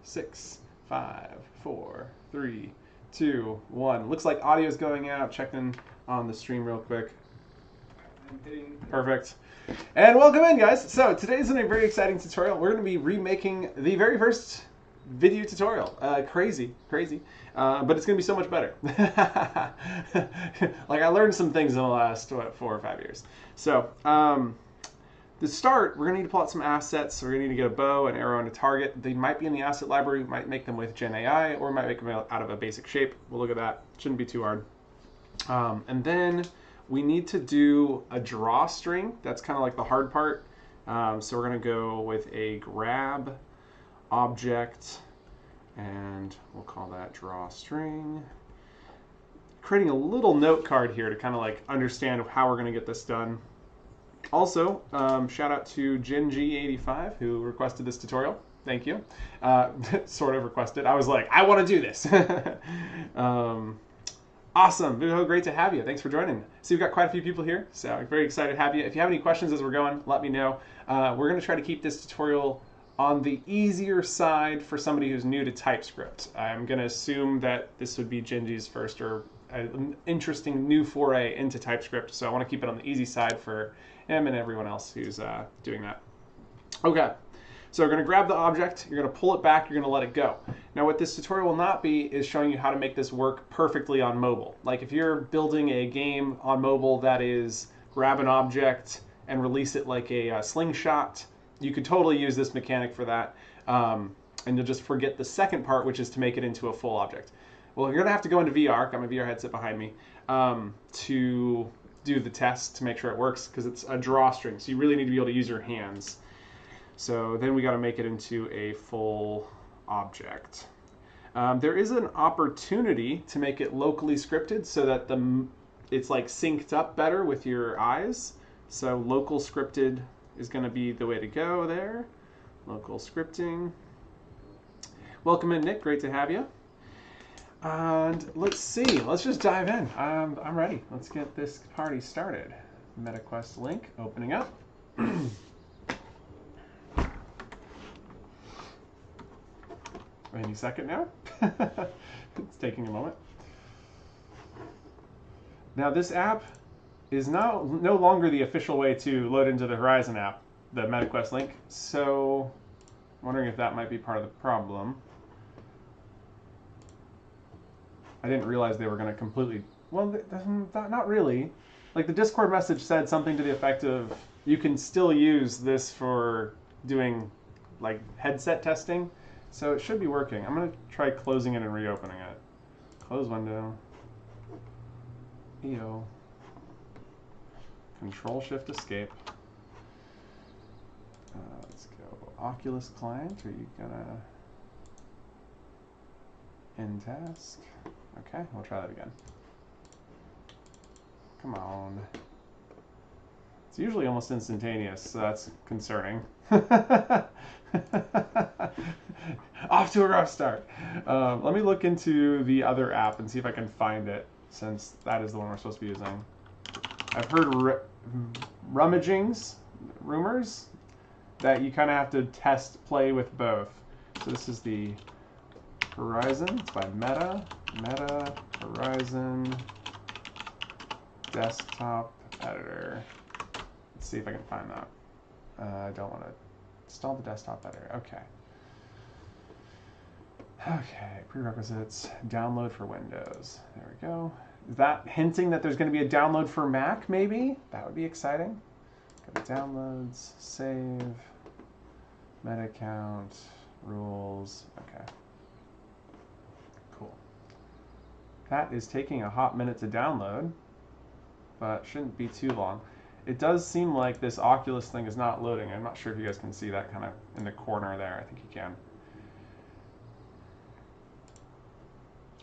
6, 5, 4, 3, 2, 1. Looks like audio is going out. Checking on the stream real quick. Perfect. And welcome in, guys. So today's in a very exciting tutorial. We're going to be remaking the very first Vidyuu tutorial. Crazy. But it's going to be so much better. Like, I learned some things in the last, 4 or 5 years. So, to start, we're going to need to pull out some assets. So we're going to need to get a bow, an arrow, and a target. They might be in the asset library. We might make them with Gen AI, or we might make them out of a basic shape. We'll look at that. Shouldn't be too hard. And then we need to do a drawstring. That's kind of like the hard part. So we're going to go with a grab object, and we'll call that drawstring. Creating a little note card here to kind of like understand how we're going to get this done. Also, shout out to Genji85 who requested this tutorial. Thank you. Sort of requested. I was like, I want to do this. Awesome. Vidyuu, great to have you. Thanks for joining. So we've got quite a few people here, so I'm very excited to have you. If you have any questions as we're going, let me know. We're going to try to keep this tutorial on the easier side for somebody who's new to TypeScript. I'm going to assume that this would be Genji's first or an interesting new foray into TypeScript, so I want to keep it on the easy side for him and everyone else who's doing that. Okay, so we're going to grab the object, you're going to pull it back, you're going to let it go. Now what this tutorial will not be is showing you how to make this work perfectly on mobile. Like if you're building a game on mobile that is grab an object and release it like a slingshot, you could totally use this mechanic for that, and you'll just forget the second part, which is to make it into a full object. Well, you're going to have to go into VR, got my VR headset behind me, to do the test to make sure it works, because it's a drawstring, so you really need to be able to use your hands. So then we got to make it into a full object. There is an opportunity to make it locally scripted so that it's like synced up better with your eyes. So local scripted is going to be the way to go there. Local scripting. Welcome in, Nick. Great to have you. And let's see. Let's just dive in. I'm ready. Let's get this party started. MetaQuest link opening up. Any second now. It's taking a moment. Now this app is no longer the official way to load into the Horizon app, the MetaQuest link. So I'm wondering if that might be part of the problem. I didn't realize they were going to completely, well, not really. Like the Discord message said something to the effect of, you can still use this for doing like headset testing. So it should be working. I'm going to try closing it and reopening it. Close window. EO. Control-Shift-Escape. Let's go Oculus client. Are you gonna end task? Okay, we'll try that again. Come on. It's usually almost instantaneous, so that's concerning. Off to a rough start. Let me look into the other app and see if I can find it, since that is the one we're supposed to be using. I've heard rumors that you kind of have to play with both. So this is the Horizon. It's by Meta Horizon Desktop Editor. Let's see if I can find that. I don't want to install the desktop editor. Okay, prerequisites, download for Windows. There we go. Is that hinting that there's going to be a download for Mac, maybe? That would be exciting. Go to downloads, save, meta account, rules. Okay. Cool. That is taking a hot minute to download, but shouldn't be too long. It does seem like this Oculus thing is not loading. I'm not sure if you guys can see that kind of in the corner there. I think you can.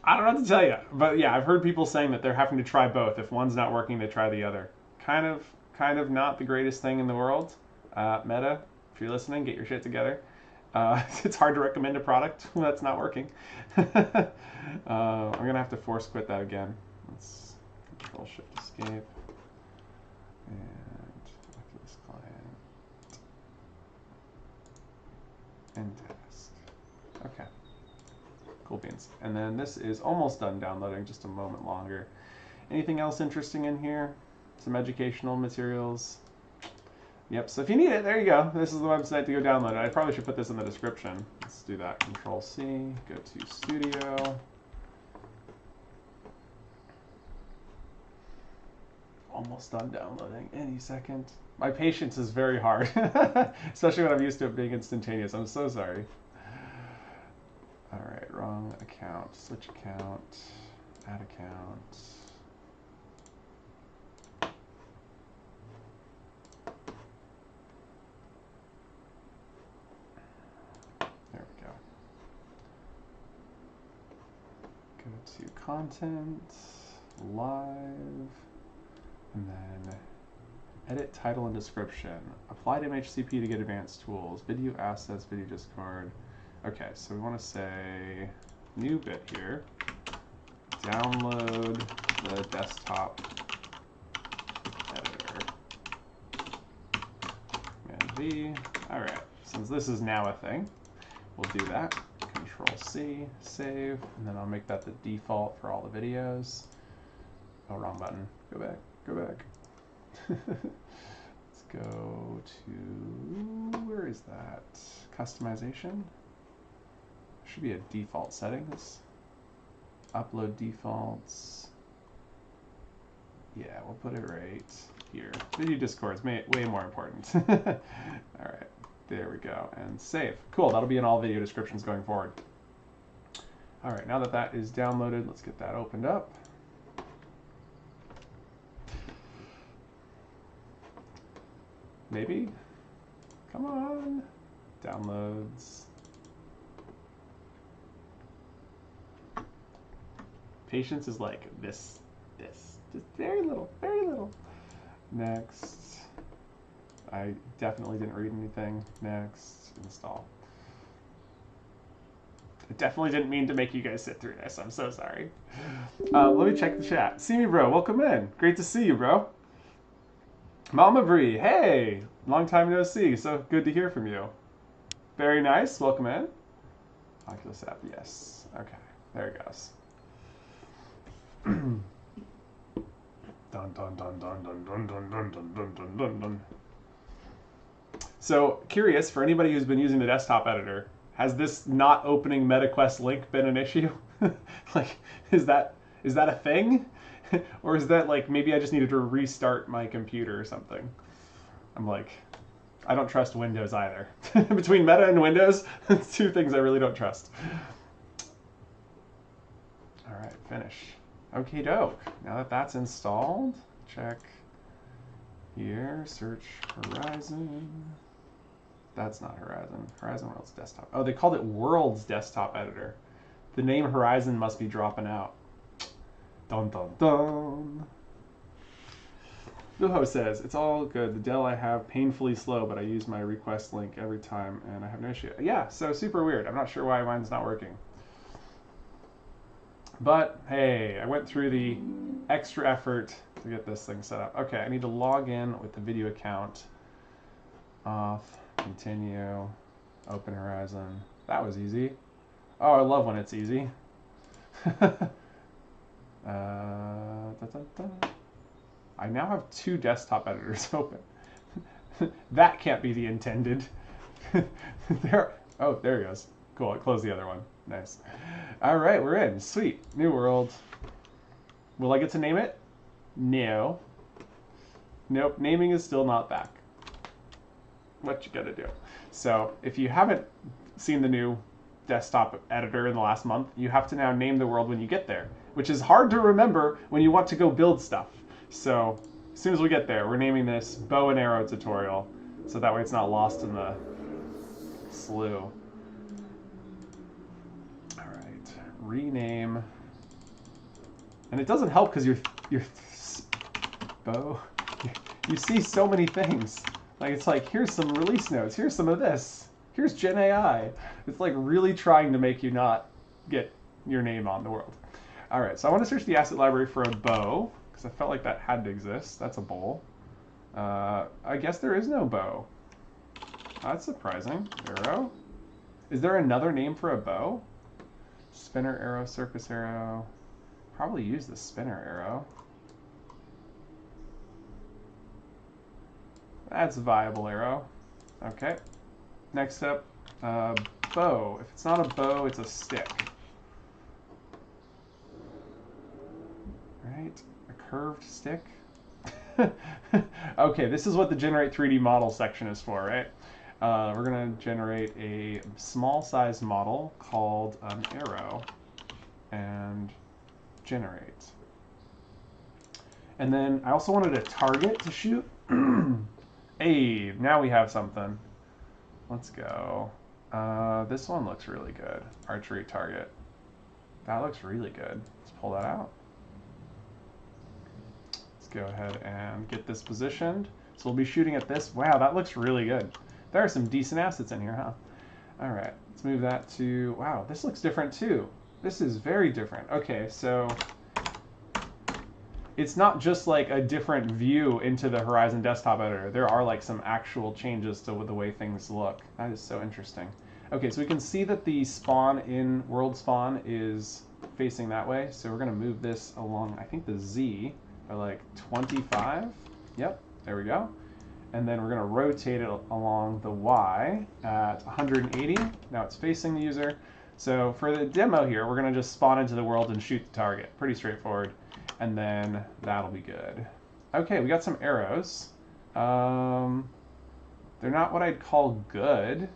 I don't know what to tell you, but yeah, I've heard people saying that they're having to try both. If one's not working, they try the other. Kind of not the greatest thing in the world. Meta, if you're listening, get your shit together. It's hard to recommend a product that's not working. I'm gonna have to force quit that again. Let's Control-Shift-Escape. And Oculus client. End task. Okay. Cool beans. And then this is almost done downloading, just a moment longer. Anything else interesting in here? Some educational materials. Yep, so if you need it, there you go. This is the website to go download it. I probably should put this in the description. Let's do that. Control C, go to Studio. Almost done downloading, any second. My patience is very hard, especially when I'm used to it being instantaneous. I'm so sorry. All right, wrong account, switch account, add account. There we go. Go to content, live, and then edit title and description. Apply to MHCP to get advanced tools. Vidyuu Assets, Vidyuu Discord. Okay, so we want to say new bit here. Download the desktop editor. And V. All right, since this is now a thing, we'll do that. Control C, save, and then I'll make that the default for all the videos. Oh, wrong button. Go back. Go back. Let's go to, where is that? Customization. Should be a default settings. Upload defaults. Yeah, we'll put it right here. Vidyuu Discord is way more important. All right, there we go, and save. Cool, that'll be in all video descriptions going forward. All right, now that that is downloaded, let's get that opened up. Maybe? Come on. Downloads. Patience is like this. Just very little, very little. Next. I definitely didn't read anything. Next. Install. I definitely didn't mean to make you guys sit through this. I'm so sorry. Let me check the chat. See me, bro. Welcome in. Great to see you, bro. Mama Bree, hey! Long time no see, so good to hear from you. Very nice, welcome in. Oculus app, yes. Okay, there it goes. Dun dun dun dun dun dun dun dun dun dun dun dun dun. So, curious, for anybody who's been using the desktop editor, has this not opening MetaQuest link been an issue? Like, is that a thing? Or is that like, maybe I just needed to restart my computer or something? I'm like, I don't trust Windows either. Between Meta and Windows, it's two things I really don't trust. All right, finish. Okie doke. Now that that's installed, check here, search Horizon. That's not Horizon. Horizon Worlds Desktop. Oh, they called it Worlds Desktop Editor. The name Horizon must be dropping out. Dun dun dun. Luho says, it's all good. The Dell I have painfully slow, but I use my request link every time and I have no issue. Yeah, so super weird. I'm not sure why mine's not working. But hey, I went through the extra effort to get this thing set up. Okay, I need to log in with the Vidyuu account. Off, continue, open Horizon. That was easy. Oh, I love when it's easy. I now have two desktop editors open. That can't be the intended. Oh, there he goes. Cool, I closed the other one. Nice. All right, we're in. Sweet. New world. Will I get to name it? No. Nope, naming is still not back. What you gotta do. So, if you haven't seen the new desktop editor in the last month, you have to now name the world when you get there, which is hard to remember when you want to go build stuff. So as soon as we get there, we're naming this bow and arrow tutorial, so that way it's not lost in the slew. All right, rename. And it doesn't help because your bow, you see so many things. Like, it's like, here's some release notes, here's some of this, here's Gen AI. It's like really trying to make you not get your name on the world. All right, so I want to search the asset library for a bow, because I felt like that had to exist. That's a bowl. I guess there is no bow. That's surprising. Arrow. Is there another name for a bow? Spinner arrow, circus arrow. Probably use the spinner arrow. That's a viable arrow. Okay. Next up, bow. If it's not a bow, it's a stick. Right? A curved stick? Okay, this is what the generate 3D model section is for, right? We're going to generate a small size model called an arrow and generate. And then I also wanted a target to shoot. Hey, now we have something. Let's go. This one looks really good. Archery target. That looks really good. Let's pull that out. Let's go ahead and get this positioned. So we'll be shooting at this. Wow, that looks really good. There are some decent assets in here, huh? All right, let's move that to, wow, this looks different too. This is very different. Okay, so it's not just like a different view into the Horizon desktop editor. There are like some actual changes to the way things look. That is so interesting. Okay, so we can see that the spawn in world spawn is facing that way. So we're gonna move this along, I think the Z by like 25. Yep, there we go. And then we're going to rotate it along the Y at 180. Now it's facing the user. So for the demo here, we're going to just spawn into the world and shoot the target. Pretty straightforward. And then that'll be good. Okay, we got some arrows. They're not what I'd call good.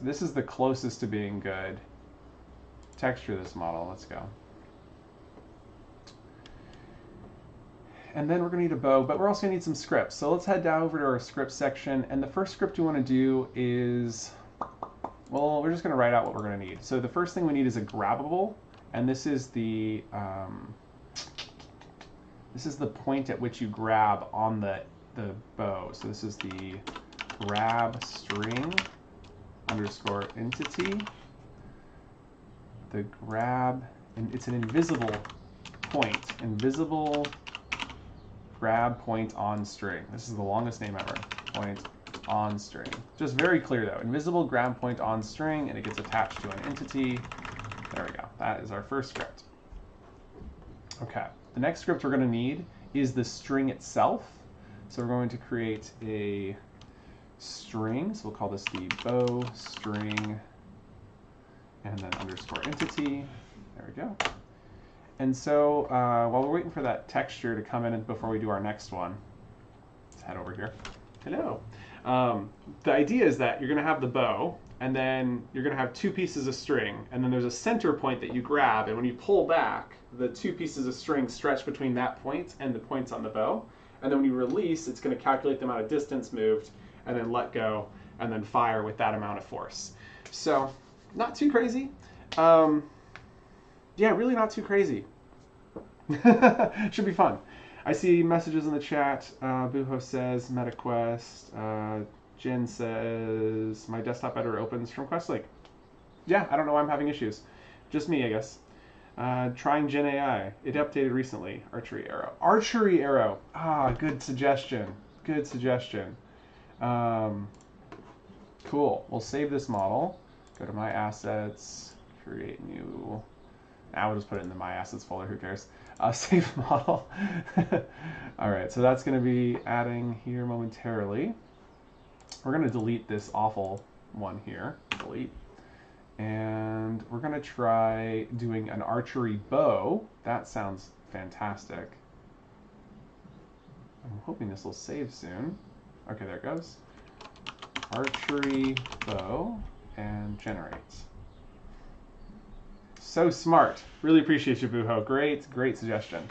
This is the closest to being good. Texture this model. Let's go. And then we're going to need a bow, but we're also going to need some scripts. So let's head down over to our script section. And the first script we want to do is, well, we're just going to write out what we're going to need. So the first thing we need is a grabbable. And this is the point at which you grab on the bow. So this is the grab string underscore entity. The grab, and it's an invisible point. Invisible grab point on string. This is the longest name ever. Point on string. Just very clear though. Invisible grab point on string, and it gets attached to an entity. There we go. That is our first script. Okay. The next script we're going to need is the string itself. So we're going to create a string. So we'll call this the bow string, and then underscore entity. There we go. And so while we're waiting for that texture to come in before we do our next one, let's head over here. Hello. The idea is that you're going to have the bow, and then you're going to have two pieces of string, and then there's a center point that you grab, and when you pull back, the two pieces of string stretch between that point and the points on the bow, and then when you release, it's going to calculate the amount of distance moved, and then let go, and then fire with that amount of force. So, not too crazy. Yeah, really not too crazy. Should be fun. I see messages in the chat. Buho says, MetaQuest. Jen says, my desktop editor opens from QuestLink. Yeah, I don't know why I'm having issues. Just me, I guess. Trying Gen AI. It updated recently. Archery arrow. Archery arrow. Ah, good suggestion. Good suggestion. Cool. We'll save this model. Go to My Assets. Create new. Now we'll just put it in the My Assets folder. Who cares? Save model. All right. So that's going to be adding here momentarily. We're going to delete this awful one here. Delete. And we're going to try doing an archery bow. That sounds fantastic. I'm hoping this will save soon. Okay, there it goes. Archery bow and generate. So smart. Really appreciate you, Buho. Great, great suggestion.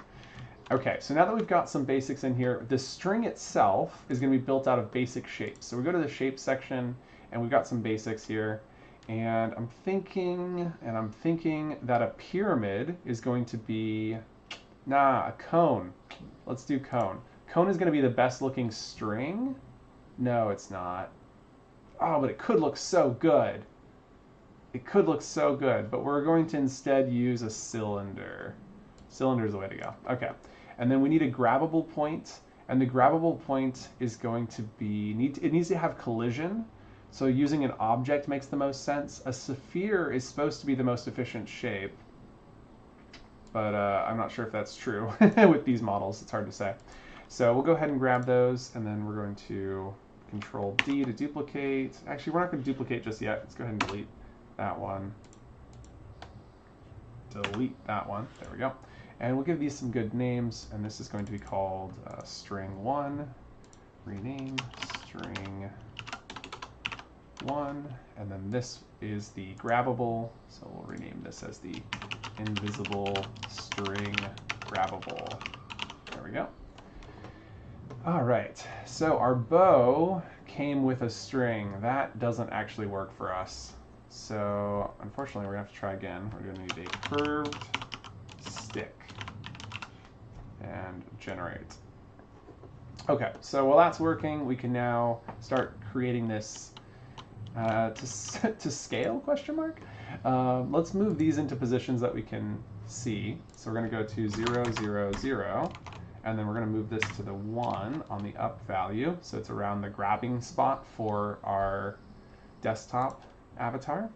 Okay, so now that we've got some basics in here, the string itself is going to be built out of basic shapes. So we go to the shape section, and we've got some basics here. And I'm thinking that a pyramid is going to be, a cone. Let's do cone. Cone is going to be the best looking string. No, it's not. Oh, but it could look so good. It could look so good, but we're going to instead use a cylinder. Cylinder is the way to go. Okay. And then we need a grabbable point, and the grabbable point is going to be, it needs to have collision. So using an object makes the most sense. A sphere is supposed to be the most efficient shape, but I'm not sure if that's true with these models. It's hard to say. So we'll go ahead and grab those, and then we're going to Control D to duplicate. Actually, we're not going to duplicate just yet. Let's go ahead and delete that one. Delete that one. There we go. And we'll give these some good names, and this is going to be called string1, rename string1, and then this is the grabbable, so we'll rename this as the invisible string grabbable. There we go. All right, so our bow came with a string. That doesn't actually work for us. So unfortunately, we're gonna have to try again. We're gonna need a curved stick and generate. Okay, so while that's working, we can now start creating this to scale, question mark? Let's move these into positions that we can see. So we're gonna go to 0, 0, 0. And then we're going to move this to the 1 on the up value. So it's around the grabbing spot for our desktop avatar.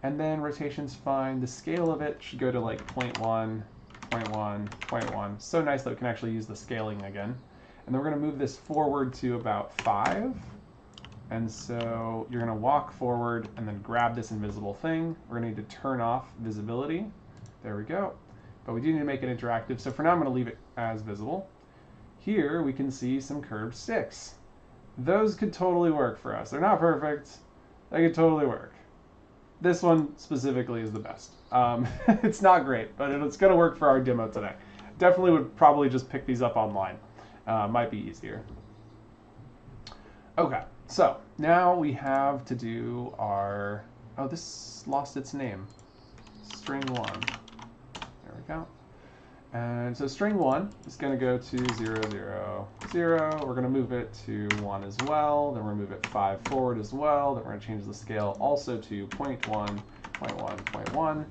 And then rotation's fine. The scale of it should go to like 0.1, 0.1, 0.1. So nice that we can actually use the scaling again. And then we're going to move this forward to about 5. And so you're going to walk forward and then grab this invisible thing. We're going to need to turn off visibility. There we go. But we do need to make it interactive, so for now I'm going to leave it as visible. Here we can see some curved sticks. Those could totally work for us. They're not perfect. They could totally work. This one specifically is the best. It's not great, but it's going to work for our demo today. Definitely would probably just pick these up online. Might be easier. Okay, so now we have to do our... Oh, this lost its name. String1. There we go. And so string 1 is going to go to 0, 0, 0. We're going to move it to 1 as well. Then we're going to move it 5 forward as well. Then we're going to change the scale also to 0.1, 0.1, 0.1.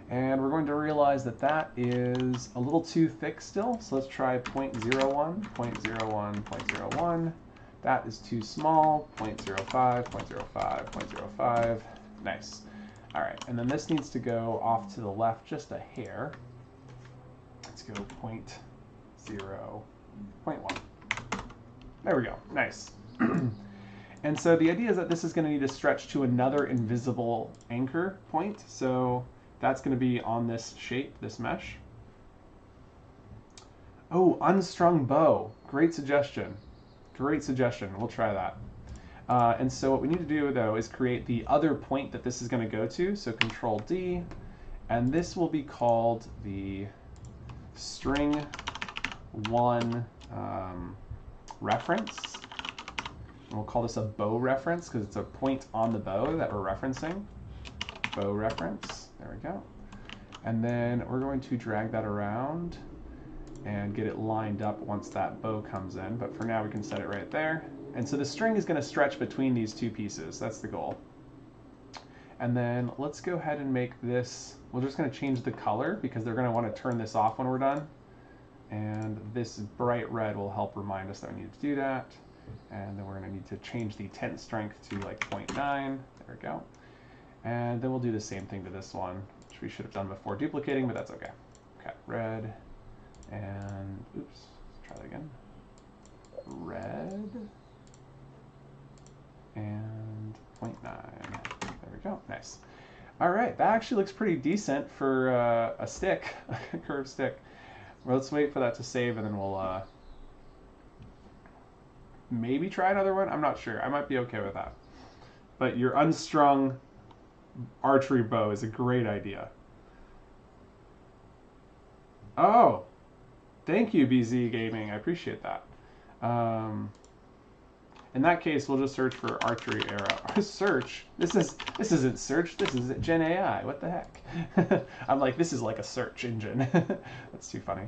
And we're going to realize that that is a little too thick still. So let's try 0.01, 0.01, 0.01. That is too small. 0.05, 0.05, 0.05. Nice. All right, and then this needs to go off to the left just a hair. Let's go 0.0, 0.1. There we go, nice. And so the idea is that this is going to need to stretch to another invisible anchor point. So that's going to be on this shape, this mesh. Oh, unstrung bow. Great suggestion. Great suggestion. We'll try that. And so what we need to do, though, is create the other point that this is going to go to. So Control D, and this will be called the string 1 reference. And we'll call this a bow reference because it's a point on the bow that we're referencing. Bow reference. There we go. And then we're going to drag that around and get it lined up once that bow comes in. But for now, we can set it right there. And so the string is going to stretch between these two pieces. That's the goal. And then let's go ahead and make this, we're just going to change the color because they're going to want to turn this off when we're done. And this bright red will help remind us that we need to do that. And then we're going to need to change the tent strength to like 0.9. There we go. And then we'll do the same thing to this one, which we should have done before duplicating, but that's okay. Okay, red. And, oops, let's try that again. Red. And 0.9. There we go. Nice. All right, that actually looks pretty decent for a stick, a curved stick. Well, let's wait for that to save, and then we'll maybe try another one. I'm not sure. I might be okay with that. But your unstrung archery bow is a great idea. Oh, thank you, BZ Gaming. I appreciate that. In that case, we'll just search for archery arrow. Search? This isn't search. This is Gen AI. What the heck? I'm like, this is like a search engine. That's too funny.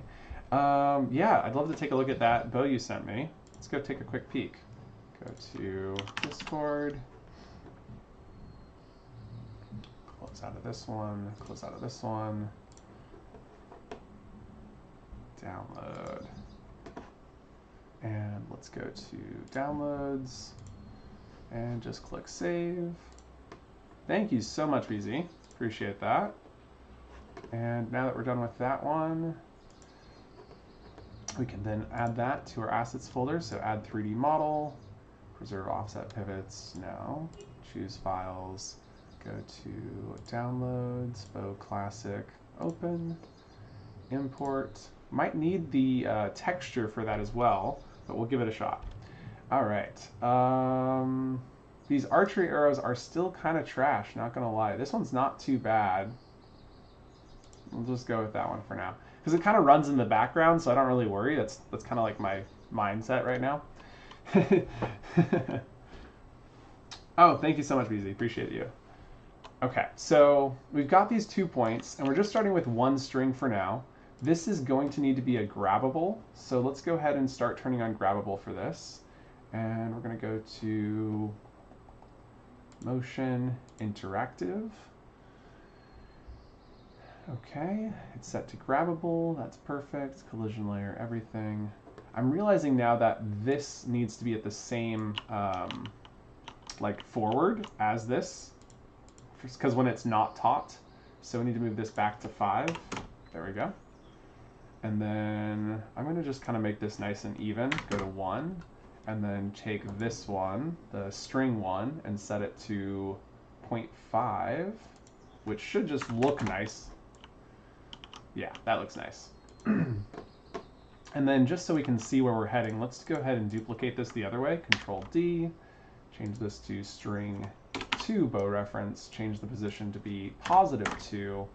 Yeah, I'd love to take a look at that bow you sent me. Let's go take a quick peek. Go to Discord. Close out of this one. Close out of this one. Download. And let's go to downloads. And just click save. Thank you so much, BZ. Appreciate that. And now that we're done with that one, we can then add that to our assets folder. So add 3D model, preserve offset pivots, no. Choose files, go to downloads, Bow Classic, open, import. Might need the texture for that as well, but we'll give it a shot. All right. These archery arrows are still kind of trash, not gonna lie. This one's not too bad. We'll just go with that one for now. Because it kind of runs in the background, so I don't really worry. That's kind of like my mindset right now. Oh, thank you so much, BZ. Appreciate you. Okay, so we've got these 2 points, and we're just starting with one string for now. This is going to need to be a grabbable, so let's go ahead and start turning on grabbable for this. And we're going to go to motion interactive. Okay, it's set to grabbable, that's perfect. Collision layer, everything. I'm realizing now that this needs to be at the same like forward as this, just because when it's not taut. So we need to move this back to 5. There we go. And then I'm going to just kind of make this nice and even, go to 1, and then take this one, the string one, and set it to 0.5, which should just look nice. Yeah, that looks nice. And then just so we can see where we're heading, let's go ahead and duplicate this the other way. Control D, change this to string 2 bow reference, change the position to be +2.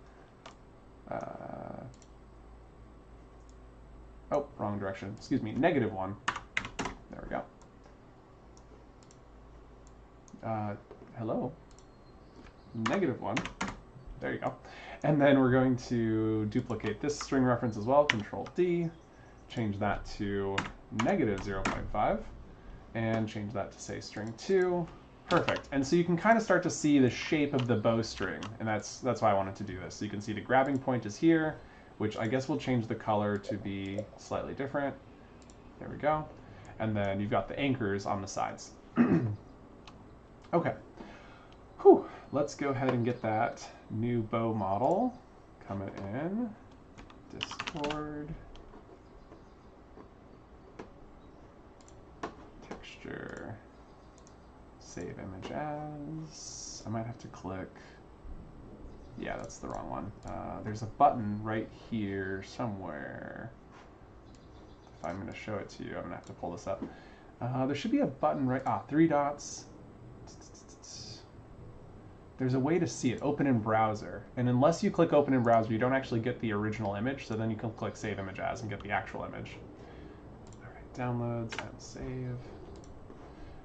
Oh, wrong direction. Excuse me, -1. There we go. Hello. -1. There you go. And then we're going to duplicate this string reference as well. Control D, change that to -0.5, and change that to say string 2. Perfect. And so you can kind of start to see the shape of the bowstring, and that's why I wanted to do this. So you can see the grabbing point is here, which I guess we'll change the color to be slightly different. There we go. And then you've got the anchors on the sides. Okay. Whew. Let's go ahead and get that new bow model coming in. Discord. Texture. Save image as. I might have to click. Yeah, that's the wrong one. There's a button right here somewhere. If I'm going to show it to you, I'm going to have to pull this up. There should be a button right... 3 dots. There's a way to see it. Open in browser. And unless you click open in browser, you don't actually get the original image. So then you can click save image as and get the actual image. All right, downloads and save.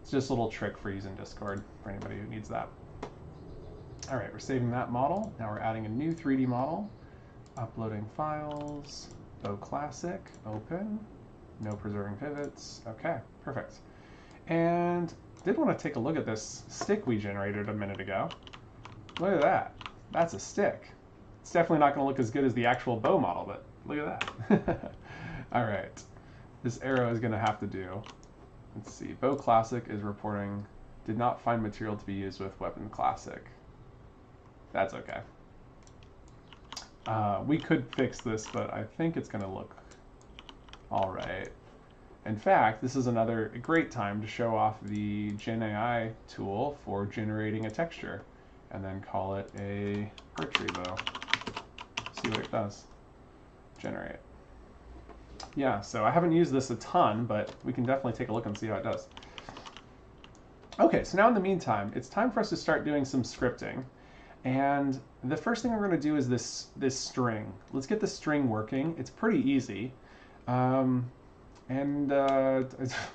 It's just a little trick for using Discord for anybody who needs that. All right, we're saving that model. Now we're adding a new 3D model. Uploading files. Bow Classic. Open. No preserving pivots. Okay, perfect. And did want to take a look at this stick we generated a minute ago. Look at that. That's a stick. It's definitely not going to look as good as the actual bow model, but look at that. All right. This arrow is going to have to do. Let's see. Bow Classic is reporting did not find material to be used with Weapon Classic. That's okay. We could fix this, but I think it's going to look all right. In fact, this is another great time to show off the GenAI tool for generating a texture, and then call it a archery bow. See what it does. Generate. Yeah, so I haven't used this a ton, but we can definitely take a look and see how it does. Okay, so now in the meantime, it's time for us to start doing some scripting. And the first thing we're going to do is this string. Let's get the string working. It's pretty easy.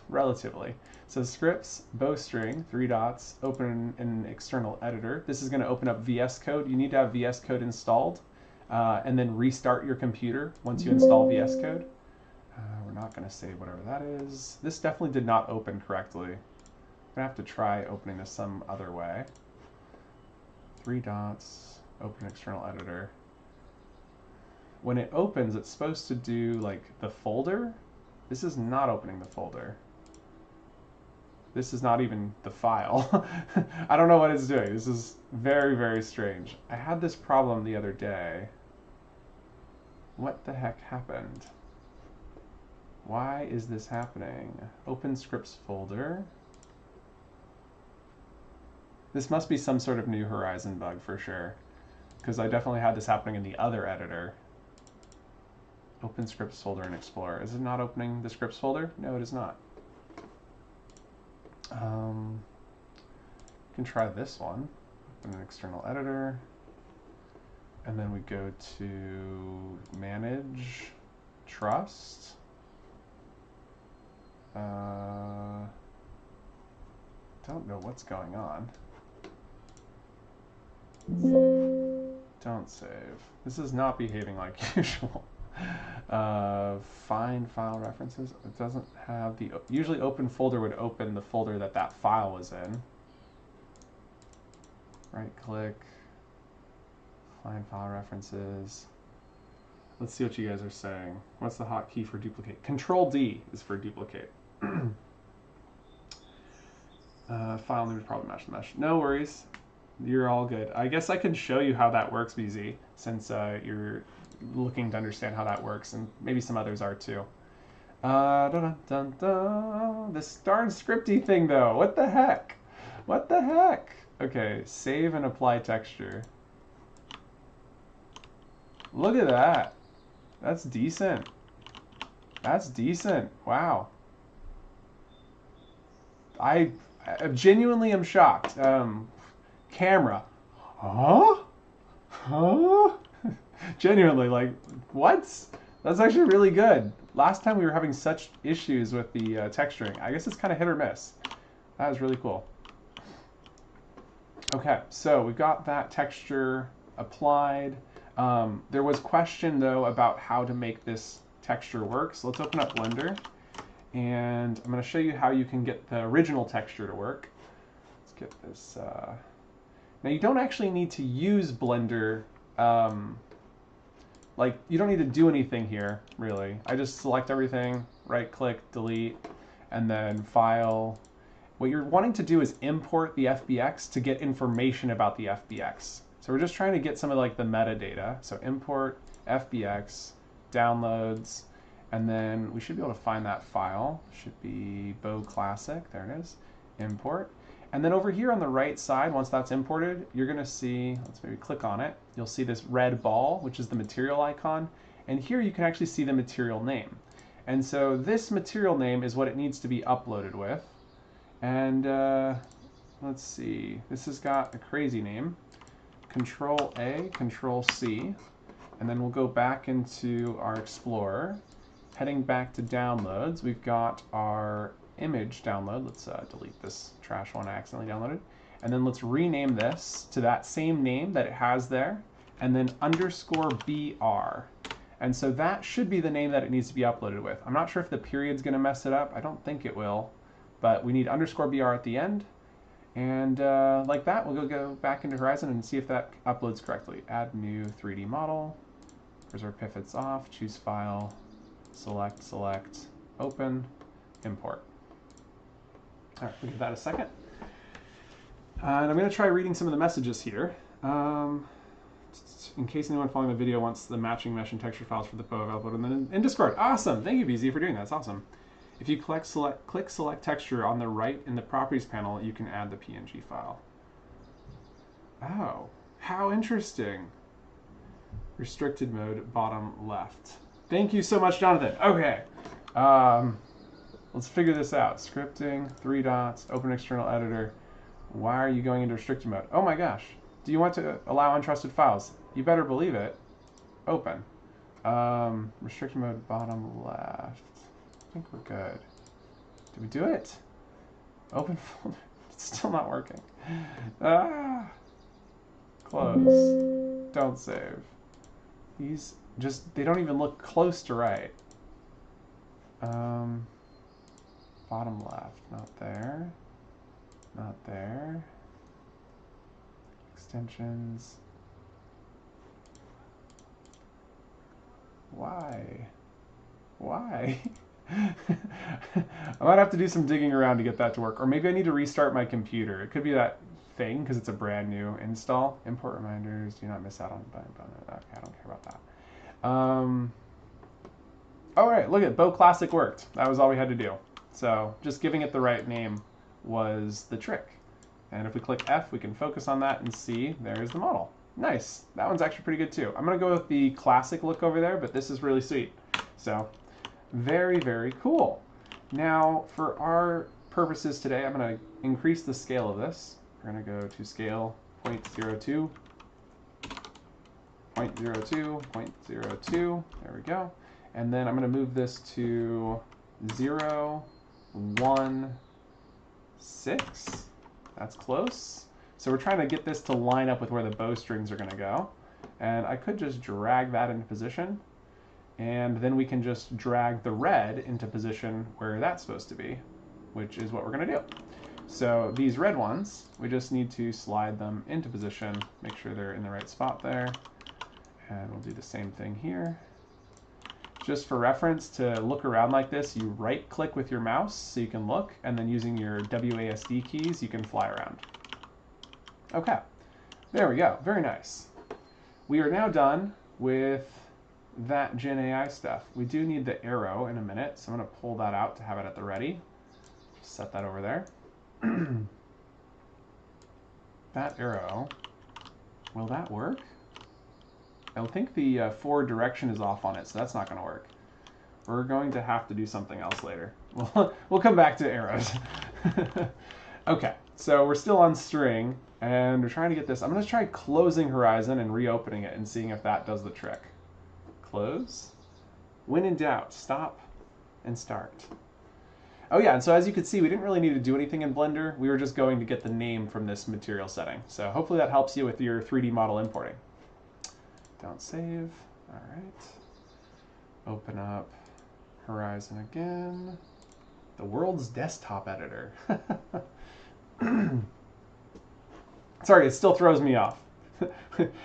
Relatively. So scripts, bowstring, 3 dots, open an external editor. This is going to open up VS Code. You need to have VS Code installed, and then restart your computer once you install VS Code. We're not going to say whatever that is. This definitely did not open correctly. I'm going to have to try opening this some other way. 3 dots, open external editor. When it opens, it's supposed to do like the folder. This is not opening the folder. This is not even the file. I don't know what it's doing. This is very, very strange. I had this problem the other day. What the heck happened? Why is this happening? Open scripts folder. This must be some sort of New Horizon bug for sure, because I definitely had this happening in the other editor. Open scripts folder in Explorer. Is it not opening the scripts folder? No, it is not. You can try this one. Open an external editor. And then we go to Manage, Trust. Don't know what's going on. Don't save. This is not behaving like usual. Find file references. It doesn't have the... Usually open folder would open the folder that that file was in. Right click. Find file references. Let's see what you guys are saying. What's the hotkey for duplicate? Control D is for duplicate. File name would probably match the mesh. No worries. You're all good. I guess I can show you how that works, BZ, since you're looking to understand how that works, and maybe some others are too. Dun, dun, dun. This darn scripty thing, though. What the heck? What the heck? Okay, save and apply texture. Look at that. That's decent. That's decent. Wow. I genuinely am shocked. Camera. Huh? Huh? Genuinely, like, what? That's actually really good. Last time we were having such issues with the texturing. I guess it's kind of hit or miss. That was really cool. Okay, so we've got that texture applied. There was question, though, about how to make this texture work. So let's open up Blender. And I'm going to show you how you can get the original texture to work. Let's get this. Now, you don't actually need to use Blender. Like, you don't need to do anything here, really. I just select everything, right-click, delete, and then File. What you're wanting to do is import the FBX to get information about the FBX. So we're just trying to get some of like the metadata. So import FBX, downloads, and then we should be able to find that file. Should be Bow Classic. There it is. Import. And then over here on the right side, once that's imported, you're going to see, let's maybe click on it. You'll see this red ball, which is the material icon. And here you can actually see the material name. And so this material name is what it needs to be uploaded with. And let's see, this has got a crazy name. Control A, Control C, and then we'll go back into our Explorer. Heading back to downloads, we've got our image download. Let's delete this trash one I accidentally downloaded. And then let's rename this to that same name that it has there, and then _BR. And so that should be the name that it needs to be uploaded with. I'm not sure if the period's going to mess it up. I don't think it will, but we need _BR at the end. And like that, we'll go back into Horizon and see if that uploads correctly. Add new 3D model, preserve pivots off, choose file, select, open, import. All right, we'll give that a second. And I'm going to try reading some of the messages here. In case anyone following the video wants the matching mesh and texture files for the PO I've uploaded, and then in Discord. Awesome! Thank you, BZ, for doing that. That's awesome. If you click select texture on the right in the properties panel, you can add the PNG file. Oh, how interesting. Restricted mode, bottom left. Thank you so much, Jonathan. Okay. Let's figure this out. Scripting, 3 dots, open external editor. Why are you going into restricted mode? Oh my gosh. Do you want to allow untrusted files? You better believe it. Open. Restricted mode, bottom left. I think we're good. Did we do it? Open folder. It's still not working. Ah. Close. Don't save. These just, they don't even look close to right. Bottom left. Not there. Not there. Extensions. Why? Why? I might have to do some digging around to get that to work. Or maybe I need to restart my computer. It could be that thing because it's a brand new install. Import reminders. Do not miss out on. Okay, I don't care about that. All right, look at Bo Classic worked. That was all we had to do. So just giving it the right name was the trick. And if we click F, we can focus on that and see there's the model. Nice. That one's actually pretty good too. I'm going to go with the classic look over there, but this is really sweet. So very, very cool. Now for our purposes today, I'm going to increase the scale of this. We're going to go to scale 0.02, 0.02, 0.02. There we go. And then I'm going to move this to 0, 1, 6. That's close. So we're trying to get this to line up with where the bowstrings are going to go. And I could just drag that into position. And then we can just drag the red into position where that's supposed to be, which is what we're going to do. So these red ones, we just need to slide them into position, make sure they're in the right spot there. And we'll do the same thing here. Just for reference, to look around like this, you right-click with your mouse so you can look, and then using your WASD keys, you can fly around. Okay, there we go. Very nice. We are now done with that Gen AI stuff. We do need the arrow in a minute, so I'm going to pull that out to have it at the ready. Just set that over there. That arrow, will that work? I think the forward direction is off on it, so that's not going to work. We're going to have to do something else later. We'll come back to arrows. Okay, so we're still on string, and we're trying to get this. I'm going to try closing horizon and reopening it and seeing if that does the trick. Close. When in doubt, stop and start. Oh yeah, and so as you can see, we didn't really need to do anything in Blender. We were just going to get the name from this material setting. So hopefully that helps you with your 3D model importing. Don't save. All right. Open up Horizon again. The world's desktop editor. Sorry, it still throws me off.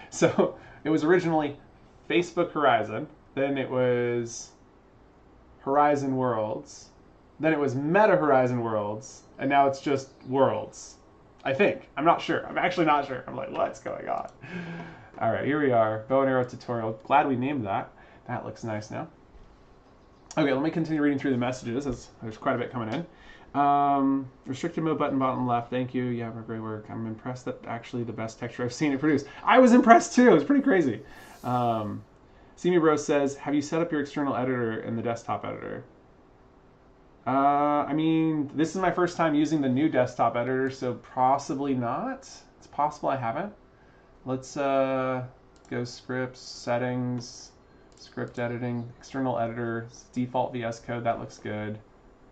So it was originally Facebook Horizon, then it was Horizon Worlds, then it was Meta Horizon Worlds, and now it's just Worlds. I think. I'm not sure. I'm actually not sure. I'm like, what's going on? All right, here we are. Bow and arrow tutorial. Glad we named that. That looks nice now. Okay, let me continue reading through the messages as there's quite a bit coming in. Restricted mode button bottom left. Thank you. Yeah, great work. I'm impressed that actually the best texture I've seen it produce. I was impressed too. It was pretty crazy. Simi Bros says, have you set up your external editor in the desktop editor? I mean, this is my first time using the new desktop editor, so possibly not. It's possible I haven't. Let's go scripts, settings, script editing, external editor, default VS Code, that looks good.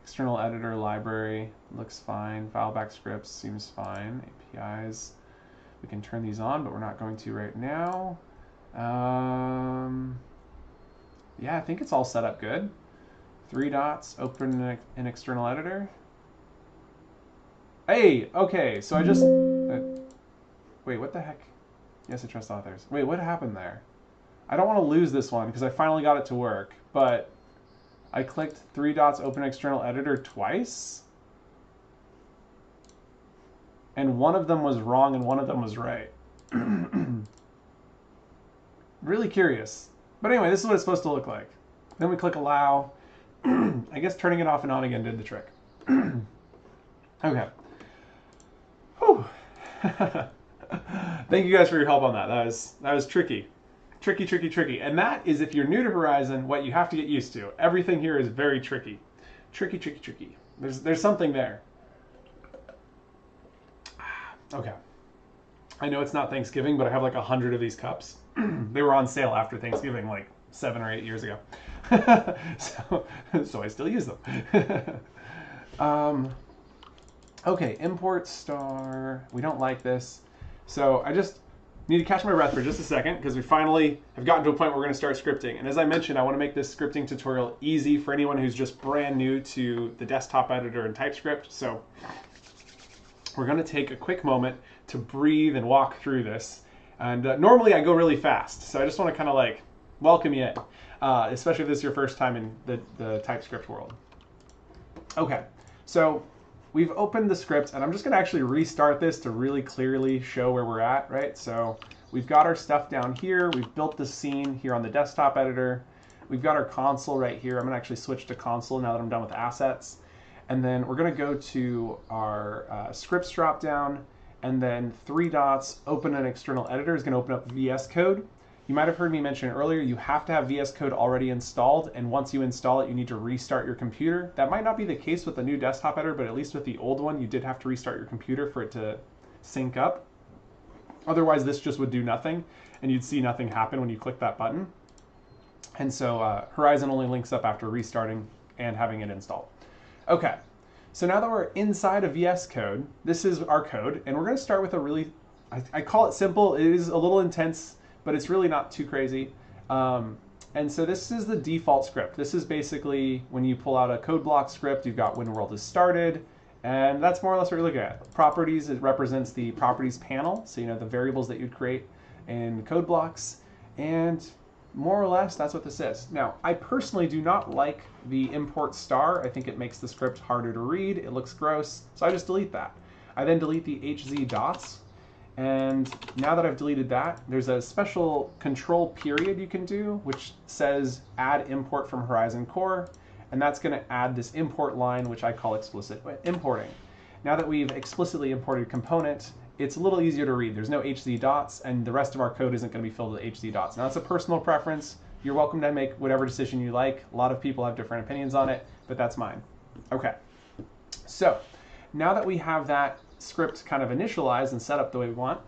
External editor library looks fine. File back scripts seems fine. APIs, we can turn these on, but we're not going to right now. Yeah, I think it's all set up good. 3 dots, open an external editor. Hey, okay, so I just... wait, what the heck? Yes, I trust authors. Wait, what happened there? I don't want to lose this one because I finally got it to work, but I clicked 3 dots, open external editor twice. And one of them was wrong and one of them was right. Really curious. But anyway, this is what it's supposed to look like. Then we click allow. I guess turning it off and on again did the trick. Okay. Whew. Thank you guys for your help on that. That was tricky. Tricky, tricky, tricky. And that is, if you're new to Horizon, what you have to get used to. Everything here is very tricky. Tricky, tricky, tricky. There's something there. Okay. I know it's not Thanksgiving, but I have like 100 of these cups. They were on sale after Thanksgiving like 7 or 8 years ago. So I still use them. Okay, import star. We don't like this. So I just need to catch my breath for just a second because we finally have gotten to a point where we're going to start scripting. And as I mentioned, I want to make this scripting tutorial easy for anyone who's just brand new to the desktop editor and TypeScript. So we're going to take a quick moment to breathe and walk through this. And normally I go really fast, so I just want to kind of like welcome you in. especially if this is your first time in the TypeScript world. Okay, so we've opened the script, and I'm just going to actually restart this to really clearly show where we're at, right? So we've got our stuff down here. We've built the scene here on the desktop editor. We've got our console right here. I'm going to actually switch to console now that I'm done with assets. And then we're going to go to our scripts dropdown, and then 3 dots, open an external editor is going to open up VS Code. You might have heard me mention earlier, you have to have VS Code already installed, and once you install it, you need to restart your computer. That might not be the case with the new desktop editor, but at least with the old one, you did have to restart your computer for it to sync up. Otherwise, this just would do nothing, and you'd see nothing happen when you click that button. And so Horizon only links up after restarting and having it installed. Okay, so now that we're inside of VS Code, this is our code, and we're going to start with a really, I call it simple. It is a little intense, but it's really not too crazy. And so this is the default script. This is basically when you pull out a code block script, you've got when world is started, and that's more or less what you're looking at. Properties, it represents the properties panel, so you know the variables that you'd create in code blocks, and more or less that's what this is. Now, I personally do not like the import star. I think it makes the script harder to read. It looks gross, so I just delete that. I then delete the HZ dots. And now that I've deleted that, there's a special control period you can do, which says add import from Horizon Core. And that's going to add this import line, which I call explicit importing. Now that we've explicitly imported a component, it's a little easier to read. There's no HZ dots, and the rest of our code isn't going to be filled with HZ dots. Now, that's a personal preference. You're welcome to make whatever decision you like. A lot of people have different opinions on it, but that's mine. Okay, so now that we have that script kind of initialized and set up the way we want,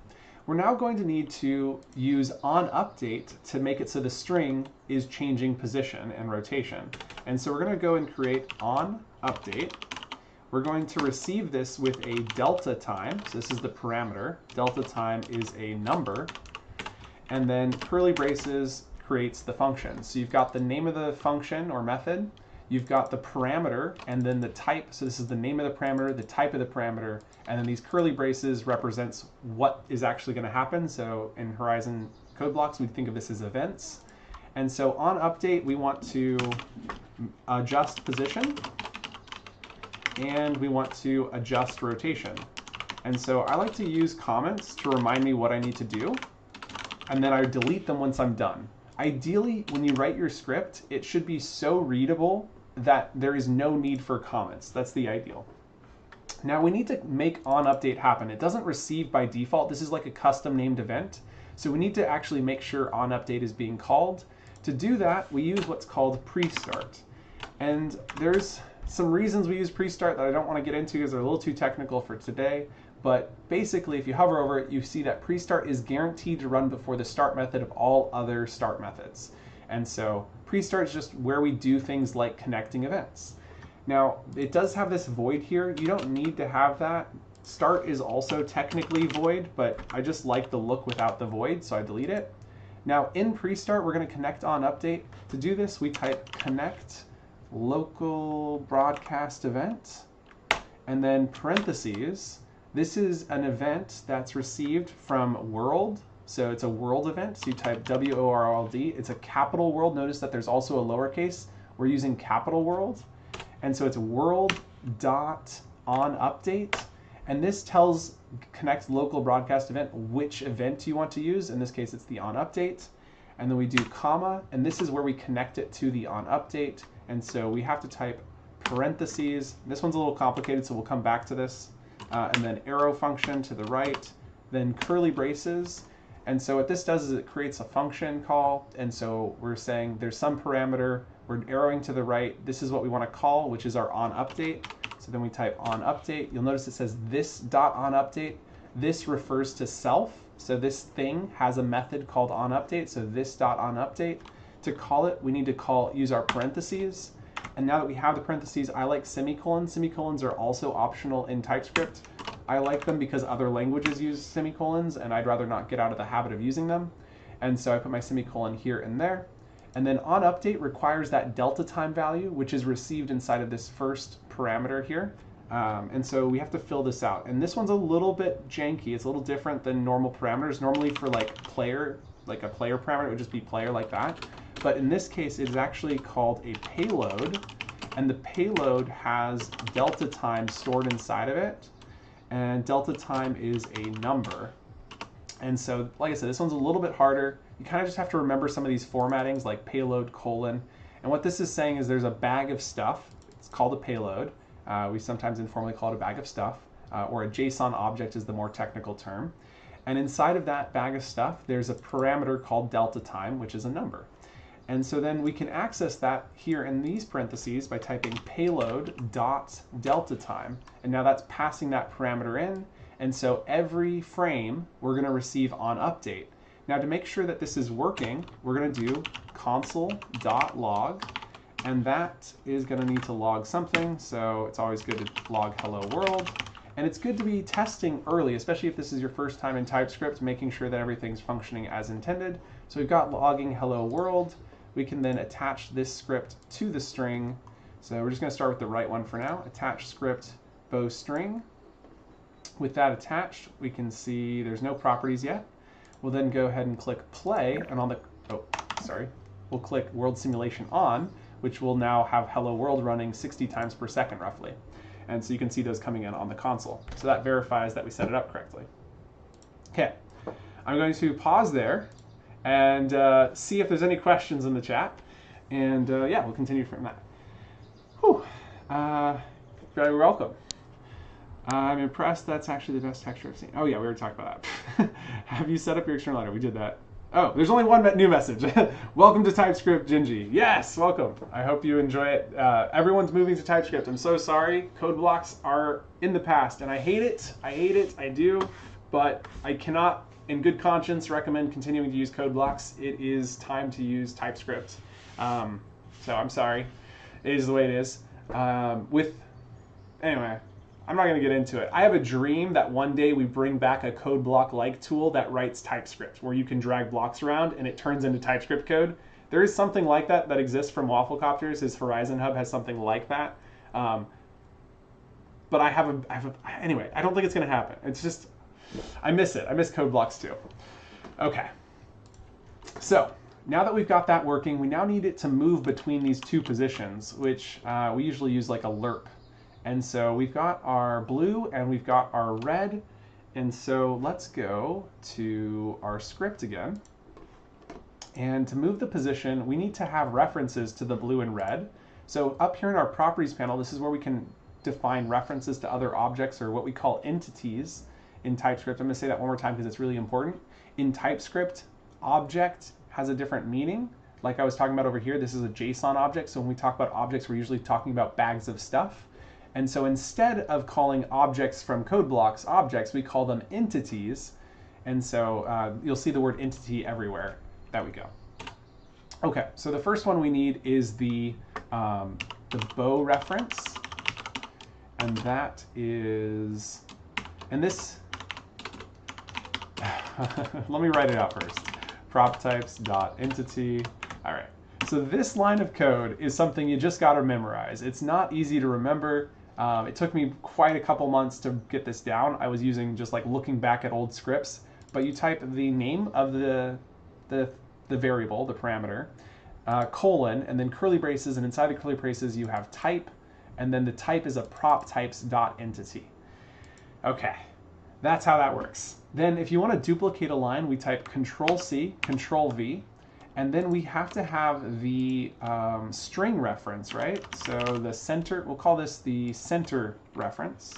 we're now going to need to use onUpdate to make it so the string is changing position and rotation. And so we're going to go and create onUpdate. We're going to receive this with a delta time. So this is the parameter. Delta time is a number. And then curly braces creates the function. So you've got the name of the function or method. You've got the parameter and then the type. So this is the name of the parameter, the type of the parameter, and then these curly braces represents what is actually going to happen. So in Horizon code blocks, we think of this as events. And so on update, we want to adjust position, and we want to adjust rotation. And so I like to use comments to remind me what I need to do, and then I delete them once I'm done. Ideally, when you write your script, it should be so readable that there is no need for comments. That's the ideal. Now we need to make onUpdate happen. It doesn't receive by default. This is like a custom named event. So we need to actually make sure onUpdate is being called. To do that, we use what's called pre-start. And there's some reasons we use pre-start that I don't want to get into because they're a little too technical for today. But basically, if you hover over it, you see that pre-start is guaranteed to run before the start method of all other start methods. And so pre-start is just where we do things like connecting events. Now, it does have this void here. You don't need to have that. Start is also technically void, but I just like the look without the void, so I delete it. Now, in pre-start, we're going to connect onUpdate. To do this, we type connect local broadcast event, and then parentheses. This is an event that's received from world, so it's a world event. So you type WORLD. It's a capital world. Notice that there's also a lowercase. We're using capital world. And so it's world.onUpdate. And this tells connect local broadcast event which event you want to use. In this case, it's the onUpdate. And then we do comma, and this is where we connect it to the onUpdate. And so we have to type parentheses. This one's a little complicated, so we'll come back to this. And then arrow function to the right, then curly braces. And so what this does is it creates a function call. And so we're saying there's some parameter, we're arrowing to the right. This is what we want to call, which is our onUpdate. So then we type onUpdate. You'll notice it says this dot onUpdate. This refers to self. So this thing has a method called onUpdate. So this dot onUpdate. To call it, we need to use our parentheses. And now that we have the parentheses, I like semicolons. Semicolons are also optional in TypeScript. I like them because other languages use semicolons, and I'd rather not get out of the habit of using them. And so I put my semicolon here and there. And then onUpdate requires that delta time value, which is received inside of this first parameter here. And so we have to fill this out. And this one's a little bit janky. It's a little different than normal parameters. Normally for like a player parameter, it would just be player like that. but in this case, it is actually called a payload, and the payload has delta time stored inside of it, and delta time is a number. And so, like I said, this one's a little bit harder. You kind of just have to remember some of these formattings like payload, colon. And what this is saying is there's a bag of stuff. It's called a payload. We sometimes informally call it a bag of stuff, or a JSON object is the more technical term. And inside of that bag of stuff, there's a parameter called delta time, which is a number. And so then we can access that here in these parentheses by typing payload dot delta time. And now that's passing that parameter in. And so every frame we're going to receive on update. Now to make sure that this is working, we're going to do console.log, and that is going to need to log something. So it's always good to log hello world. And it's good to be testing early, especially if this is your first time in TypeScript, making sure that everything's functioning as intended. So we've got logging hello world. We can then attach this script to the string. So we're just going to start with the right one for now. Attach script bowstring. With that attached, we can see there's no properties yet. We'll then go ahead and click play, and on the, we'll click world simulation on, which will now have hello world running 60 times per second roughly. And so you can see those coming in on the console. So that verifies that we set it up correctly. Okay, I'm going to pause there and see if there's any questions in the chat. And yeah, we'll continue from that. Whew. Very welcome. I'm impressed. That's actually the best texture I've seen. Oh yeah, we already talked about that. Have you set up your external editor? We did that. Oh, there's only one new message. Welcome to TypeScript, Gingy. Yes, welcome. I hope you enjoy it. Everyone's moving to TypeScript. I'm so sorry. Code blocks are in the past, and I hate it. I hate it. I do. But I cannot, in good conscience, recommend continuing to use code blocks. It is time to use TypeScript. So I'm sorry. It is the way it is. Anyway, I'm not going to get into it. I have a dream that one day we bring back a code block-like tool that writes TypeScript, where you can drag blocks around and it turns into TypeScript code. There is something like that that exists from Wafflecopters. His Horizon Hub has something like that. But anyway, I don't think it's going to happen. It's just, I miss it. I miss code blocks too. Okay. So now that we've got that working, we now need it to move between these two positions, which we usually use like a lerp. And so we've got our blue and we've got our red. And so let's go to our script again. And to move the position, we need to have references to the blue and red. So up here in our properties panel, this is where we can define references to other objects, or what we call entities in TypeScript. I'm going to say that one more time because it's really important. In TypeScript, object has a different meaning. Like I was talking about over here, this is a JSON object. So when we talk about objects, we're usually talking about bags of stuff. And so instead of calling objects from code blocks objects, we call them entities. And so you'll see the word entity everywhere. There we go. Okay, so the first one we need is the bow reference. And that is, and this, let me write it out first. Prop types dot entity. All right. So this line of code is something you just got to memorize. It's not easy to remember. It took me quite a couple months to get this down. I was using just like looking back at old scripts. But you type the name of the variable, the parameter, colon, and then curly braces, and inside the curly braces you have type, and then the type is a prop types dot entity. Okay, that's how that works. Then if you want to duplicate a line, we type Control-C, Control-V, and then we have to have the string reference, right? So the center, we'll call this the center reference.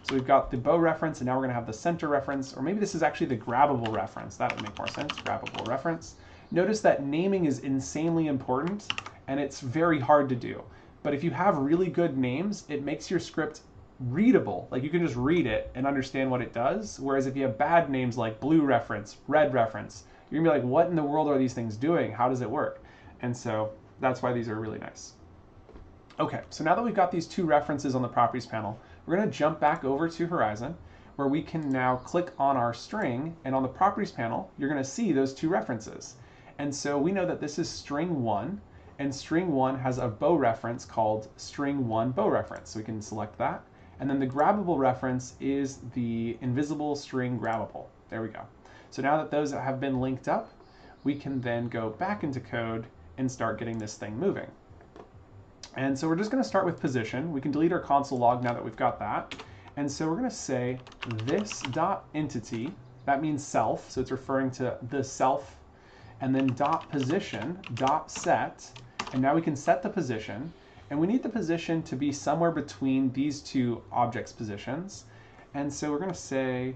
So we've got the bow reference, and now we're going to have the center reference, or maybe this is actually the grabbable reference. That would make more sense, grabbable reference. Notice that naming is insanely important, and it's very hard to do. But if you have really good names, it makes your script readable. Like you can just read it and understand what it does. Whereas if you have bad names like blue reference, red reference, you're gonna be like, what in the world are these things doing? How does it work? And so that's why these are really nice. Okay, so now that we've got these two references on the properties panel, we're gonna jump back over to Horizon, where we can now click on our string, and on the properties panel, you're gonna see those two references. And so we know that this is string 1, and string 1 has a bow reference called string 1 bow reference. So we can select that. And then the grabbable reference is the invisible string grabbable. There we go. So now that those have been linked up, we can then go back into code and start getting this thing moving. And so we're just going to start with position. We can delete our console log now that we've got that. And so we're going to say this dot entity, that means self, so it's referring to the self, and then dot position dot set, and now we can set the position, and we need the position to be somewhere between these two objects' positions. And so we're going to say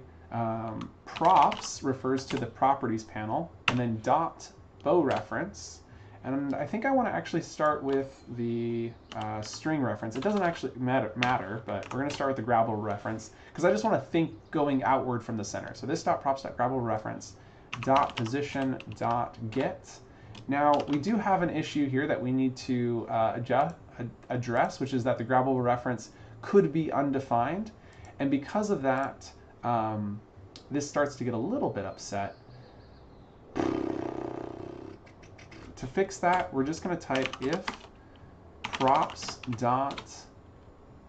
props refers to the properties panel, and then dot bow reference. And I think I want to actually start with the string reference. It doesn't actually matter, but we're going to start with the grabbable reference because I just want to think going outward from the center. So this dot props dot grabbable reference dot position dot get. Now we do have an issue here that we need to address, which is that the grabbable reference could be undefined, and because of that, this starts to get a little bit upset. To fix that, we're just going to type if props dot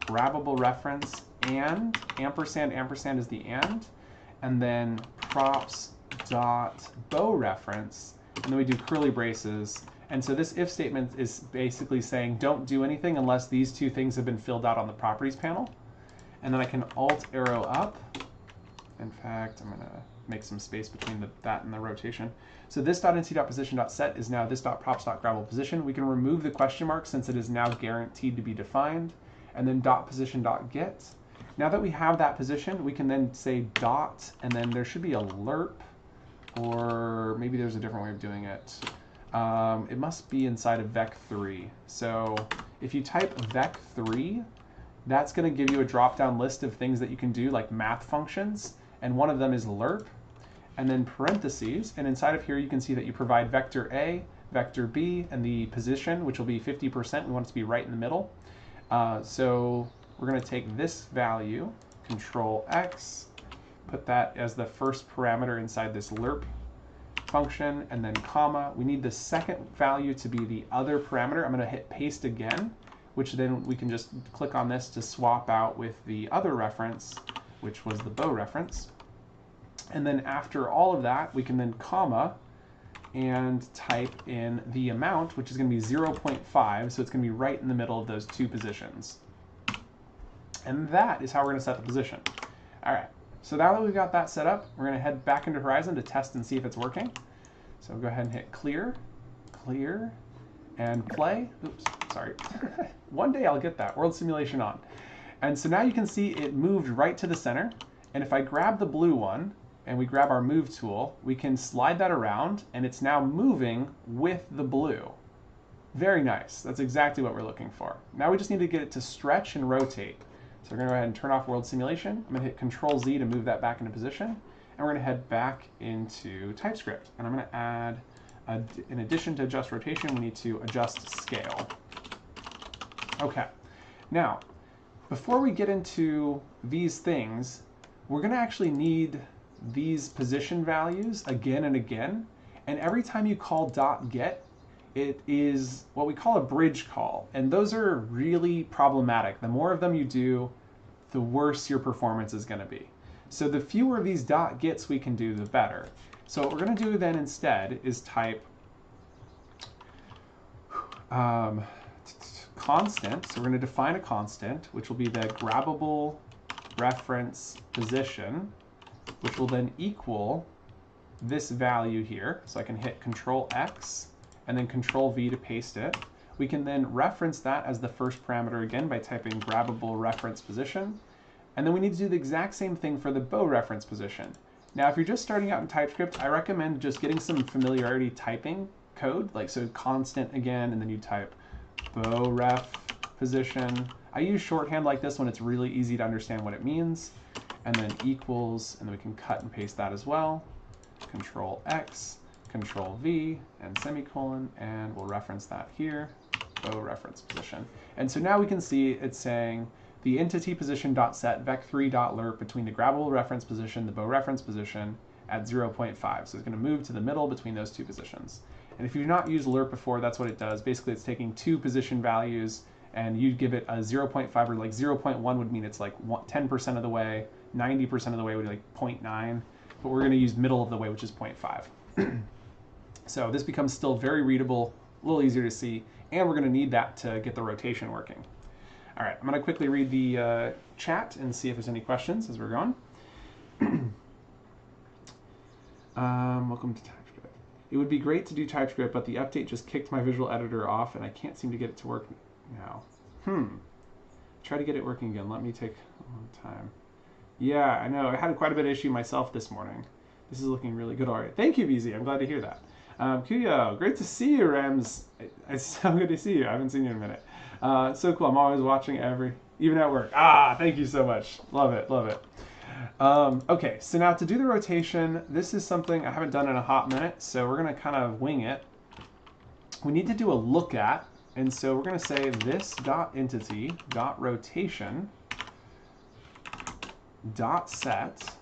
grabbable reference and ampersand is the and then props dot bow reference, and then we do curly braces. And so this if statement is basically saying don't do anything unless these two things have been filled out on the properties panel. And then I can alt arrow up. In fact, I'm going to make some space between that and the rotation. So this dot entity dot position dot set is now this dot props dot grabbable position. We can remove the question mark since it is now guaranteed to be defined, and then dot position dot get. Now that we have that position, we can then say dot, and then there should be a lerp, or maybe there's a different way of doing it. It must be inside of vec3. So if you type vec3, that's going to give you a drop-down list of things that you can do, like math functions, and one of them is lerp, and then parentheses, and inside of here you can see that you provide vector A, vector B, and the position, which will be 50%. We want it to be right in the middle. So we're going to take this value, Control X, put that as the first parameter inside this lerp function, and then comma. We need the second value to be the other parameter. I'm going to hit paste again, which then we can just click on this to swap out with the other reference, which was the bow reference. And then after all of that, we can then comma and type in the amount, which is going to be 0.5, so it's going to be right in the middle of those two positions. And that is how we're going to set the position. All right, so now that we've got that set up, we're going to head back into Horizon to test and see if it's working. So go ahead and hit clear, clear, and play. Oops, sorry. One day I'll get that, world simulation on. And so now you can see it moved right to the center. And if I grab the blue one, and we grab our move tool, we can slide that around, and it's now moving with the blue. Very nice. That's exactly what we're looking for. Now we just need to get it to stretch and rotate. So we're going to go ahead and turn off world simulation. I'm going to hit Control Z to move that back into position. And we're going to head back into Typescript. And I'm going to add, in addition to adjust rotation, we need to adjust scale. Okay. Now, before we get into these things, we're going to actually need these position values again and again. And every time you call .get, it is what we call a bridge call. And those are really problematic. The more of them you do, the worse your performance is going to be. So the fewer of these .gets we can do, the better. So what we're going to do then instead is type constant. So we're going to define a constant, which will be the grabbable reference position, which will then equal this value here. So I can hit Control X and then Control V to paste it. We can then reference that as the first parameter again by typing grabbable reference position. And then we need to do the exact same thing for the bow reference position. Now, if you're just starting out in TypeScript, I recommend just getting some familiarity typing code, like so constant again, and then you type bow ref position. I use shorthand like this when it's really easy to understand what it means. And then equals, and then we can cut and paste that as well. Control X, Control V, and semicolon, and we'll reference that here, bow reference position. And so now we can see it's saying the entity position dot set vec3 dot lerp between the grabbable reference position, the bow reference position at 0.5. So it's going to move to the middle between those two positions. And if you've not used lerp before, that's what it does. Basically, it's taking two position values, and you give it a 0.5, or like 0.1 would mean it's like 10% of the way, 90% of the way would be like 0.9, but we're going to use middle of the way, which is 0.5. So this becomes still very readable a little easier to see, and we're going to need that to get the rotation working. All right, I'm going to quickly read the chat and see if there's any questions as we're going. Welcome to TypeScript. It would be great to do TypeScript, but the update just kicked my visual editor off, and I can't seem to get it to work now. Try to get it working again. Let me take a long time. Yeah, I know. I had quite a bit of issue myself this morning. This is looking really good already. Thank you, VZ. I'm glad to hear that. Kuyo, great to see you, Rams. It's so good to see you. I haven't seen you in a minute. So cool. I'm always watching even at work. Thank you so much. Love it, love it. Okay, so now to do the rotation, this is something I haven't done in a hot minute, so we're going to kind of wing it. We need to do a look at, and so we're going to say this.entity.rotation .set,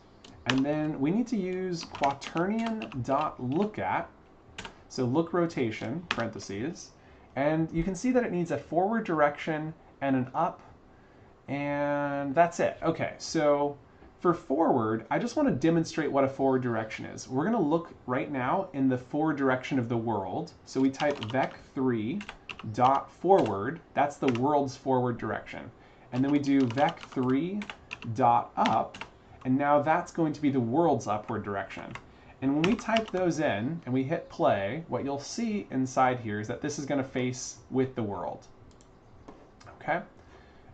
and then we need to use quaternion.lookAt, so look rotation, parentheses, and you can see that it needs a forward direction and an up, and that's it. Okay, so for forward, I just want to demonstrate what a forward direction is. We're going to look right now in the forward direction of the world, so we type vec3.forward, that's the world's forward direction, and then we do vec3.up, and now that's going to be the world's upward direction. And when we type those in and we hit play, what you'll see inside here is that this is going to face with the world. Okay,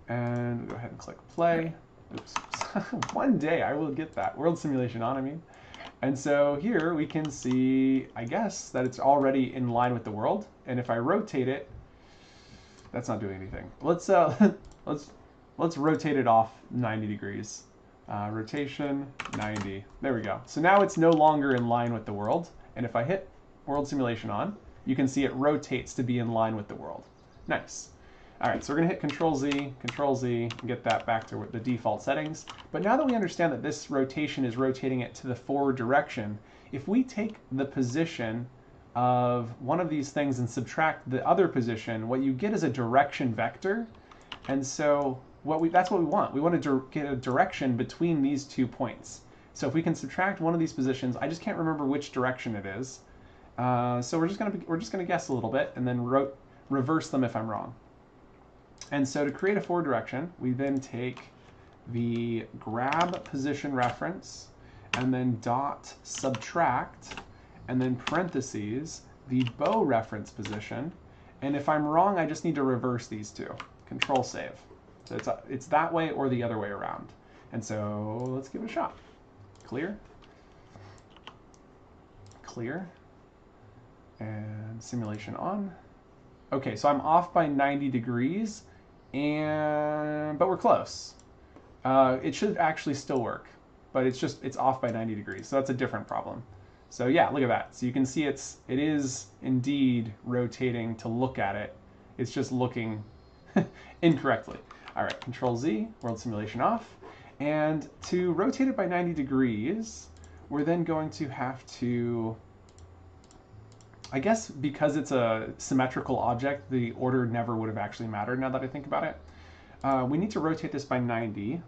and go ahead and click play. Oops. One day I will get that world simulation on, I mean. And so here we can see, I guess, that it's already in line with the world. And if I rotate it, that's not doing anything. Let's rotate it off 90 degrees. Rotation 90. There we go. So now it's no longer in line with the world. And if I hit world simulation on, you can see it rotates to be in line with the world. Nice. All right, so we're going to hit Control Z, and get that back to the default settings. But now that we understand that this rotation is rotating it to the forward direction, if we take the position of one of these things and subtract the other position, what you get is a direction vector. And so that's what we want. We want to get a direction between these 2 points. So if we can subtract one of these positions, I just can't remember which direction it is. So we're just gonna guess a little bit and then reverse them if I'm wrong. And so to create a forward direction, we then take the grab position reference and then dot subtract and then parentheses the bow reference position. And if I'm wrong, I just need to reverse these two. Control save. So it's that way or the other way around. And so let's give it a shot. Clear. Clear. And simulation on. Okay, so I'm off by 90 degrees. But we're close. It should actually still work, but it's off by 90 degrees. So that's a different problem. So yeah, look at that. So you can see it is indeed rotating to look at it. It's just looking incorrectly. All right, Control Z, world simulation off. And to rotate it by 90 degrees, we're then going to have to, I guess because it's a symmetrical object, the order never would have actually mattered now that I think about it. We need to rotate this by 90,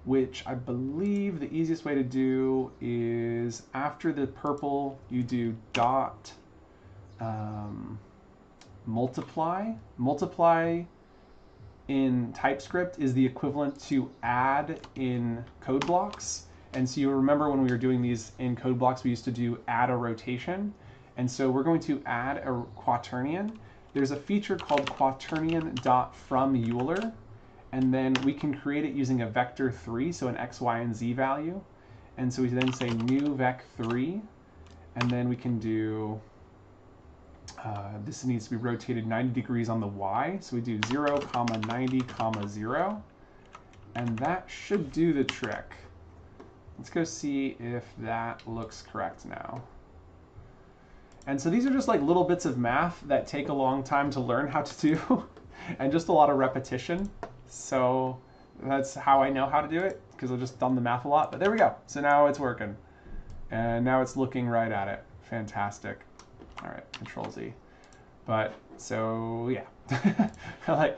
which I believe the easiest way to do is after the purple, you do dot multiply. Multiply in TypeScript is the equivalent to add in code blocks. And so you remember when we were doing these in code blocks, we used to do add a rotation. And so we're going to add a quaternion. There's a feature called quaternion.fromEuler. And then we can create it using a vector3, so an x, y, and z value. And so we then say new vec3. And then we can do, this needs to be rotated 90 degrees on the y. So we do 0, 90, 0. And that should do the trick. Let's go see if that looks correct now. And so these are just like little bits of math that take a long time to learn how to do and just a lot of repetition. So that's how I know how to do it, because I've just done the math a lot. But there we go. So now it's working. And now it's looking right at it. Fantastic. All right, Control Z. But so yeah, I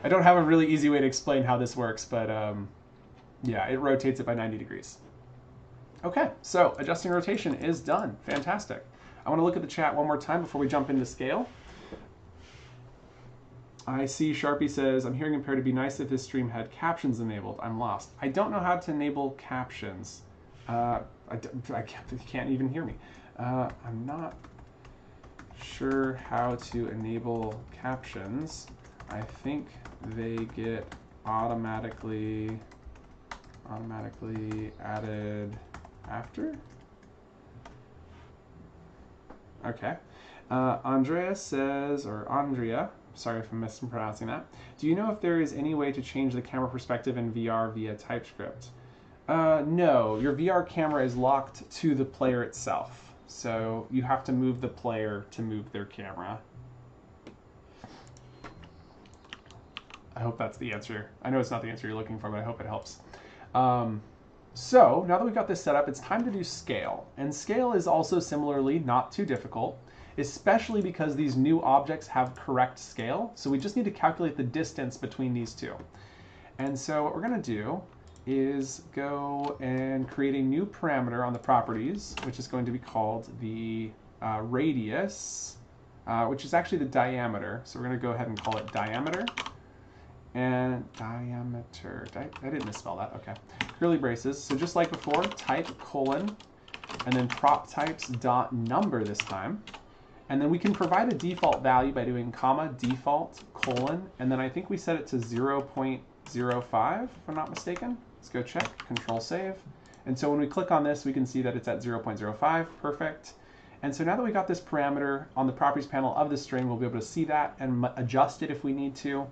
don't have a really easy way to explain how this works, but yeah, it rotates it by 90 degrees. Okay, so adjusting rotation is done. Fantastic. I want to look at the chat one more time before we jump into scale. I see Sharpie says, I'm hearing impaired. It'd be nice if this stream had captions enabled. I'm lost. I don't know how to enable captions. I can't even hear me. I'm not sure how to enable captions. I think they get automatically added after. Okay. Andrea says, or Andrea, sorry if I'm mispronouncing that. Do you know if there is any way to change the camera perspective in VR via Typescript? No, your VR camera is locked to the player itself. So you have to move the player to move their camera. I hope that's the answer. I know it's not the answer you're looking for, but I hope it helps. So now that we've got this set up, it's time to do scale. And scale is also similarly not too difficult, especially because these new objects have correct scale. So we just need to calculate the distance between these two. And so what we're going to do is go and create a new parameter on the properties, which is going to be called the radius, which is actually the diameter. So we're going to go ahead and call it diameter. And diameter, I didn't misspell that, okay. Curly braces, so just like before, type colon, and then prop types dot number this time. And then we can provide a default value by doing comma, default, colon, and then I think we set it to 0.05, if I'm not mistaken. Let's go check, control save. And so when we click on this, we can see that it's at 0.05, perfect. And so now that we got this parameter on the properties panel of the string, we'll be able to see that and adjust it if we need to.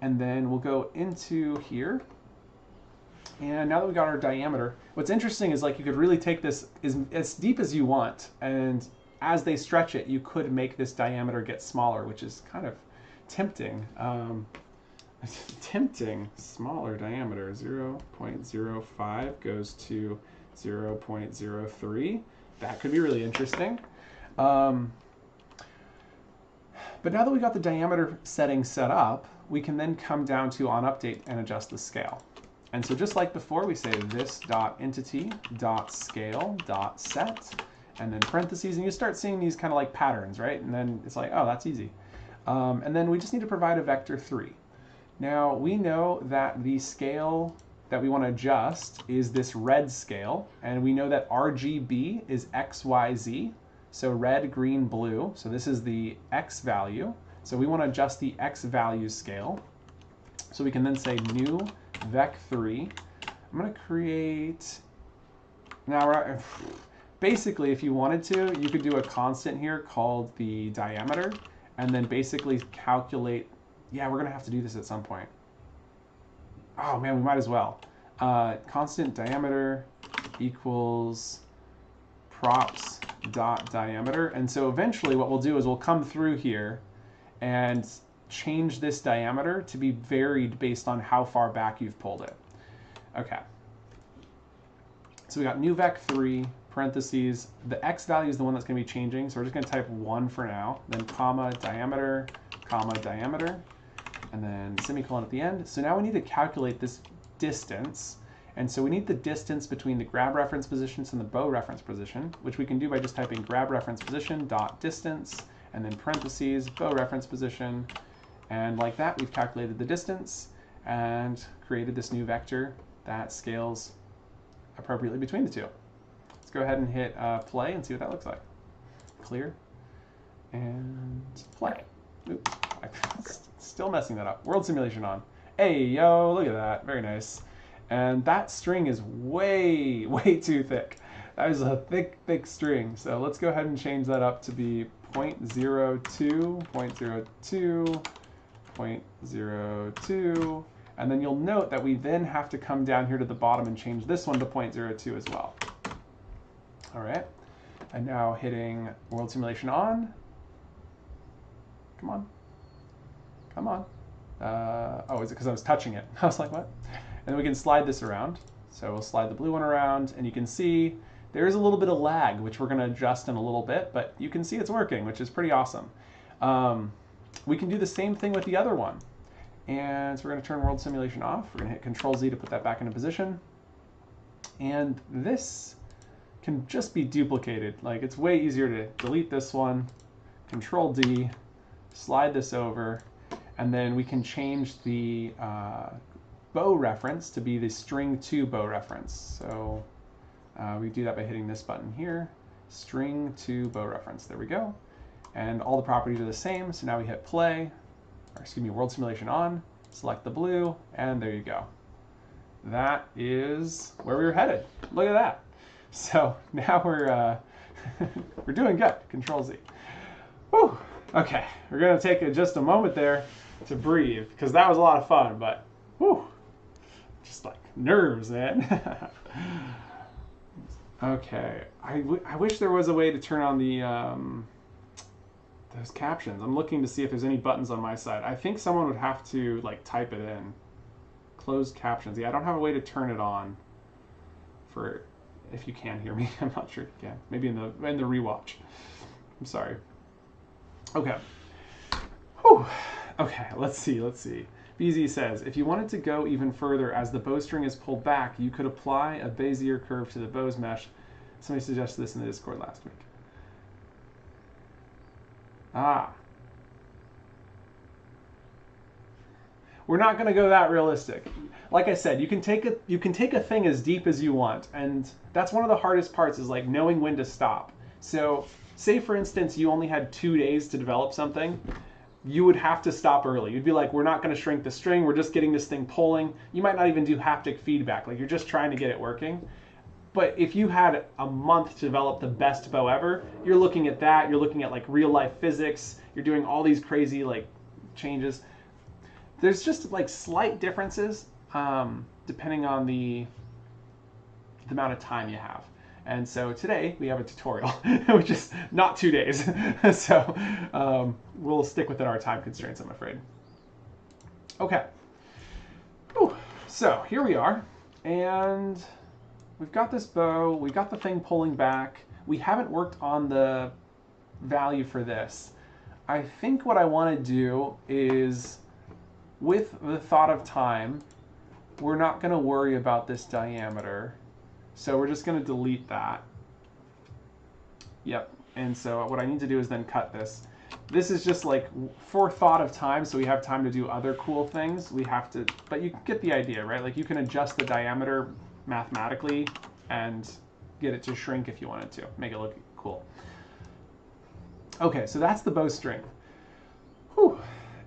And then we'll go into here. And now that we got our diameter, what's interesting is like you could really take this as deep as you want. And as they stretch it, you could make this diameter get smaller, which is kind of tempting. Tempting, smaller diameter, 0.05 goes to 0.03. That could be really interesting. But now that we got the diameter setting set up, we can then come down to on update and adjust the scale. And so just like before, we say this.entity.scale.set, and then parentheses, and you start seeing these kind of like patterns, right? And then it's like, oh, that's easy. And then we just need to provide a vector 3. Now we know that the scale that we want to adjust is this red scale, and we know that RGB is XYZ, so red, green, blue. So this is the X value. So we want to adjust the X value scale. So we can then say new vec3. I'm going to create, now basically if you wanted to, you could do a constant here called the diameter, and then basically calculate, yeah, we're going to have to do this at some point. Oh man, we might as well. Constant diameter equals props dot diameter. And so eventually what we'll do is we'll come through here and change this diameter to be varied based on how far back you've pulled it. Okay. So we got new vec3, parentheses. The X value is the one that's going to be changing. So we're just going to type 1 for now, then comma, diameter, and then semicolon at the end. So now we need to calculate this distance. And so we need the distance between the grab reference positions and the bow reference position, which we can do by just typing grab reference position dot distance, and then parentheses, bow reference position. And like that, we've calculated the distance and created this new vector that scales appropriately between the two. Let's go ahead and hit play and see what that looks like. Clear and play. Oops, I'm still messing that up. World simulation on. Hey, yo, look at that. Very nice. And that string is way, way too thick. That is a thick, thick string. So let's go ahead and change that up to be 0.02, 0.02, 0.02. And then you'll note that we then have to come down here to the bottom and change this one to 0.02 as well. All right. And now hitting world simulation on. Come on. Come on. Oh, is it because I was touching it? I was like, what? And then we can slide this around. So we'll slide the blue one around, and you can see there is a little bit of lag, which we're going to adjust in a little bit, but you can see it's working, which is pretty awesome. We can do the same thing with the other one. And so we're going to turn world simulation off. We're going to hit Control Z to put that back into position. And this can just be duplicated. Like, it's way easier to delete this one, Control D, slide this over, and then we can change the bow reference to be the string to bow reference. So we do that by hitting this button here, string to bow reference. There we go. And all the properties are the same. So now we hit play, or excuse me, world simulation on, select the blue, and there you go. That is where we were headed. Look at that. So now we're we're doing good. Control Z. Whew. Okay, we're gonna take just a moment there to breathe because that was a lot of fun, but whew, just like nerves, man. Okay, I wish there was a way to turn on the those captions. I'm looking to see if there's any buttons on my side. I think someone would have to like type it in. Closed captions. Yeah, I don't have a way to turn it on for if you can hear me. I'm not sure if you can. Maybe in the rewatch. I'm sorry. Okay. Whew. Okay, let's see. BZ says, if you wanted to go even further as the bowstring is pulled back, you could apply a Bezier curve to the bow's mesh. Somebody suggested this in the Discord last week. Ah. We're not going to go that realistic. Like I said, you can take a thing as deep as you want, and that's one of the hardest parts is like knowing when to stop. So, say for instance you only had 2 days to develop something, you would have to stop early. You'd be like, we're not going to shrink the string, we're just getting this thing pulling. You might not even do haptic feedback, like you're just trying to get it working. But if you had a month to develop the best bow ever, you're looking at that, you're looking at like real life physics, you're doing all these crazy like changes. There's just like slight differences depending on the amount of time you have. And so today we have a tutorial, which is not 2 days. So we'll stick within our time constraints, I'm afraid. Okay. Whew. So here we are. And we've got this bow. We got the thing pulling back. We haven't worked on the value for this. I think what I want to do is, with the thought of time, we're not going to worry about this diameter. So we're just going to delete that. Yep. And so what I need to do is then cut this. This is just like for thought of time, so we have time to do other cool things. We have to, but you get the idea, right? Like you can adjust the diameter mathematically and get it to shrink if you wanted to, make it look cool. Okay, so that's the bowstring. Whew.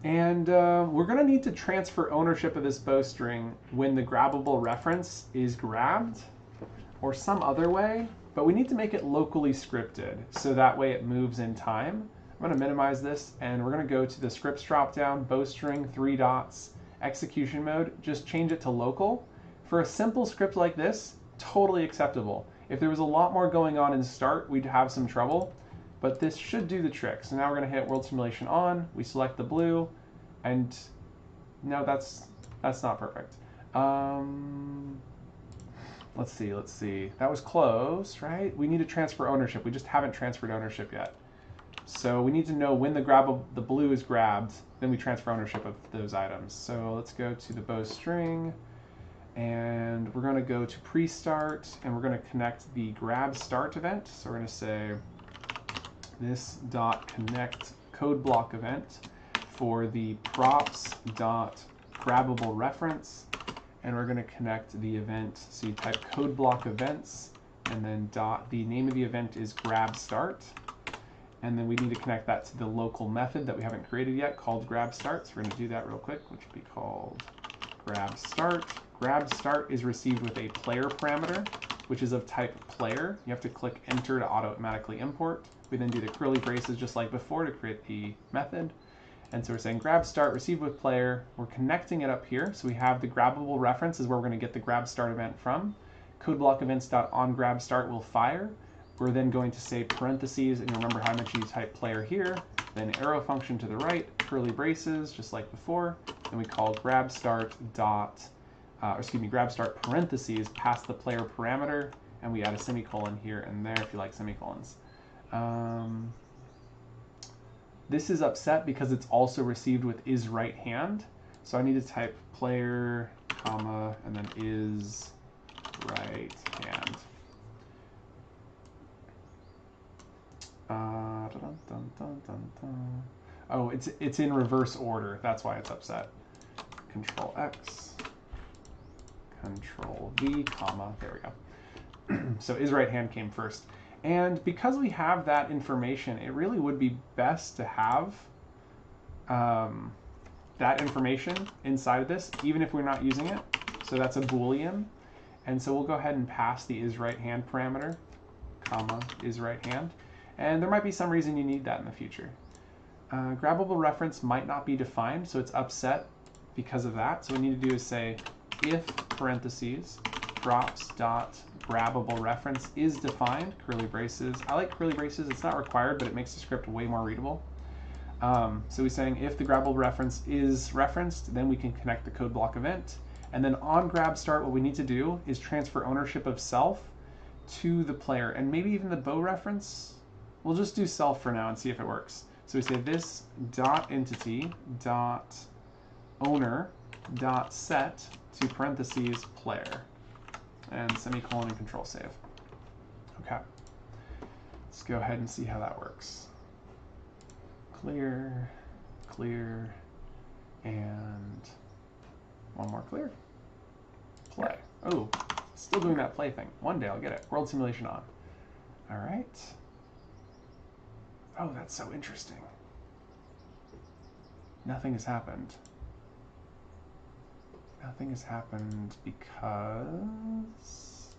And we're going to need to transfer ownership of this bowstring when the grabbable reference is grabbed or some other way, but we need to make it locally scripted so that way it moves in time. I'm going to minimize this and we're going to go to the scripts dropdown, bowstring, 3 dots, execution mode, just change it to local. For a simple script like this, totally acceptable. If there was a lot more going on in start, we'd have some trouble, but this should do the trick. So now we're going to hit world simulation on, we select the blue, and no, that's not perfect. Let's see. That was close, right? We need to transfer ownership. We just haven't transferred ownership yet. So we need to know when the blue is grabbed, then we transfer ownership of those items. So let's go to the bowstring, and we're going to go to pre-start, and we're going to connect the grab start event. So we're going to say this dot connect code block event for the props dot grabbable reference, and we're going to connect the event. So you type code block events, and then dot, the name of the event is grab start, and then we need to connect that to the local method that we haven't created yet called grab start. So we're going to do that real quick, which will be called grab start. Grab start is received with a player parameter, which is of type player. You have to click enter to automatically import. We then do the curly braces just like before to create the method. And so we're saying grab start received with player. We're connecting it up here. So we have the grabbable reference is where we're going to get the grab start event from. Code block events.onGrabStart will fire. We're then going to say parentheses, and remember how much you type player here, then arrow function to the right, curly braces just like before. Then we call grab start parentheses past the player parameter, and we add a semicolon here and there if you like semicolons. This is upset because it's also received with is right hand. So I need to type player, comma, and then is right hand. Dun, dun, dun, dun, dun. Oh, it's in reverse order. That's why it's upset. Control X, Control V, comma. There we go. So is right hand came first. And because we have that information, it really would be best to have that information inside of this, even if we're not using it. So that's a Boolean. And so we'll go ahead and pass the is right hand parameter, comma, is right hand. And there might be some reason you need that in the future. Grabbable reference might not be defined, so it's upset because of that. So what we need to do is say if parentheses props dot grabbable reference is defined, curly braces. I like curly braces. It's not required, but it makes the script way more readable. So we're saying if the grabbable reference is referenced, then we can connect the code block event. And then on grab start, what we need to do is transfer ownership of self to the player, and maybe even the bow reference. We'll just do self for now and see if it works. So we say this dot entity dot owner dot set to parentheses player and semicolon and control save. Okay, let's go ahead and see how that works. Clear, clear, and one more clear. Play. Oh, still doing that play thing. One day I'll get it. World simulation on. All right. Oh, that's so interesting. Nothing has happened. Nothing has happened because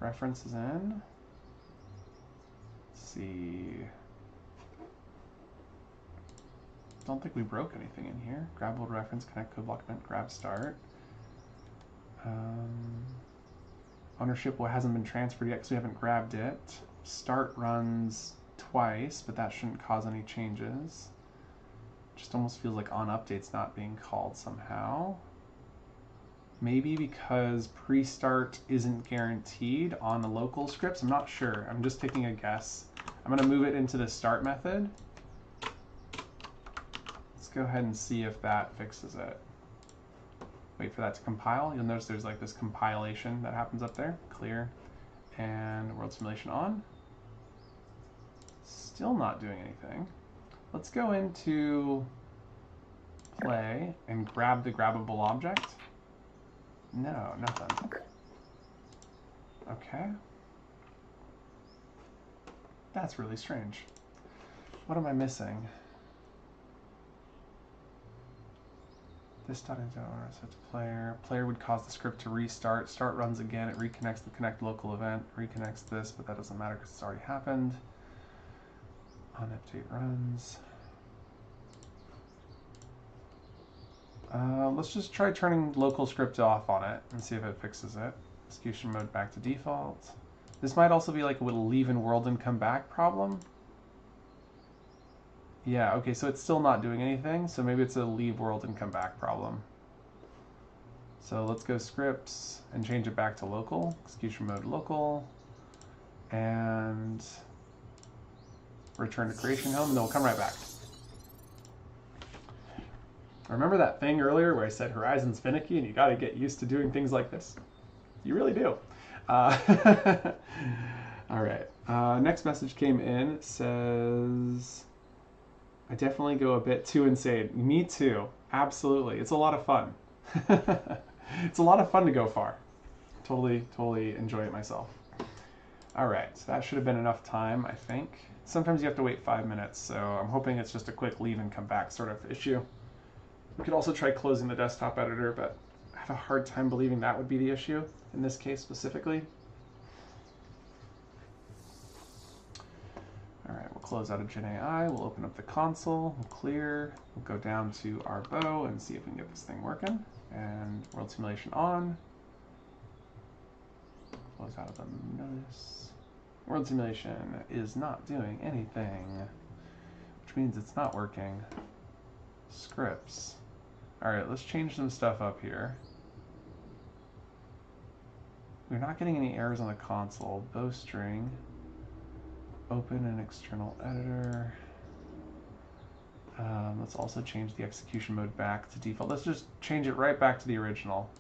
reference is in. Let's see. Don't think we broke anything in here. Grabbable reference, connect code block event, grab start. Ownership hasn't been transferred yet because we haven't grabbed it. Start runs twice, but that shouldn't cause any changes. Just almost feels like on update's not being called somehow. Maybe because pre-start isn't guaranteed on the local scripts. I'm not sure. I'm just taking a guess. I'm going to move it into the start method. Let's go ahead and see if that fixes it. Wait for that to compile. You'll notice there's like this compilation that happens up there. Clear. And world simulation on. Still not doing anything. Let's go into play and grab the grabbable object. No, nothing. Okay. That's really strange. What am I missing? This dot into owner set to player. Player would cause the script to restart. Start runs again. It reconnects the connect local event. Reconnects this, but that doesn't matter because it's already happened. On update runs. Let's just try turning local script off on it and see if it fixes it. Execution mode back to default. This might also be like a little leave in world and come back problem. Yeah, okay, so it's still not doing anything, so maybe it's a leave world and come back problem. So let's go scripts and change it back to local. Execution mode local. And return to creation home, and then we'll come right back. Remember that thing earlier where I said Horizon's finicky and you got to get used to doing things like this? You really do. All right. Next message came in. Says, I definitely go a bit too insane. Me too. Absolutely. It's a lot of fun. It's a lot of fun to go far. Totally enjoy it myself. All right. So that should have been enough time, I think. Sometimes you have to wait 5 minutes, so I'm hoping it's just a quick leave and come back sort of issue. We could also try closing the desktop editor, but I have a hard time believing that would be the issue in this case specifically. All right, we'll close out of GenAI. We'll open up the console. We'll clear. We'll go down to our bow and see if we can get this thing working. And world simulation on. Close out of the notice. World simulation is not doing anything, which means it's not working. Scripts. All right, let's change some stuff up here. We're not getting any errors on the console. Bowstring. Open an external editor. Let's also change the execution mode back to default. Let's just change it right back to the original.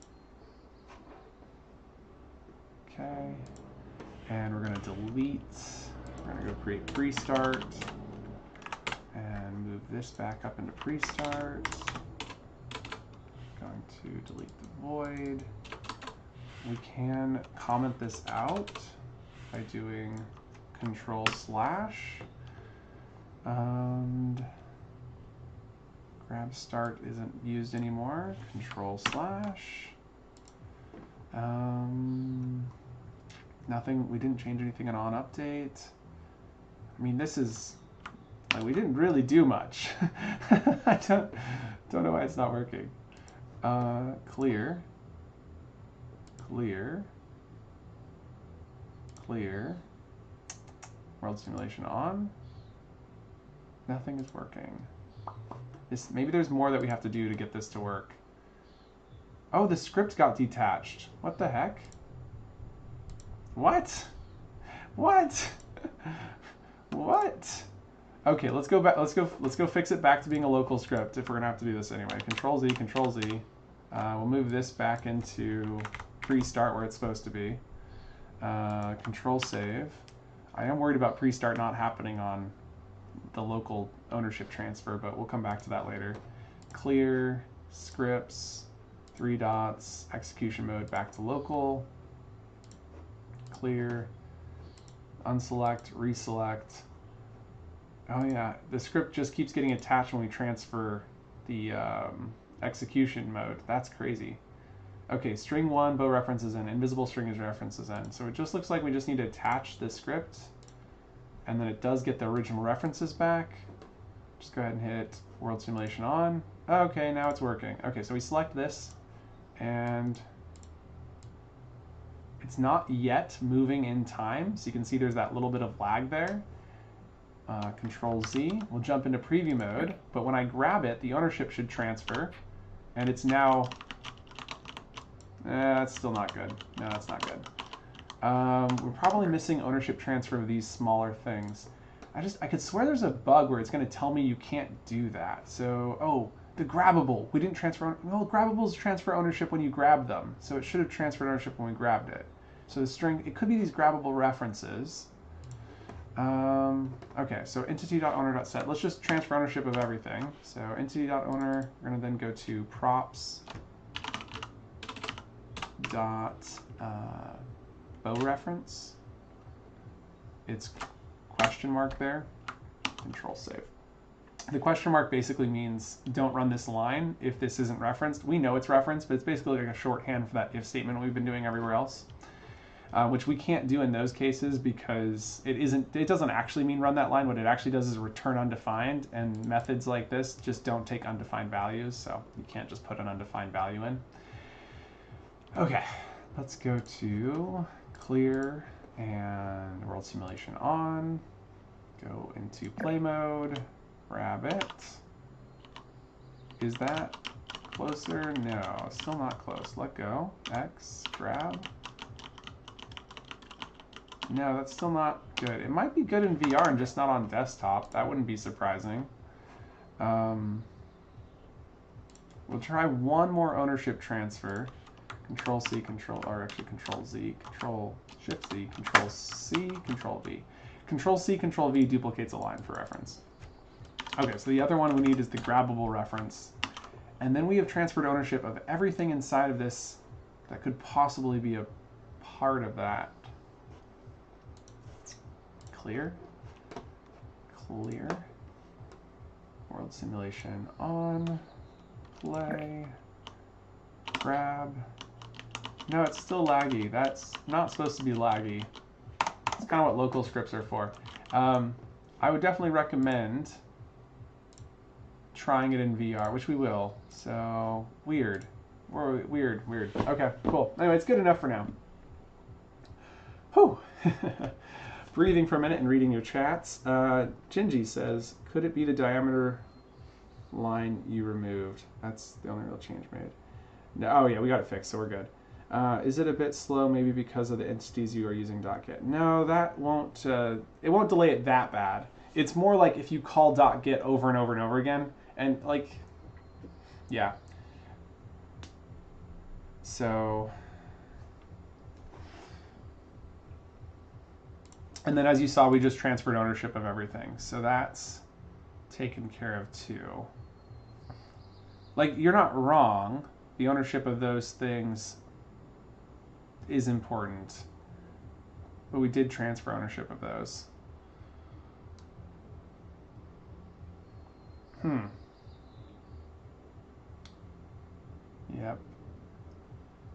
Okay. And we're going to delete. We're going to go create pre-start. And move this back up into pre-start. Going to delete the void. We can comment this out by doing control slash. And grab start isn't used anymore. Control slash. Nothing, we didn't change anything on update. I mean, this is, like, we didn't really do much. I don't know why it's not working. Clear. World simulation on. Nothing is working. Maybe there's more that we have to do to get this to work. Oh, the script got detached. What the heck? What? What? What? Okay, let's go back. Let's go fix it back to being a local script if we're gonna have to do this anyway. Control Z, Control Z. We'll move this back into pre-start where it's supposed to be. Control save. I am worried about pre-start not happening on the local ownership transfer, but we'll come back to that later. Clear, scripts, 3 dots, execution mode back to local. Clear, unselect, reselect. Oh yeah, the script just keeps getting attached when we transfer the execution mode. That's crazy. Okay, string 1, bow references in, invisible string is references in. So it just looks like we just need to attach the script, and then it does get the original references back. Just go ahead and hit world simulation on. Okay, now it's working. Okay, so we select this, and it's not yet moving in time. So you can see there's that little bit of lag there. Control Z, we'll jump into preview mode, but when I grab it, the ownership should transfer, and it's now, that's still not good. No, that's not good. We're probably missing ownership transfer of these smaller things. I could swear there's a bug where it's going to tell me you can't do that. So, oh, the grabbable, we didn't transfer, well, grabbables transfer ownership when you grab them, so it should have transferred ownership when we grabbed it. So the string, it could be these grabbable references. Okay, so entity.owner.set. Let's just transfer ownership of everything. So entity.owner, we're going to then go to props dot bow reference. It's question mark there. Control save. The question mark basically means don't run this line if this isn't referenced. We know it's referenced, but it's basically like a shorthand for that if statement we've been doing everywhere else. Which we can't do in those cases because it doesn't actually mean run that line. What it actually does is return undefined, and methods like this just don't take undefined values, so you can't just put an undefined value in. Okay, let's go to clear and world simulation on, go into play mode, grab it. Is that closer? No, still not close. Let go, X, grab. No, that's still not good. It might be good in VR and just not on desktop. That wouldn't be surprising. We'll try one more ownership transfer. Control C, Control Z, Control Shift Z, Control C, Control V. Control C, Control V duplicates a line for reference. Okay, so the other one we need is the grabbable reference. And then we have transferred ownership of everything inside of this that could possibly be a part of that. Clear, world simulation on, play, grab. No, it's still laggy. That's not supposed to be laggy. It's kind of what local scripts are for. I would definitely recommend trying it in VR, which we will. So, weird. Weird. Okay, cool. Anyway, it's good enough for now. Whew. Breathing for a minute and reading your chats. Gingy says, could it be the diameter line you removed? That's the only real change made. No, oh yeah, we got it fixed, so we're good. Is it a bit slow, maybe because of the entities you are using .get? No, that won't, it won't delay it that bad. It's more like if you call .get over and over and over again, and like, yeah. So, And then as you saw, we just transferred ownership of everything. So that's taken care of too. Like, you're not wrong. The ownership of those things is important. But we did transfer ownership of those. Yep.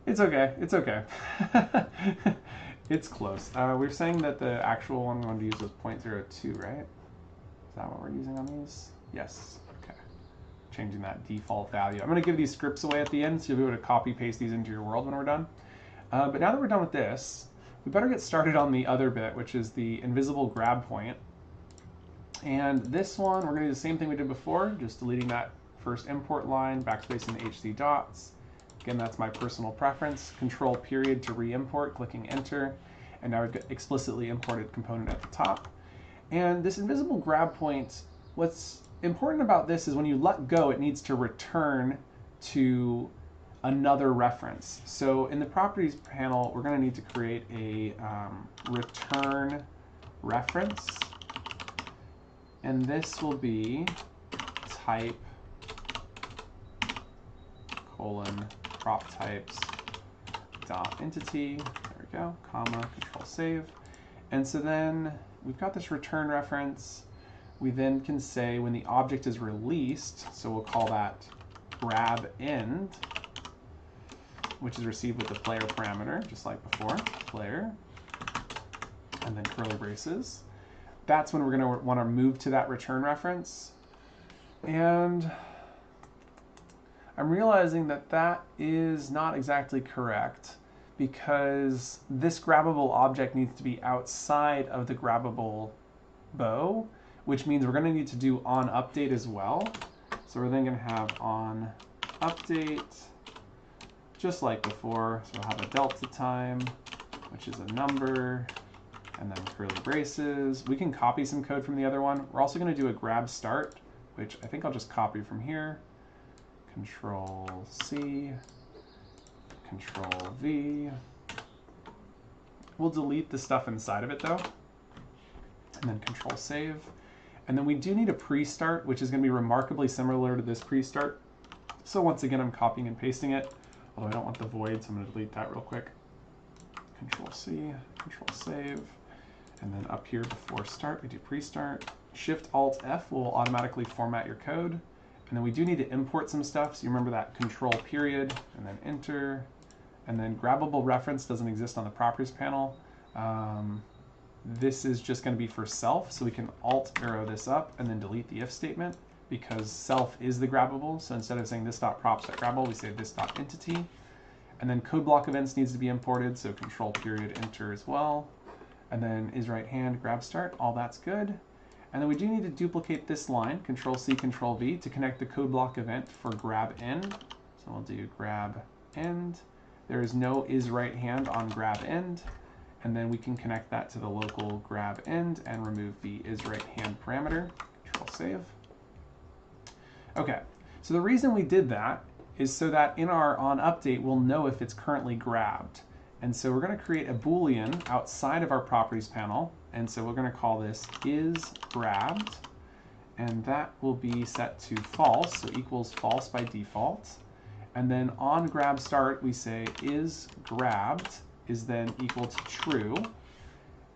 It's okay. It's okay. It's close. We're saying that the actual one we wanted to use was 0.02, right? Is that what we're using on these? Yes. Okay. Changing that default value. I'm going to give these scripts away at the end, so you'll be able to copy paste these into your world when we're done. But now that we're done with this, we better get started on the other bit, which is the invisible grab point. And this one, we're going to do the same thing we did before, just deleting that first import line, backspacing the HC dots. Again, that's my personal preference. Control period to re-import, clicking enter. And now we've got explicitly imported component at the top. And this invisible grab point, what's important about this is when you let go, it needs to return to another reference. So in the properties panel, we're going to need to create a return reference. And this will be type colon prop types dot entity, there we go, comma, control save. And so then we've got this return reference. We then can say when the object is released, so we'll call that grab end, which is received with the player parameter, just like before, player, and then curly braces. That's when we're going to want to move to that return reference. And I'm realizing that that is not exactly correct because this grabbable object needs to be outside of the grabbable bow, which means we're going to need to do on update as well. So we're then going to have on update, just like before. So we'll have a delta time, which is a number, and then curly braces. We can copy some code from the other one. We're also going to do a grab start, which I think I'll just copy from here. Control C, Control V. We'll delete the stuff inside of it though, and then Control save. And then we do need a pre-start, which is going to be remarkably similar to this pre-start. So once again, I'm copying and pasting it, although I don't want the void, so I'm going to delete that real quick. Control C, Control save. And then up here before start, we do pre-start. Shift Alt F will automatically format your code. And then we do need to import some stuff. So you remember that control period, and then enter. And then grabbable reference doesn't exist on the properties panel. This is just going to be for self. So we can Alt arrow this up and then delete the if statement because self is the grabbable. So instead of saying this.props.grabbable, we say this.entity. And then code block events needs to be imported. So control period enter as well. And then is right hand grab start. All that's good. And then we do need to duplicate this line, Control C, Control V, to connect the code block event for grab end. So we'll do grab end. There is no is right hand on grab end. And then we can connect that to the local grab end and remove the is right hand parameter. Control save. Okay, so the reason we did that is so that in our on update, we'll know if it's currently grabbed. And so we're going to create a Boolean outside of our properties panel. And so we're going to call this is grabbed. And that will be set to false, so equals false by default. And then on grab start, we say is grabbed is then equal to true.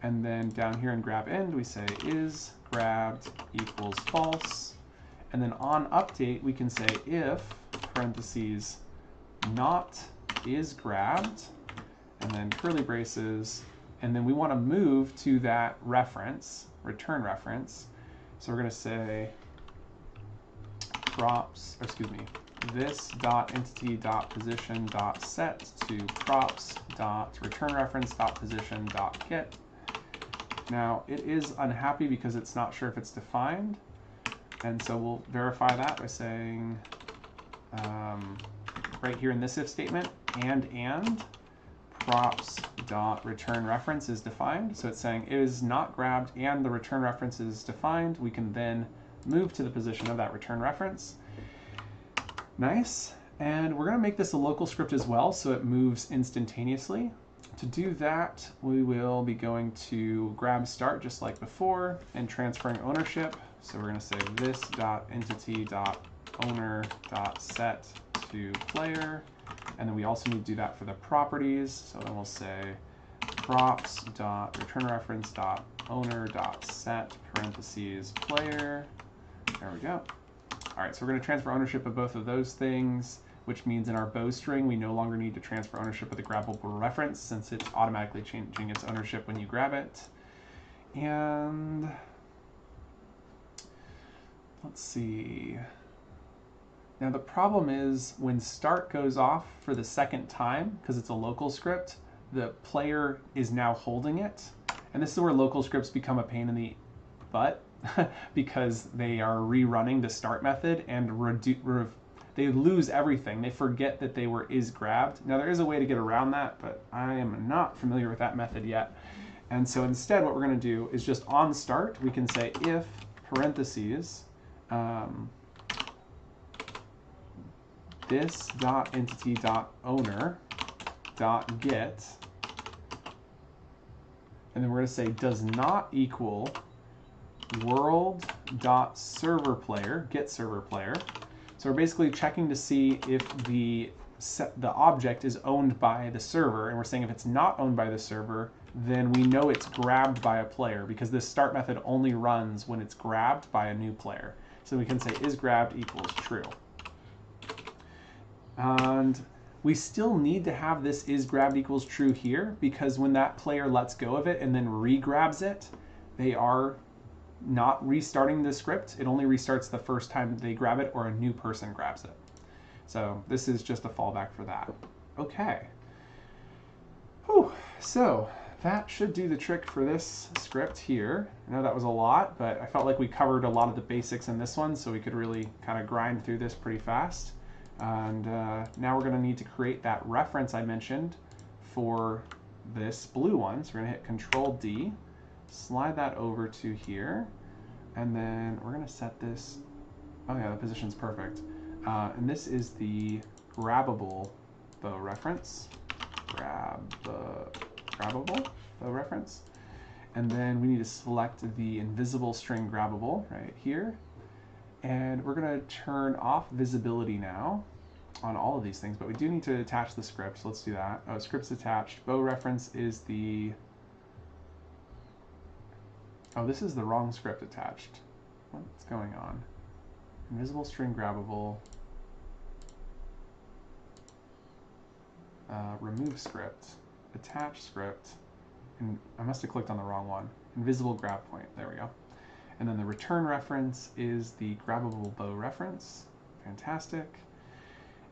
And then down here in grab end, we say is grabbed equals false. And then on update, we can say if parentheses not is grabbed, and then curly braces, and then we want to move to that reference, return reference. So we're going to say props, or excuse me, this dot entity dot position dot set to props dot return reference dot position dot get. Now it is unhappy because it's not sure if it's defined, and so we'll verify that by saying right here in this if statement and props dot return reference is defined. So it's saying it is not grabbed and the return reference is defined. We can then move to the position of that return reference. Nice. And we're going to make this a local script as well, so it moves instantaneously. To do that, we will be going to grab start just like before and transferring ownership. So we're going to say this.entity.owner.set to player. And then we also need to do that for the properties. So then we'll say props.returnReference.owner.set parentheses player. There we go. All right, so we're going to transfer ownership of both of those things, which means in our bow string, we no longer need to transfer ownership of the grabbable reference since it's automatically changing its ownership when you grab it. And let's see. Now the problem is when start goes off for the second time, because it's a local script, the player is now holding it. And this is where local scripts become a pain in the butt because they are rerunning the start method and they lose everything. They forget that they were isGrabbed. Now there is a way to get around that, but I am not familiar with that method yet. And so instead what we're going to do is just on start, we can say if parentheses this.entity.owner.get, and then we're going to say does not equal world.serverPlayer, get server player. So we're basically checking to see if the object is owned by the server, and we're saying if it's not owned by the server, then we know it's grabbed by a player because this start method only runs when it's grabbed by a new player. So we can say isGrabbed equals true. And we still need to have this isGrabbed equals true here because when that player lets go of it and then re-grabs it, they are not restarting the script. It only restarts the first time they grab it or a new person grabs it. So this is just a fallback for that. Okay. Whew. So that should do the trick for this script here. I know that was a lot, but I felt like we covered a lot of the basics in this one, so we could really kind of grind through this pretty fast. And now we're going to need to create that reference I mentioned for this blue one. So we're going to hit Control D, slide that over to here, and then we're going to set this. Oh yeah, the position's perfect. And this is the grabbable bow reference. Grabbable bow reference. And then we need to select the invisible string grabbable right here. And we're going to turn off visibility now on all of these things, but we do need to attach the script, so let's do that. Oh, script's attached. Bow reference is the... Oh, this is the wrong script attached. What's going on? Invisible string grabbable. Remove script. Attach script. And I must have clicked on the wrong one. Invisible grab point. There we go. And then the return reference is the grabbable bow reference. Fantastic.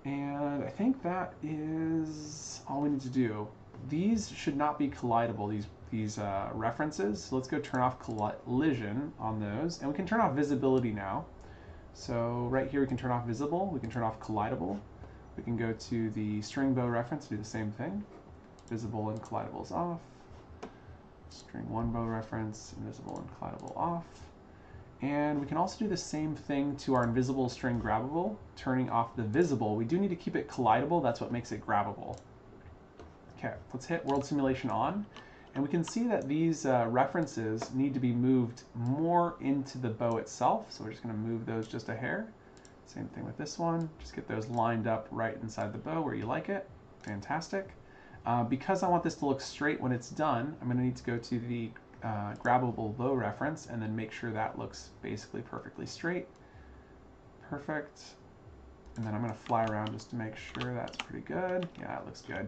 And I think that is all we need to do. These should not be collidable, these references. So let's go turn off collision on those. And we can turn off visibility now. So right here we can turn off visible. We can turn off collidable. We can go to the string bow reference, do the same thing. Visible and collidable is off. String one bow reference, invisible and collidable off. And we can also do the same thing to our invisible string grabbable, turning off the visible. We do need to keep it collidable, that's what makes it grabbable. Okay, let's hit world simulation on, and we can see that these references need to be moved more into the bow itself, so we're just going to move those just a hair. Same thing with this one, just get those lined up right inside the bow where you like it. Fantastic. Because I want this to look straight when it's done, I'm going to need to go to the grabbable bow reference and then make sure that looks basically perfectly straight. Perfect. And then I'm going to fly around just to make sure that's pretty good. Yeah, that looks good.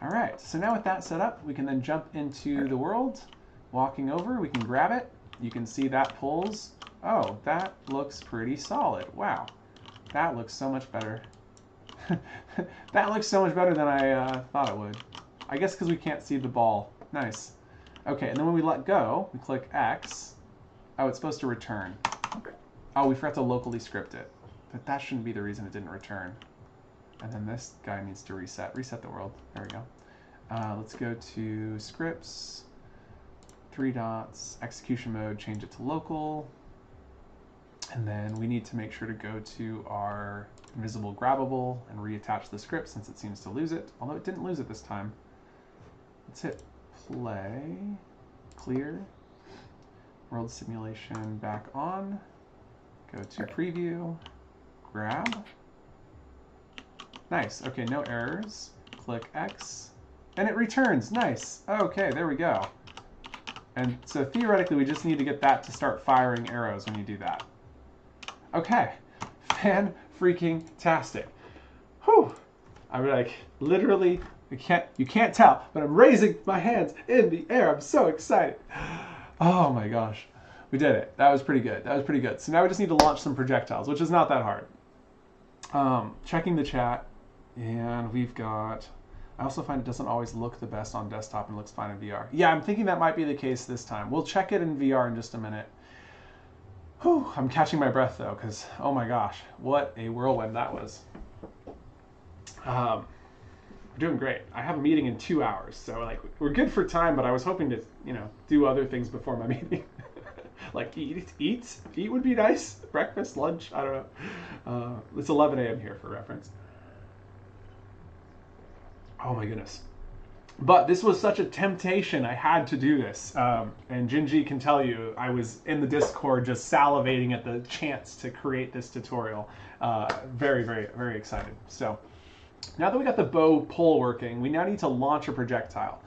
All right, so now with that set up, we can then jump into the world. Walking over, we can grab it. You can see that pulls. Oh, that looks pretty solid. Wow, that looks so much better. That looks so much better than I thought it would. I guess because we can't see the ball. Nice. Okay, and then when we let go, we click X. Oh, it's supposed to return. Oh, we forgot to locally script it. But that shouldn't be the reason it didn't return. And then this guy needs to reset. Reset the world. There we go. Let's go to scripts, 3 dots, execution mode, change it to local. And then we need to make sure to go to our invisible grabbable and reattach the script since it seems to lose it, although it didn't lose it this time. Let's hit play, clear, world simulation back on, go to preview, grab. Nice, okay, no errors. Click X, and it returns, nice. Okay, there we go. And so theoretically, we just need to get that to start firing arrows when you do that. Okay, fan-freaking-tastic. Whew. I'm like, literally, you can't tell, but I'm raising my hands in the air. I'm so excited. Oh my gosh, we did it. That was pretty good. That was pretty good. So now we just need to launch some projectiles, which is not that hard. Checking the chat, and we've got, I also find it doesn't always look the best on desktop and looks fine in VR. Yeah, I'm thinking that might be the case this time. We'll check it in VR in just a minute. Whew, I'm catching my breath though, because oh my gosh, what a whirlwind that was. We're doing great. I have a meeting in 2 hours, so like we're good for time, but I was hoping to, do other things before my meeting. Like eat would be nice. Breakfast, lunch, I don't know. It's 11 a.m. here for reference. Oh my goodness. But this was such a temptation. I had to do this. And Jinji can tell you, I was in the Discord just salivating at the chance to create this tutorial. Very, very, very excited. So now that we got the bow pull working, we now need to launch a projectile.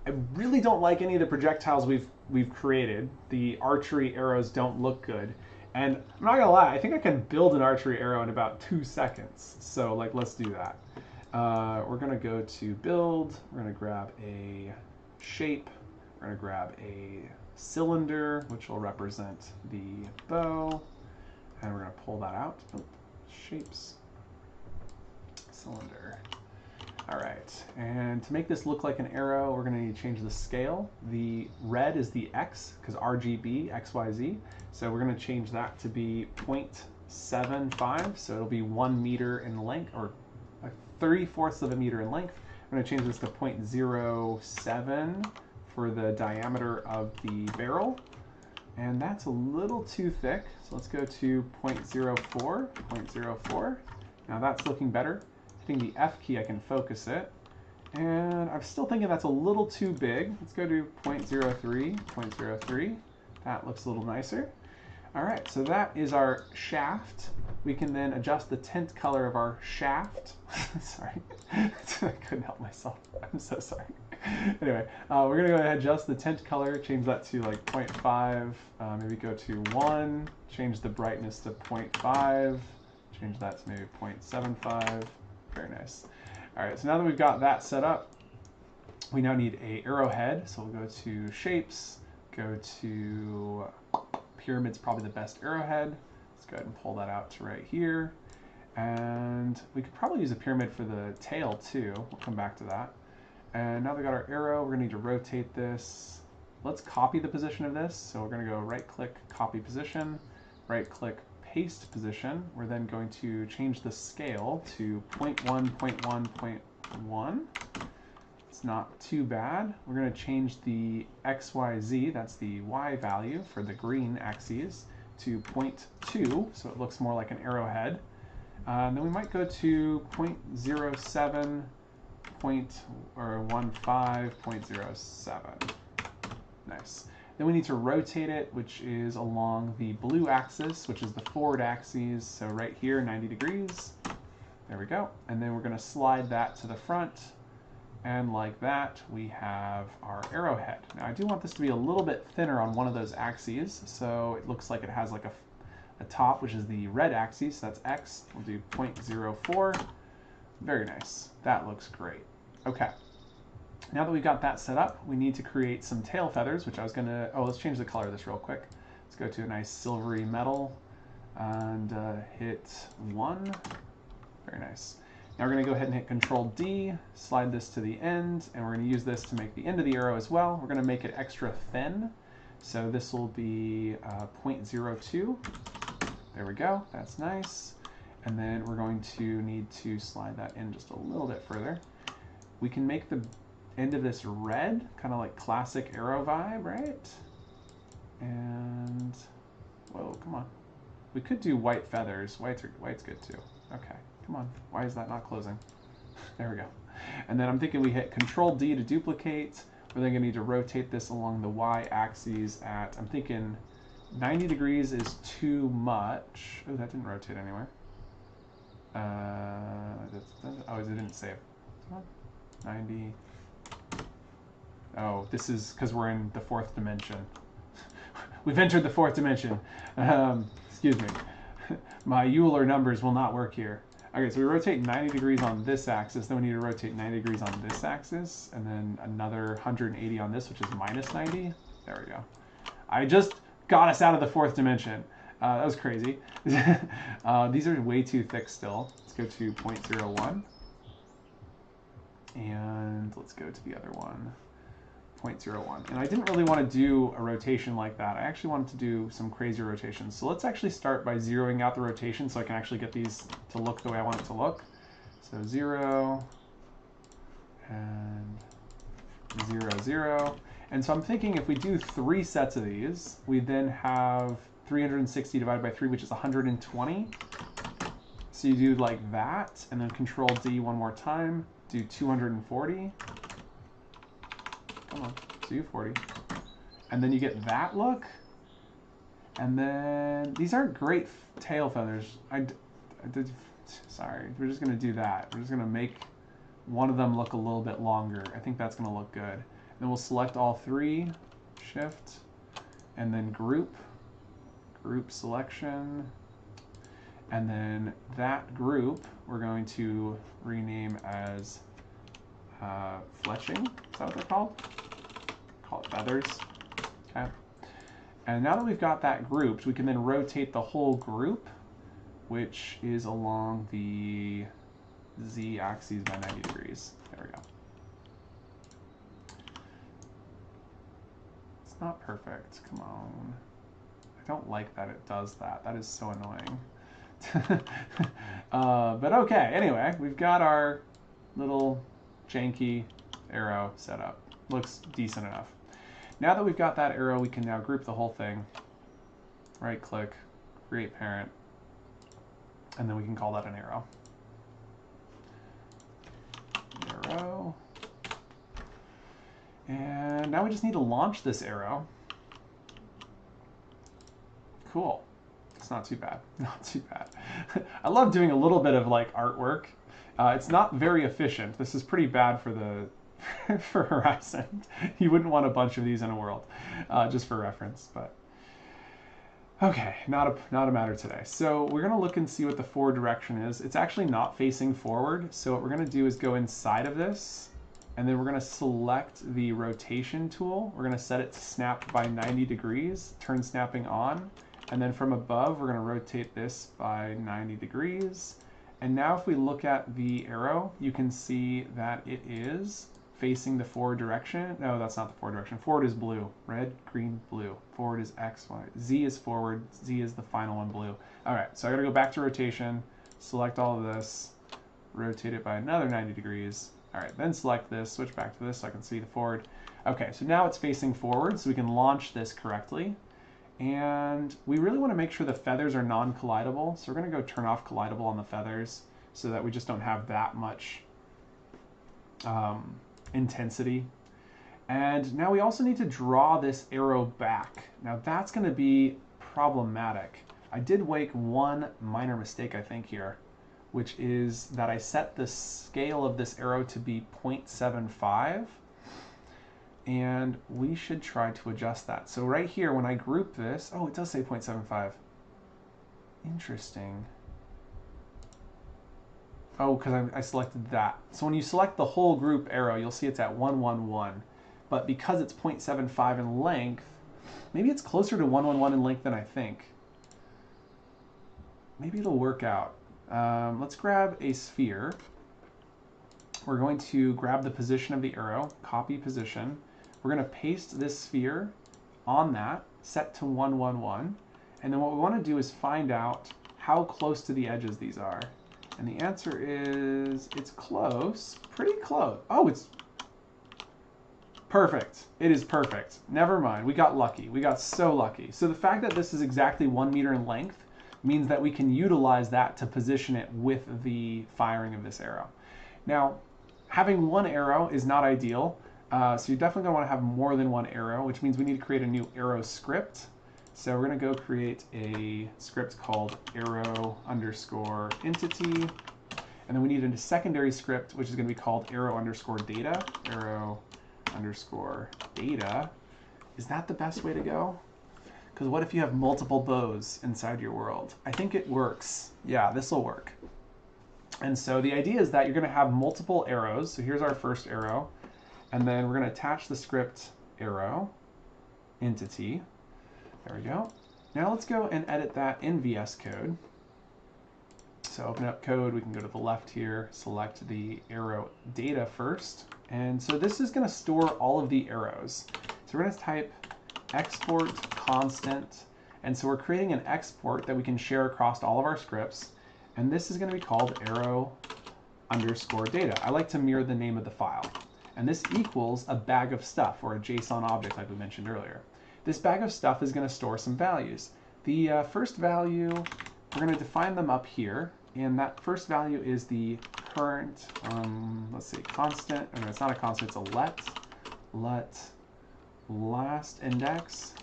I really don't like any of the projectiles we've created. The archery arrows don't look good. And I'm not gonna lie, I think I can build an archery arrow in about 2 seconds. So like, let's do that. We're gonna go to build, we're gonna grab a shape, we're gonna grab a cylinder, which will represent the bow, and we're gonna pull that out. Oh, shapes, cylinder. All right, and to make this look like an arrow, we're gonna need to change the scale. The red is the X, because RGB, XYZ, so we're gonna change that to be 0.75, so it'll be 1 meter in length, or 3/4 of a meter in length. I'm going to change this to 0.07 for the diameter of the barrel. And that's a little too thick, so let's go to 0.04, 0.04. Now that's looking better. Hitting the F key, I can focus it. And I'm still thinking that's a little too big. Let's go to 0.03, 0.03. That looks a little nicer. All right, so that is our shaft. We can then adjust the tint color of our shaft. Sorry, I couldn't help myself. I'm so sorry. Anyway, we're gonna go ahead and adjust the tint color, change that to like 0.5, maybe go to 1, change the brightness to 0.5, change that to maybe 0.75. Very nice. All right, so now that we've got that set up, we now need a arrowhead. So we'll go to shapes, go to pyramid's probably the best arrowhead. Let's go ahead and pull that out to right here. And we could probably use a pyramid for the tail too. We'll come back to that. And now we got our arrow, we're gonna need to rotate this. Let's copy the position of this. So we're gonna go right click, copy position, right click, paste position. We're then going to change the scale to 0.1, 0.1, 0.1. It's not too bad. We're going to change the XYZ, that's the Y value for the green axes, to 0.2, so it looks more like an arrowhead. Then we might go to 0.07, 0.15, 0.07. Nice. Then we need to rotate it, which is along the blue axis, which is the forward axis. So right here, 90 degrees. There we go. And then we're going to slide that to the front. And like that, we have our arrowhead. Now I do want this to be a little bit thinner on one of those axes, so it looks like it has like a top, which is the red axis, so that's X. We'll do 0.04. Very nice. That looks great. Okay. Now that we've got that set up, we need to create some tail feathers, which I was gonna, let's change the color of this real quick. Let's go to a nice silvery metal and hit 1. Very nice. Now we're going to go ahead and hit Control D, slide this to the end, and we're going to use this to make the end of the arrow as well. We're going to make it extra thin, so this will be 0.02. There we go, that's nice. And then we're going to need to slide that in just a little bit further. We can make the end of this red, kind of like classic arrow vibe, right? And, whoa, come on. We could do white feathers. White's good too. Okay. Come on, why is that not closing? There we go. And then I'm thinking we hit Control D to duplicate. We're then going to need to rotate this along the y-axis at, I'm thinking 90 degrees is too much. Oh, that didn't rotate anywhere. Oh, it didn't save. 90. Oh, this is because we're in the fourth dimension. We've entered the fourth dimension. Excuse me. My Euler numbers will not work here. Okay, so we rotate 90 degrees on this axis, then we need to rotate 90 degrees on this axis, and then another 180 on this, which is minus 90. There we go. I just got us out of the fourth dimension. That was crazy. These are way too thick still. Let's go to 0.01. And let's go to the other one, 0.01. And I didn't really want to do a rotation like that. I actually wanted to do some crazy rotations. So let's actually start by zeroing out the rotation so I can actually get these to look the way I want it to look. So 0 and 0, 0. And so I'm thinking if we do 3 sets of these, we then have 360 divided by 3, which is 120. So you do like that, and then Control D one more time. Do 240. Come on, 240. And then you get that look. And then these aren't great tail feathers. Sorry, we're just gonna do that. We're just gonna make one of them look a little bit longer. I think that's gonna look good. Then we'll select all 3, Shift, and then group selection. And then that group we're going to rename as fletching. Is that what they're called? Call it feathers. Okay. And now that we've got that grouped, we can then rotate the whole group, which is along the z-axis by 90 degrees. There we go. It's not perfect. Come on. I don't like that it does that. That is so annoying. But okay, anyway, we've got our little janky arrow set up. Looks decent enough. Now that we've got that arrow, we can now group the whole thing. Right click, create parent, and then we can call that an arrow. Arrow. And now we just need to launch this arrow. Cool. It's not too bad. Not too bad. I love doing a little bit of like artwork. It's not very efficient. This is pretty bad for the for Horizon. You wouldn't want a bunch of these in a world, just for reference. But okay, not a matter today. So we're gonna look and see what the forward direction is. It's actually not facing forward. So what we're gonna do is go inside of this, and then we're gonna select the rotation tool. We're gonna set it to snap by 90 degrees, turn snapping on. And then from above, we're going to rotate this by 90 degrees. And now if we look at the arrow, you can see that it is facing the forward direction. No, that's not the forward direction. Forward is blue. Red, green, blue. Forward is X, Y. Z is forward. Z is the final one, blue. All right, so I got to go back to rotation, select all of this, rotate it by another 90 degrees. All right, then select this, switch back to this so I can see the forward. Okay, so now it's facing forward, so we can launch this correctly. And we really want to make sure the feathers are non-collidable. So we're going to go turn off collidable on the feathers so that we just don't have that much intensity. And now we also need to draw this arrow back. Now that's going to be problematic. I did make one minor mistake, I think, here, which is that I set the scale of this arrow to be 0.75. And we should try to adjust that. So right here, when I group this, oh, it does say 0.75. Interesting. Oh, because I selected that. So when you select the whole group arrow, you'll see it's at 111. But because it's 0.75 in length, maybe it's closer to 111 in length than I think. Maybe it'll work out. Let's grab a sphere. We're going to grab the position of the arrow, copy position. We're going to paste this sphere on that, set to 111. And then what we want to do is find out how close to the edges these are. And the answer is, it's close, pretty close. Oh, it's perfect. It is perfect. Never mind, we got lucky. We got so lucky. So the fact that this is exactly 1 meter in length means that we can utilize that to position it with the firing of this arrow. Now, Having one arrow is not ideal. So you're definitely going to want to have more than one arrow, which means we need to create a new arrow script. So we're going to go create a script called arrow underscore entity. And then we need a secondary script, which is going to be called arrow underscore data. Arrow underscore data. Is that the best way to go? Because what if you have multiple bows inside your world? I think it works. Yeah, this will work. And so the idea is that you're going to have multiple arrows. So here's our first arrow. And then we're going to attach the script arrow entity. There we go. Now let's go and edit that in VS Code. So open up code, we can go to the left here, select the arrow data first. And so this is going to store all of the arrows. So we're going to type export constant. And so we're creating an export that we can share across all of our scripts. And this is going to be called arrow underscore data. I like to mirror the name of the file. And this equals a bag of stuff, or a JSON object like we mentioned earlier. This bag of stuff is going to store some values. The first value, we're going to define them up here. And that first value is the current, let's see, constant. No, it's not a constant, it's a let last index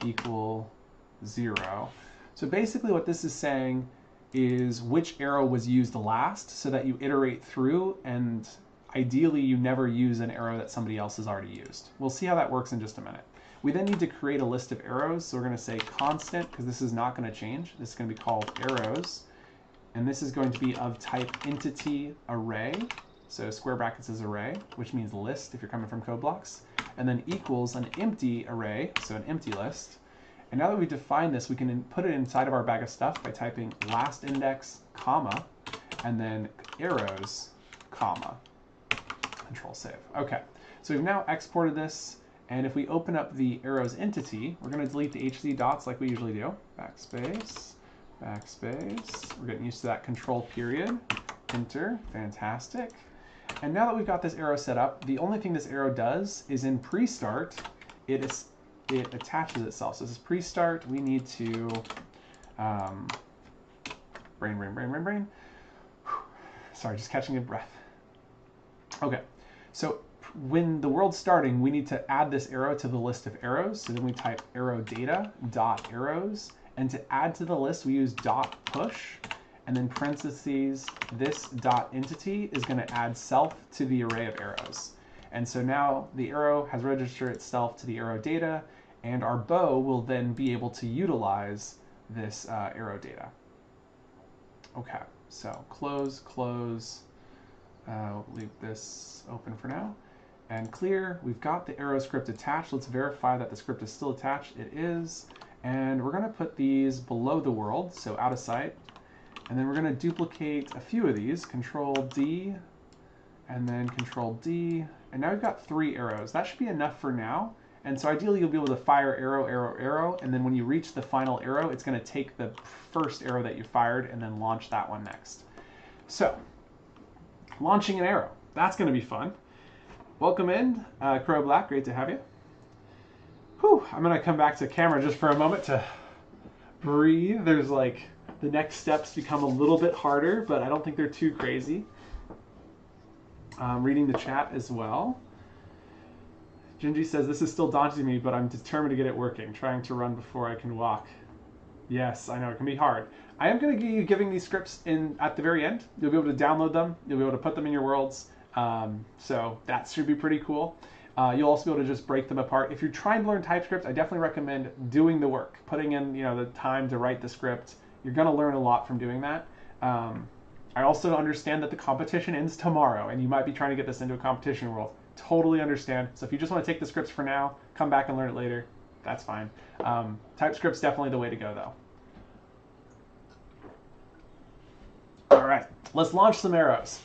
equal 0. So basically what this is saying is which arrow was used last so that you iterate through, and ideally you never use an arrow that somebody else has already used. We'll see how that works in just a minute. We then need to create a list of arrows. So we're going to say constant, because this is not going to change. This is going to be called arrows. And this is going to be of type entity array. So square brackets is array, which means list if you're coming from code blocks. And then equals an empty array, so an empty list. And now that we've defined this, we can put it inside of our bag of stuff by typing last index, comma, and then arrows, comma. Control save. Okay, so we've now exported this. And if we open up the arrows entity, we're going to delete the HC dots like we usually do. Backspace, backspace. We're getting used to that control period. Enter. Fantastic. And now that we've got this arrow set up, the only thing this arrow does is in pre-start, it attaches itself. So this is pre-start. We need to brain. Sorry, just catching a breath. Okay, so when the world's starting, we need to add this arrow to the list of arrows. So then we type arrow data dot arrows, and to add to the list, we use dot push, and then parentheses, this dot entity is going to add self to the array of arrows. And so now the arrow has registered itself to the arrow data, and our bow will then be able to utilize this arrow data. Okay, so close, leave this open for now. And clear, we've got the arrow script attached. Let's verify that the script is still attached. It is. And we're going to put these below the world, so out of sight. And then we're going to duplicate a few of these. Control D, and then Control D. And now we've got 3 arrows. That should be enough for now. And so ideally you'll be able to fire arrow, and then when you reach the final arrow, it's going to take the first arrow that you fired and then launch that one next. So, launching an arrow. That's going to be fun. Welcome in, Crow Black, great to have you. Whew, I'm gonna come back to camera just for a moment to breathe. There's like, the next steps become a little bit harder, but I don't think they're too crazy. Reading the chat as well. Gingy says, this is still daunting to me, but I'm determined to get it working, trying to run before I can walk. Yes, I know, it can be hard. I am gonna be giving these scripts at the very end. You'll be able to download them, you'll be able to put them in your worlds. So that should be pretty cool. You'll also be able to just break them apart. If you're trying to learn TypeScript, I definitely recommend doing the work, putting in the time to write the script. You're going to learn a lot from doing that. I also understand that the competition ends tomorrow, and you might be trying to get this into a competition world. Totally understand. So if you just want to take the scripts for now, come back and learn it later, that's fine. TypeScript's definitely the way to go, though. All right, let's launch some arrows.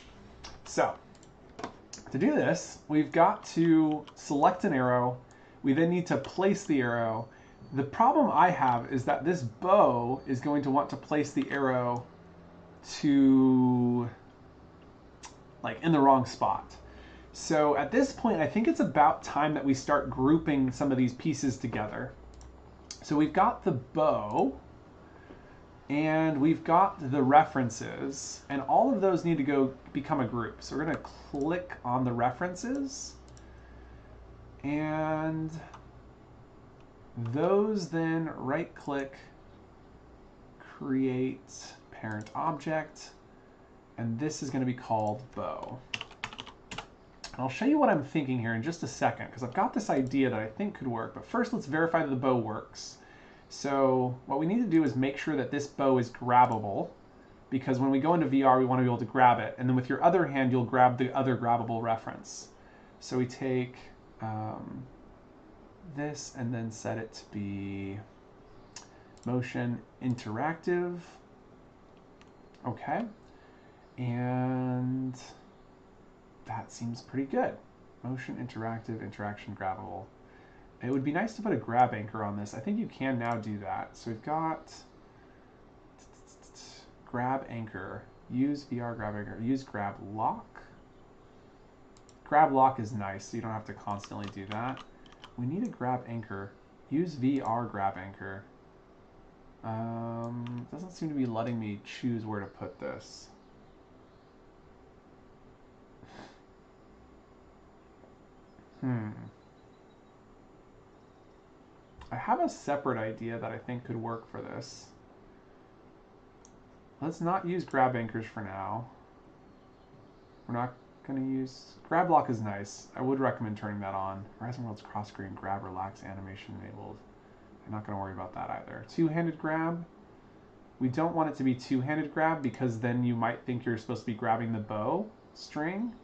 So, to do this, we've got to select an arrow. We then need to place the arrow. The problem I have is that this bow is going to want to place the arrow to, like, in the wrong spot. So at this point, I think it's about time that we start grouping some of these pieces together. So we've got the bow. And we've got the references, and all of those need to go become a group. So we're going to click on the references, and those then right-click, create parent object, and this is going to be called bow. And I'll show you what I'm thinking here in just a second, because I've got this idea that I think could work. But first, let's verify that the bow works. So what we need to do is make sure that this bow is grabbable, because when we go into VR, we want to be able to grab it. And then with your other hand, you'll grab the other grabbable reference. So we take this and then set it to be motion interactive. Okay. And that seems pretty good. Motion interactive, interaction grabbable. It would be nice to put a grab anchor on this. I think you can now do that. So we've got grab anchor, use VR grab anchor, use grab lock. Grab lock is nice, so you don't have to constantly do that. We need a grab anchor, use VR grab anchor. Doesn't seem to be letting me choose where to put this. I have a separate idea that I think could work for this. Let's not use grab anchors for now. We're not going to use... Grab lock is nice. I would recommend turning that on. Horizon World's cross-screen grab relax animation enabled. I'm not going to worry about that either. Two-handed grab. We don't want it to be two-handed grab because then you might think you're supposed to be grabbing the bow string.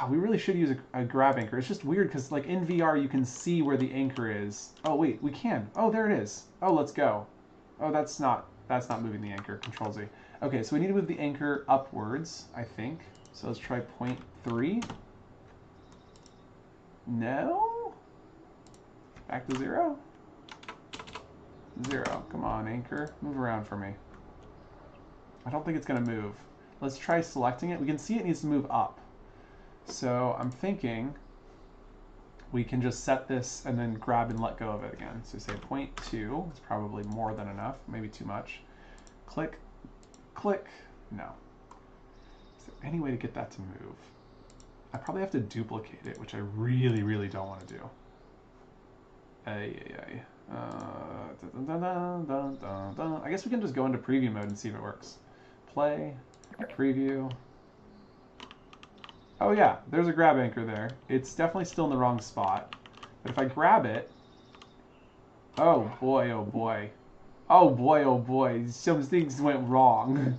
We really should use a grab anchor. It's just weird because like in VR you can see where the anchor is. Oh wait, we can. Oh, there it is. Oh, let's go. Oh, that's not moving the anchor. Control Z. Okay, so we need to move the anchor upwards, I think. So let's try 0.3. No? Back to 0? 0. Come on, anchor. Move around for me. I don't think it's going to move. Let's try selecting it. We can see it needs to move up. So I'm thinking we can just set this and then grab and let go of it again. So say 0.2. It's probably more than enough, maybe too much. Click, click. No. Is there any way to get that to move? I probably have to duplicate it, which I really, really don't want to do. I guess we can just go into preview mode and see if it works. Play, preview. Oh yeah, there's a grab anchor there. It's definitely still in the wrong spot. But if I grab it... Oh boy, oh boy. Oh boy, oh boy. Some things went wrong.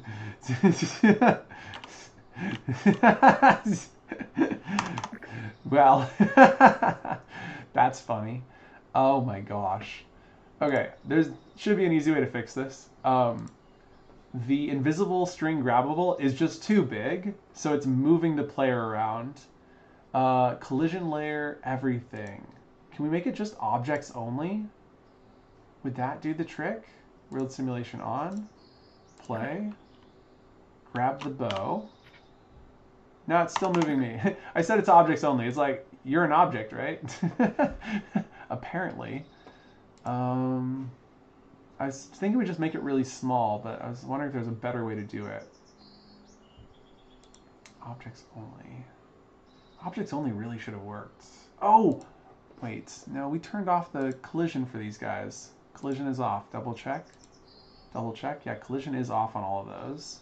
Well, that's funny. Oh my gosh. Okay, there should be an easy way to fix this. The invisible string grabbable is just too big, so it's moving the player around. Collision layer, everything. Can we make it just objects only? Would that do the trick? World simulation on. Play. Grab the bow. No, it's still moving me. I said it's objects only. It's like, you're an object, right? Apparently. I was thinking we'd just make it really small, but I was wondering if there's a better way to do it. Objects only. Objects only really should have worked. Oh! Wait, no, we turned off the collision for these guys. Collision is off. Double check. Double check. Yeah, collision is off on all of those.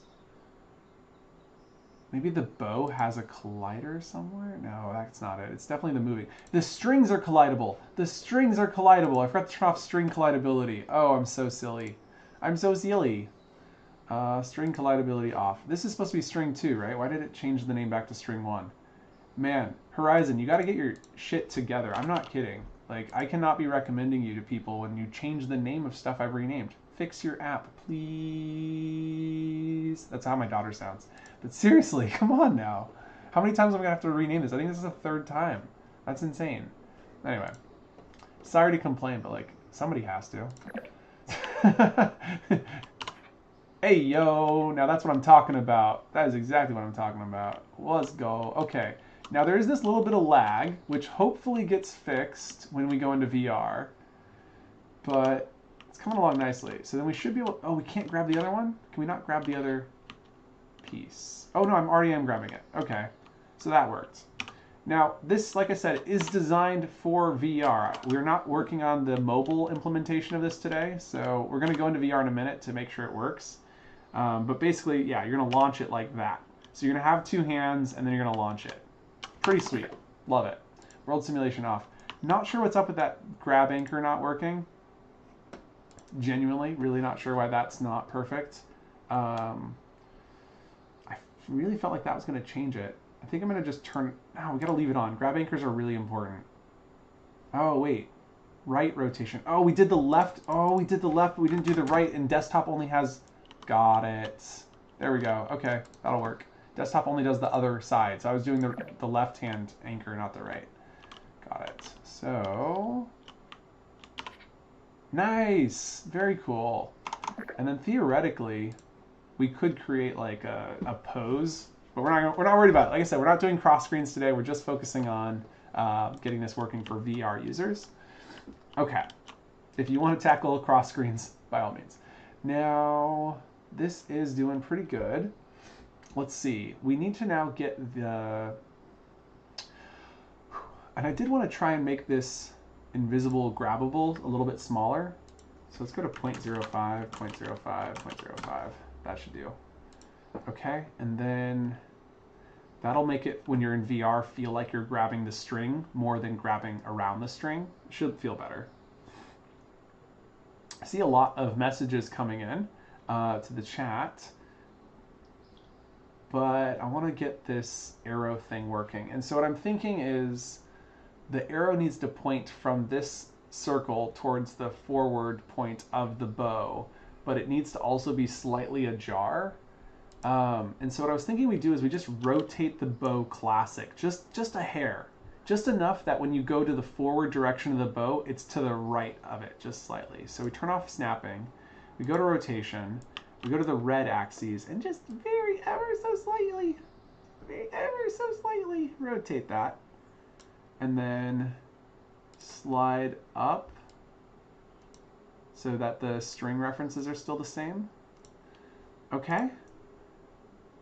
Maybe the bow has a collider somewhere? No, that's not it. It's definitely the moving. The strings are collidable. The strings are collidable. I forgot to turn off string collidability. Oh, I'm so silly. I'm so silly. String collidability off. This is supposed to be string 2, right? Why did it change the name back to string 1? Man, Horizon, you got to get your shit together. I'm not kidding. Like, I cannot be recommending you to people when you change the name of stuff I've renamed. Fix your app, please. That's how my daughter sounds. But seriously, come on now. How many times am I going to have to rename this? I think this is the 3rd time. That's insane. Anyway, sorry to complain, but like, somebody has to. Hey, yo. Now that's what I'm talking about. That is exactly what I'm talking about. Let's go. Okay. Now there is this little bit of lag, which hopefully gets fixed when we go into VR. But It's coming along nicely. So then we should be able, oh, we can't grab the other one? Can we not grab the other piece? Oh no, I'm already grabbing it. Okay, so that worked. Now this, like I said, is designed for VR. We're not working on the mobile implementation of this today, so we're gonna go into VR in a minute to make sure it works. But basically, yeah, you're gonna launch it like that. So you're gonna have two hands and then you're gonna launch it. Pretty sweet, love it. World simulation off. Not sure what's up with that grab anchor not working. Genuinely, really not sure why that's not perfect. I really felt like that was going to change it. I think I'm going to just turn it. No, we got to leave it on. Grab anchors are really important. Oh, wait. Right rotation. Oh, we did the left. Oh, we did the left, but we didn't do the right, and desktop only has... Got it. There we go. Okay, that'll work. Desktop only does the other side, so I was doing the left-hand anchor, not the right. Got it. So... Nice! Very cool. And then theoretically, we could create like a pose, but we're not worried about it. Like I said, we're not doing cross screens today. We're just focusing on getting this working for VR users. Okay. If you want to tackle cross screens, by all means. Now, this is doing pretty good. Let's see. We need to now get the... And I did want to try and make this invisible grabbable a little bit smaller. So let's go to 0.05, 0.05, 0.05. That should do. Okay, and then that'll make it, when you're in VR, feel like you're grabbing the string more than grabbing around the string. It should feel better. I see a lot of messages coming in to the chat, but I want to get this arrow thing working. And so what I'm thinking is the arrow needs to point from this circle towards the forward point of the bow, but it needs to also be slightly ajar. And so what I was thinking we do is we just rotate the bow classic, just a hair, just enough that when you go to the forward direction of the bow, it's to the right of it, just slightly. So we turn off snapping, we go to rotation, we go to the red axes, and just ever so slightly rotate that. And then slide up so that the string references are still the same. Okay.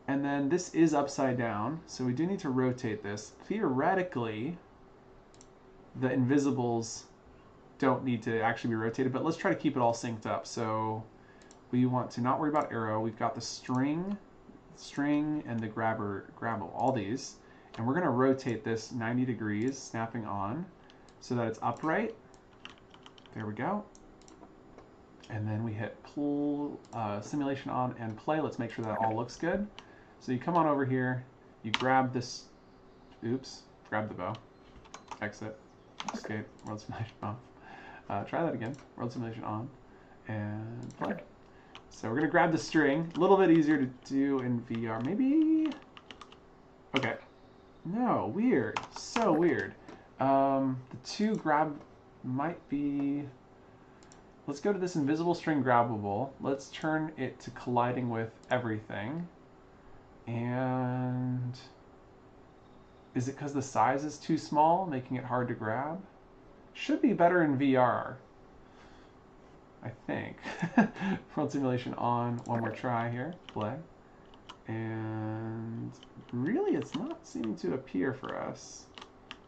And then this is upside down, so we do need to rotate this. Theoretically, the invisibles don't need to actually be rotated, but let's try to keep it all synced up. So we want to not worry about arrow. We've got the string and the grabble, all these. And we're going to rotate this 90 degrees, snapping on, so that it's upright. There we go. And then we hit pull, simulation on, and play. Let's make sure that all looks good. So you come on over here, you grab this, grab the bow, exit, escape, world simulation off. Try that again, world simulation on, and play. So we're going to grab the string, a little bit easier to do in VR, maybe, okay. No, weird. So weird. The two grab might be... Let's go to this invisible string grabbable. Let's turn it to colliding with everything. And... Is it because the size is too small, making it hard to grab? Should be better in VR, I think. World simulation on. One more try here. Play. And really it's not seeming to appear for us.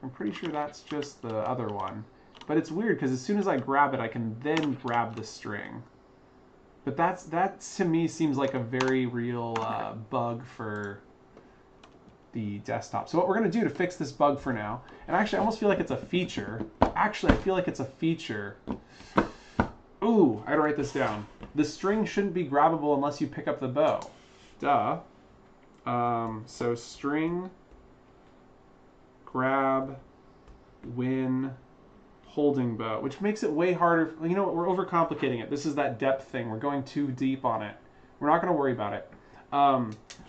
I'm pretty sure that's just the other one. But it's weird because as soon as I grab it, I can then grab the string. But that to me seems like a very real bug for the desktop. So what we're going to do to fix this bug for now, and actually I almost feel like it's a feature. Actually, I feel like it's a feature. Ooh, I gotta write this down. The string shouldn't be grabbable unless you pick up the bow. Duh. So string grab when holding bow, which makes it way harder. You know what? We're overcomplicating it. This is that depth thing. We're going too deep on it. We're not going to worry about it.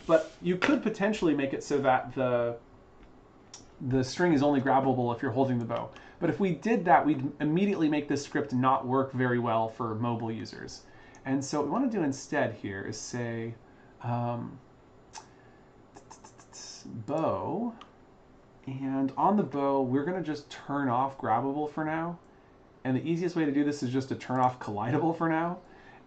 But you could potentially make it so that the string is only grabbable if you're holding the bow. But if we did that, we'd immediately make this script not work very well for mobile users. And so what we want to do instead here is say bow, and on the bow we're going to just turn off grabbable for now, And the easiest way to do this is just to turn off collidable for now.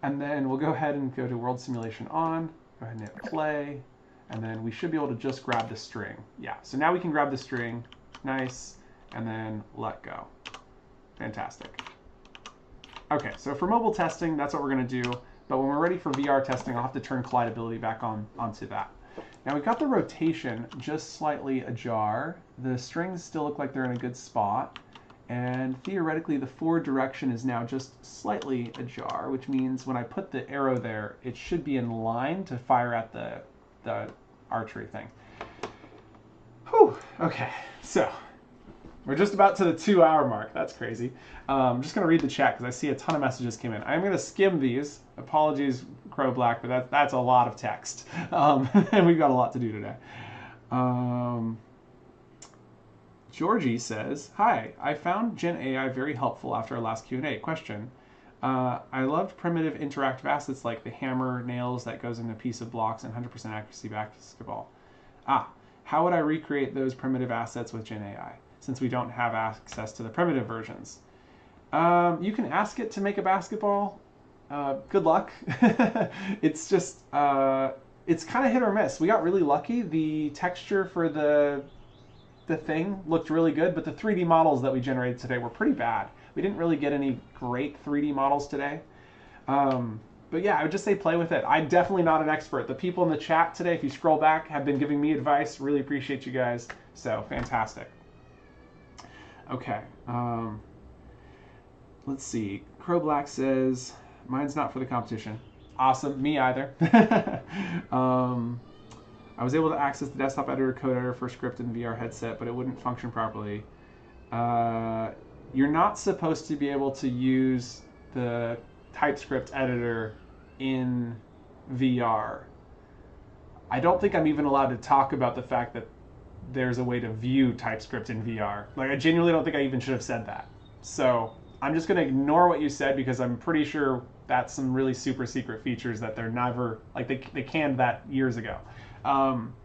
And then we'll go ahead and go to world simulation on, go ahead and hit play. And then we should be able to just grab the string. Yeah, so now we can grab the string, nice, and then let go. Fantastic. Okay, so for mobile testing, that's what we're gonna do. But when we're ready for VR testing, I'll have to turn collidability back onto that. Now we've got the rotation just slightly ajar. The strings still look like they're in a good spot. And theoretically, the forward direction is now just slightly ajar, which means when I put the arrow there, it should be in line to fire at the archery thing. Whew, okay, so we're just about to the 2-hour mark. That's crazy. I'm just gonna read the chat because I see a ton of messages came in. I'm gonna skim these. Apologies, Crow Black, but that's a lot of text. And we've got a lot to do today. Georgie says, hi, I found Gen AI very helpful after our last Q&A. Question. I loved primitive interactive assets like the hammer, nails that goes in a piece of blocks and 100% accuracy basketball. How would I recreate those primitive assets with Gen AI since we don't have access to the primitive versions? You can ask it to make a basketball. Good luck. It's just, it's kind of hit or miss. We got really lucky. The texture for the thing looked really good, but the 3D models that we generated today were pretty bad. We didn't really get any great 3D models today. But yeah, I would just say play with it. I'm definitely not an expert. The people in the chat today, if you scroll back, have been giving me advice. Really appreciate you guys. So fantastic. Okay. Let's see. Crow Black says, mine's not for the competition. Awesome. Me either. I was able to access the desktop editor code editor for script in the VR headset, but it wouldn't function properly. You're not supposed to be able to use the Typescript editor in VR. I don't think I'm even allowed to talk about the fact that there's a way to view Typescript in VR. Like, I genuinely don't think I even should have said that. So I'm just going to ignore what you said because I'm pretty sure that's some really super secret features that they're never, like they canned that years ago.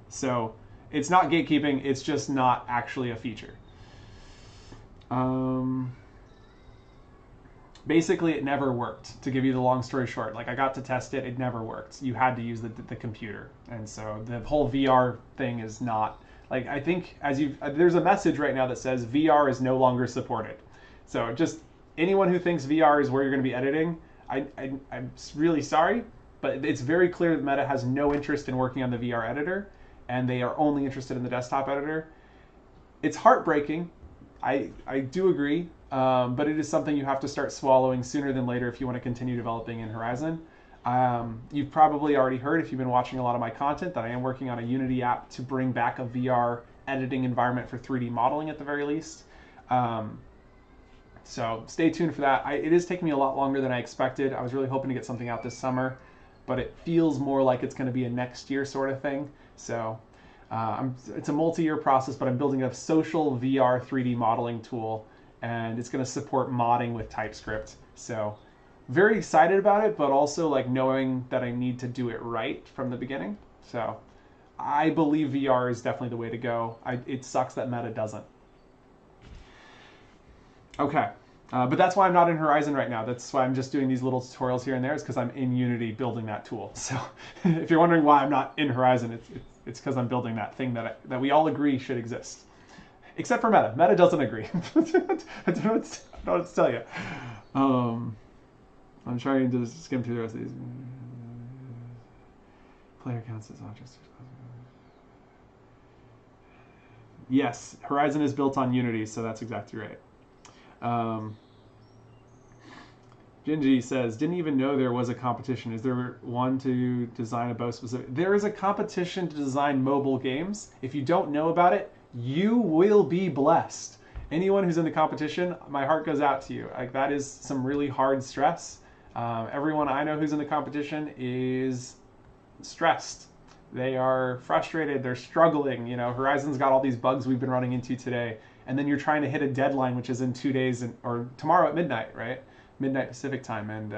So it's not gatekeeping, it's just not actually a feature. Basically, it never worked, to give you the long story short. Like, I got to test it, it never worked. You had to use the computer. And so the whole VR thing is not, like, I think there's a message right now that says VR is no longer supported. So just anyone who thinks VR is where you're going to be editing, I'm really sorry, but it's very clear that Meta has no interest in working on the VR editor, and they are only interested in the desktop editor. It's heartbreaking. I do agree, but it is something you have to start swallowing sooner than later if you want to continue developing in Horizon. You've probably already heard, if you've been watching a lot of my content, that I am working on a Unity app to bring back a VR editing environment for 3D modeling at the very least. So stay tuned for that. It is taking me a lot longer than I expected. I was really hoping to get something out this summer, but it feels more like it's going to be a next year sort of thing. So it's a multi-year process, but I'm building a social VR 3D modeling tool, and it's going to support modding with TypeScript. So very excited about it, but also like knowing that I need to do it right from the beginning. So I believe VR is definitely the way to go. It sucks that Meta doesn't. Okay, but that's why I'm not in Horizon right now. That's why I'm just doing these little tutorials here and there, is because I'm in Unity building that tool. So if you're wondering why I'm not in Horizon, it's because I'm building that thing that we all agree should exist. Except for Meta. Meta doesn't agree. I don't know what to tell you. I'm trying to skim through the rest of these. Player counts as objects. Yes, Horizon is built on Unity, so that's exactly right. Gingy says, didn't even know there was a competition. Is there one to design a bow specific? There is a competition to design mobile games. If you don't know about it, you will be blessed. Anyone who's in the competition, my heart goes out to you. Like, that is some really hard stress. Everyone I know who's in the competition is stressed. They are frustrated. They're struggling. You know, Horizon's got all these bugs we've been running into today. And then you're trying to hit a deadline, which is in 2 days, or tomorrow at midnight, right? Midnight Pacific time. And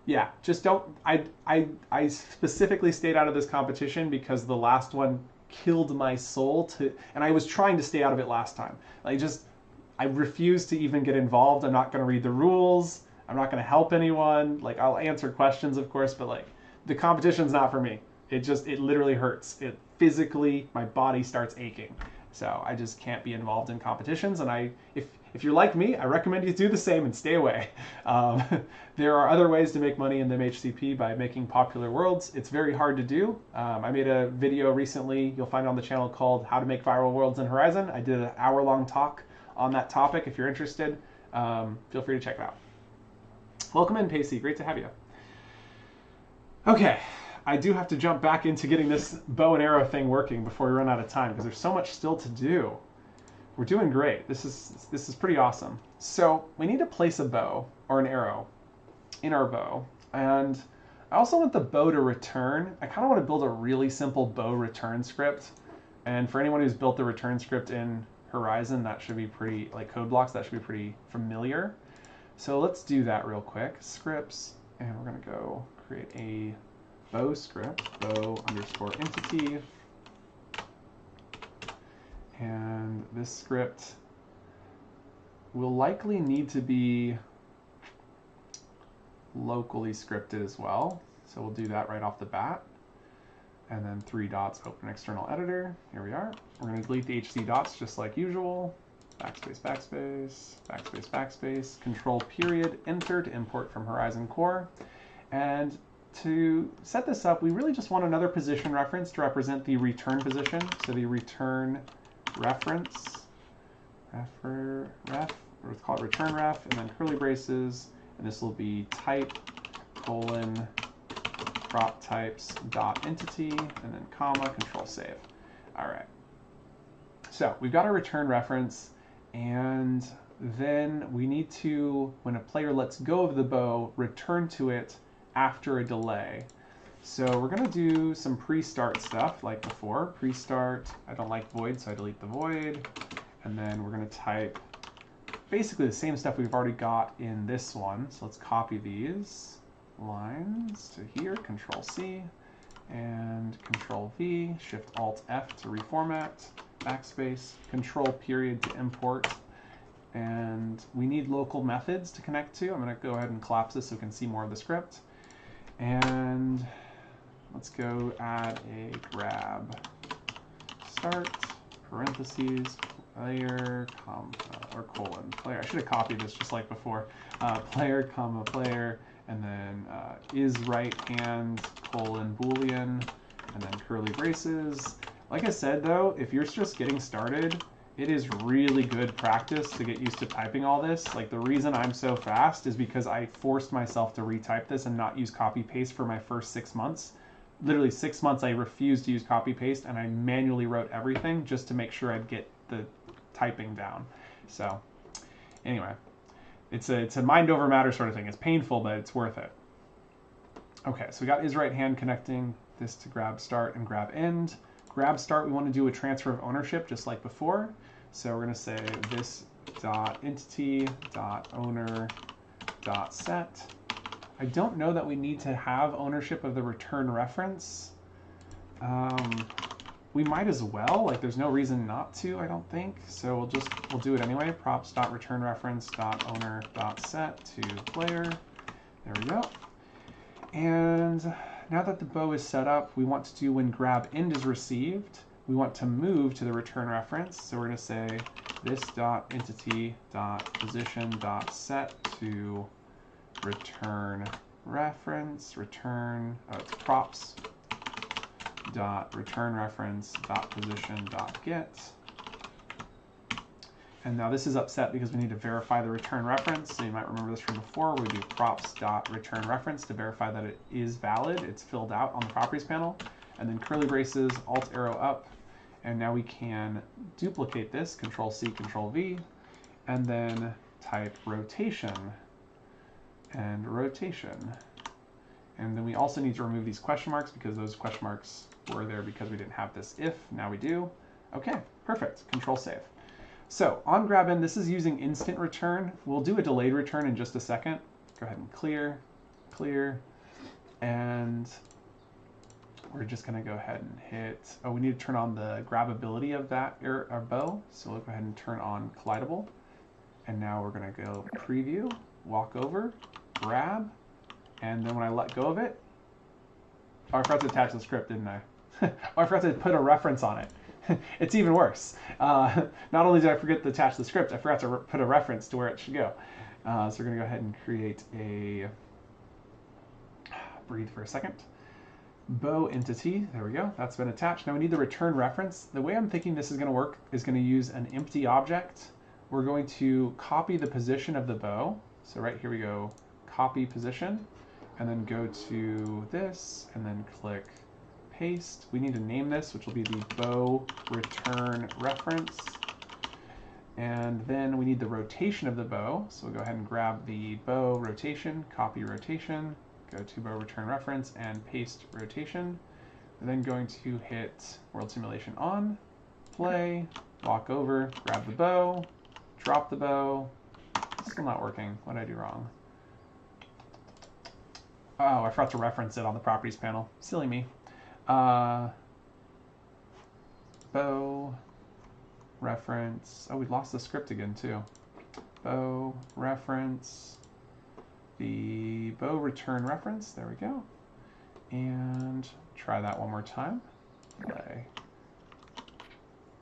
yeah, just don't. I specifically stayed out of this competition because the last one killed my soul. And I was trying to stay out of it last time. Like, just, I refuse to even get involved. I'm not going to read the rules. I'm not going to help anyone. Like, I'll answer questions, of course, but like, the competition's not for me. It literally hurts. It physically, my body starts aching. So I just can't be involved in competitions. And if you're like me, I recommend you do the same and stay away. There are other ways to make money in the MHCP by making popular worlds. It's very hard to do. I made a video recently, you'll find it on the channel, called How to Make Viral Worlds in Horizon. I did an hour-long talk on that topic. If you're interested, feel free to check it out. Welcome in, Pacey. Great to have you. Okay, I do have to jump back into getting this bow and arrow thing working before we run out of time, because there's so much still to do. We're doing great. This is pretty awesome. So we need to place a bow or an arrow in our bow, and I also want the bow to return. I kind of want to build a really simple bow return script, and for anyone who's built the return script in Horizon, that should be pretty, like code blocks, that should be pretty familiar. So let's do that real quick. Scripts, and we're going to go create a bow script, bow_entity. And this script will likely need to be locally scripted as well. So we'll do that right off the bat. And then 3 dots, open external editor. Here we are. We're going to delete the HC dots just like usual. Backspace, backspace, backspace, backspace, control period, enter to import from Horizon Core. And to set this up, we really just want another position reference to represent the return position. So the return reference, let's call it return ref, and then curly braces, and this will be type : prop types dot entity, and then comma, control save. All right. So we've got our return reference, and then we need to, when a player lets go of the bow, return to it after a delay. So we're going to do some pre-start stuff like before. Pre-start, I don't like void, so I delete the void. And then we're going to type basically the same stuff we've already got in this one. So let's copy these lines to here, Control C, and Control V, Shift Alt F to reformat, backspace, control period to import. And we need local methods to connect to. I'm going to go ahead and collapse this so we can see more of the script. And let's go add a grab start, parentheses, player, comma, or colon, player. I should have copied this just like before. Player, comma, player, and then is right hand, colon, boolean, and then curly braces. Like I said though, if you're just getting started, it is really good practice to get used to typing all this. Like the reason I'm so fast is because I forced myself to retype this and not use copy paste for my first 6 months. Literally 6 months I refused to use copy paste, and I manually wrote everything just to make sure I'd get the typing down. So anyway, it's a mind over matter sort of thing. It's painful, but it's worth it. Okay, so we got is right hand connecting this to grab start and grab end. Grab start, we want to do a transfer of ownership just like before. So we're going to say this dot entity dot owner dot set. I don't know that we need to have ownership of the return reference. We might as well, like there's no reason not to, I don't think. So we'll do it anyway. Props dot return reference dot owner dot set to player. There we go. And now that the bow is set up, we want to do when grab end is received, we want to move to the return reference. So we're going to say this dot entity dot position dot set to return reference, return, it's props dot return reference dot position dot get. And now this is upset because we need to verify the return reference. So you might remember this from before. We do props dot return reference to verify that it is valid. It's filled out on the properties panel. And then curly braces, alt arrow up. And now we can duplicate this, Control C, Control V, and then type rotation and rotation. And then we also need to remove these question marks because those question marks were there because we didn't have this if. Now we do. Okay, perfect. Control save. So on grab end, this is using instant return. We'll do a delayed return in just a second. Go ahead and clear, clear, and we're just going to go ahead and hit, oh, we need to turn on the grabbability of that our bow. So we'll go ahead and turn on collidable. And now we're going to go preview, walk over, grab, and then when I let go of it, oh, I forgot to attach the script, didn't I? Oh, I forgot to put a reference on it. It's even worse. Not only did I forget to attach the script, I forgot to put a reference to where it should go. So we're going to go ahead and create a, breathe for a second, bow entity. There we go. That's been attached. Now we need the return reference. The way I'm thinking this is going to work is going to use an empty object. We're going to copy the position of the bow. So right here we go, copy position, and then go to this, and then click paste. We need to name this, which will be the bow return reference. And then we need the rotation of the bow. So we'll go ahead and grab the bow rotation, copy rotation, go to bow return reference, and paste rotation. We're then going to hit world simulation on, play, walk over, grab the bow, drop the bow. Still not working. What did I do wrong? Oh, I forgot to reference it on the properties panel. Silly me. Bow reference. Oh, we lost the script again too. Bow reference. The bow return reference. There we go. And try that one more time. Play.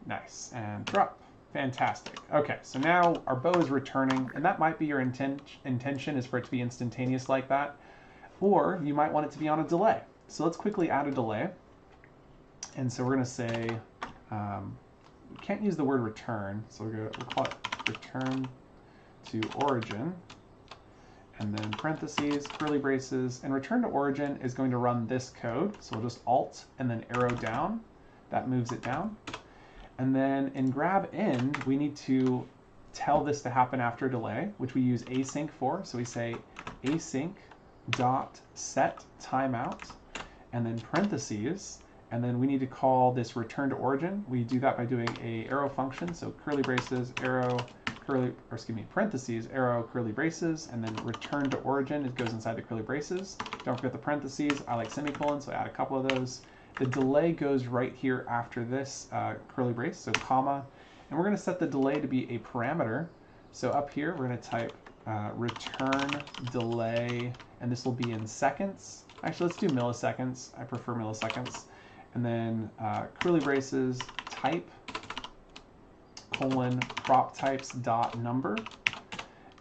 Nice. And drop. Fantastic. Okay, so now our bow is returning, and that might be your intention is for it to be instantaneous like that, or you might want it to be on a delay. So let's quickly add a delay. And so we're going to say, we can't use the word return, so we'll call it return to origin, and then parentheses, curly braces, and return to origin is going to run this code. So we'll just alt and then arrow down. That moves it down. And then in grab end, we need to tell this to happen after a delay, which we use async for. So we say async dot set timeout, and then parentheses, and then we need to call this return to origin. We do that by doing a arrow function. So curly braces, arrow, parentheses, arrow, curly braces, and then return to origin. It goes inside the curly braces. Don't forget the parentheses. I like semicolons, so I add a couple of those. The delay goes right here after this curly brace, so comma, and we're going to set the delay to be a parameter. So up here, we're going to type return delay, and this will be in seconds. Actually, let's do milliseconds. I prefer milliseconds. And then curly braces, type, colon, prop types dot number,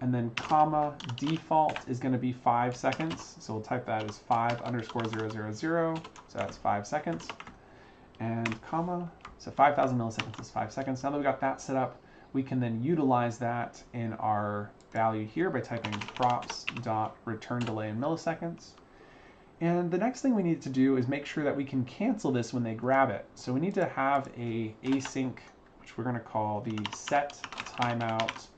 and then comma, default is going to be 5 seconds. So we'll type that as 5_000. So that's 5 seconds. And comma, so 5,000 milliseconds is 5 seconds. Now that we got that set up, we can then utilize that in our value here by typing props dot return delay in milliseconds. And the next thing we need to do is make sure that we can cancel this when they grab it. So we need to have a async, which we're going to call the set timeout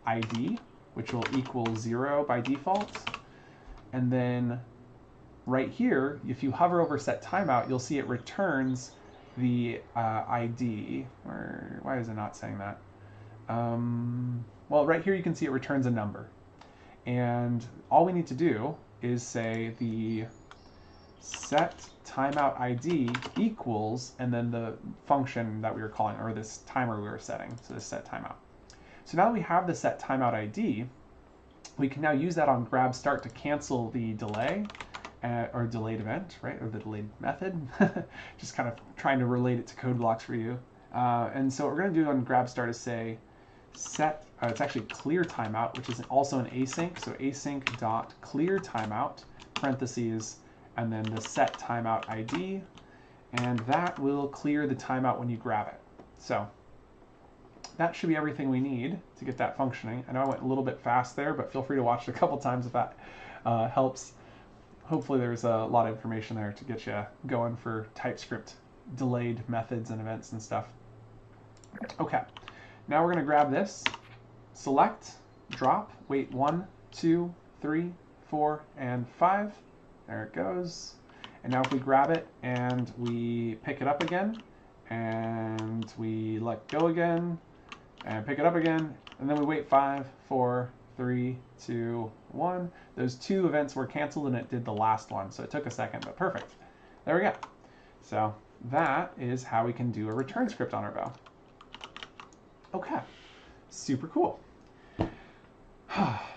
ID, which will equal 0 by default. And then right here, if you hover over set timeout, you'll see it returns the ID. Or why is it not saying that? Well, right here you can see it returns a number. And all we need to do is say the set timeout ID equals, and then the function that we were calling, or this timer we were setting, so this set timeout. So now that we have the set timeout ID, we can now use that on grab start to cancel the delay, or delayed event, right, or the delayed method. Just kind of trying to relate it to code blocks for you. And so what we're going to do on grab start is say set, it's actually clear timeout, which is also an async. So async dot clear timeout, parentheses, and then the set timeout ID, and that will clear the timeout when you grab it. So that should be everything we need to get that functioning. I know I went a little bit fast there, but feel free to watch it a couple times if that helps. Hopefully there's a lot of information there to get you going for TypeScript delayed methods and events and stuff. Okay, now we're going to grab this, select, drop, wait 1, 2, 3, 4, and 5. There it goes. And now if we grab it and we pick it up again, and we let go again, and pick it up again, and then we wait 5, 4, 3, 2, 1. Those two events were canceled and it did the last one, so it took a second, but perfect. There we go. So that is how we can do a return script on our bow. Okay, Super cool.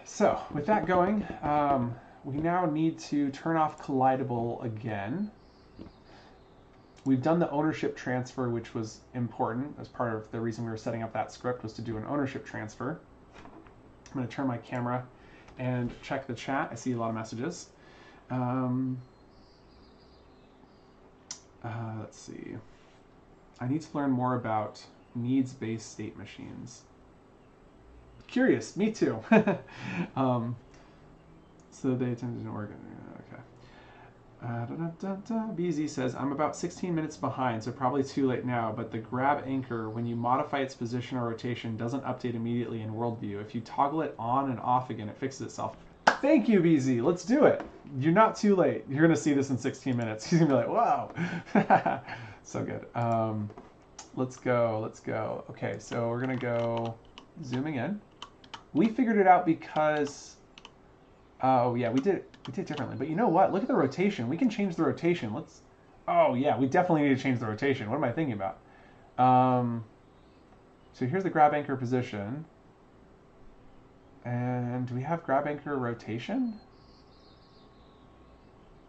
So with that going, we now need to turn off collidable again. We've done the ownership transfer, which was important as part of the reason we were setting up that script, was to do an ownership transfer. I'm going to turn my camera and check the chat. I see a lot of messages. Let's see. I need to learn more about needs-based state machines. Curious, me too. So they tend to work. Okay. BZ says, I'm about 16 minutes behind, so probably too late now, but the grab anchor, when you modify its position or rotation, doesn't update immediately in worldview. If you toggle it on and off again, it fixes itself. Thank you, BZ. Let's do it. You're not too late. You're going to see this in 16 minutes. He's going to be like, whoa. So good. Let's go. Let's go. Okay, so we're going to go zooming in. We figured it out because, oh yeah, we did it differently. But you know what? Look at the rotation. We can change the rotation. Let's, oh yeah, we definitely need to change the rotation. What am I thinking about? So here's the grab anchor position. And do we have grab anchor rotation?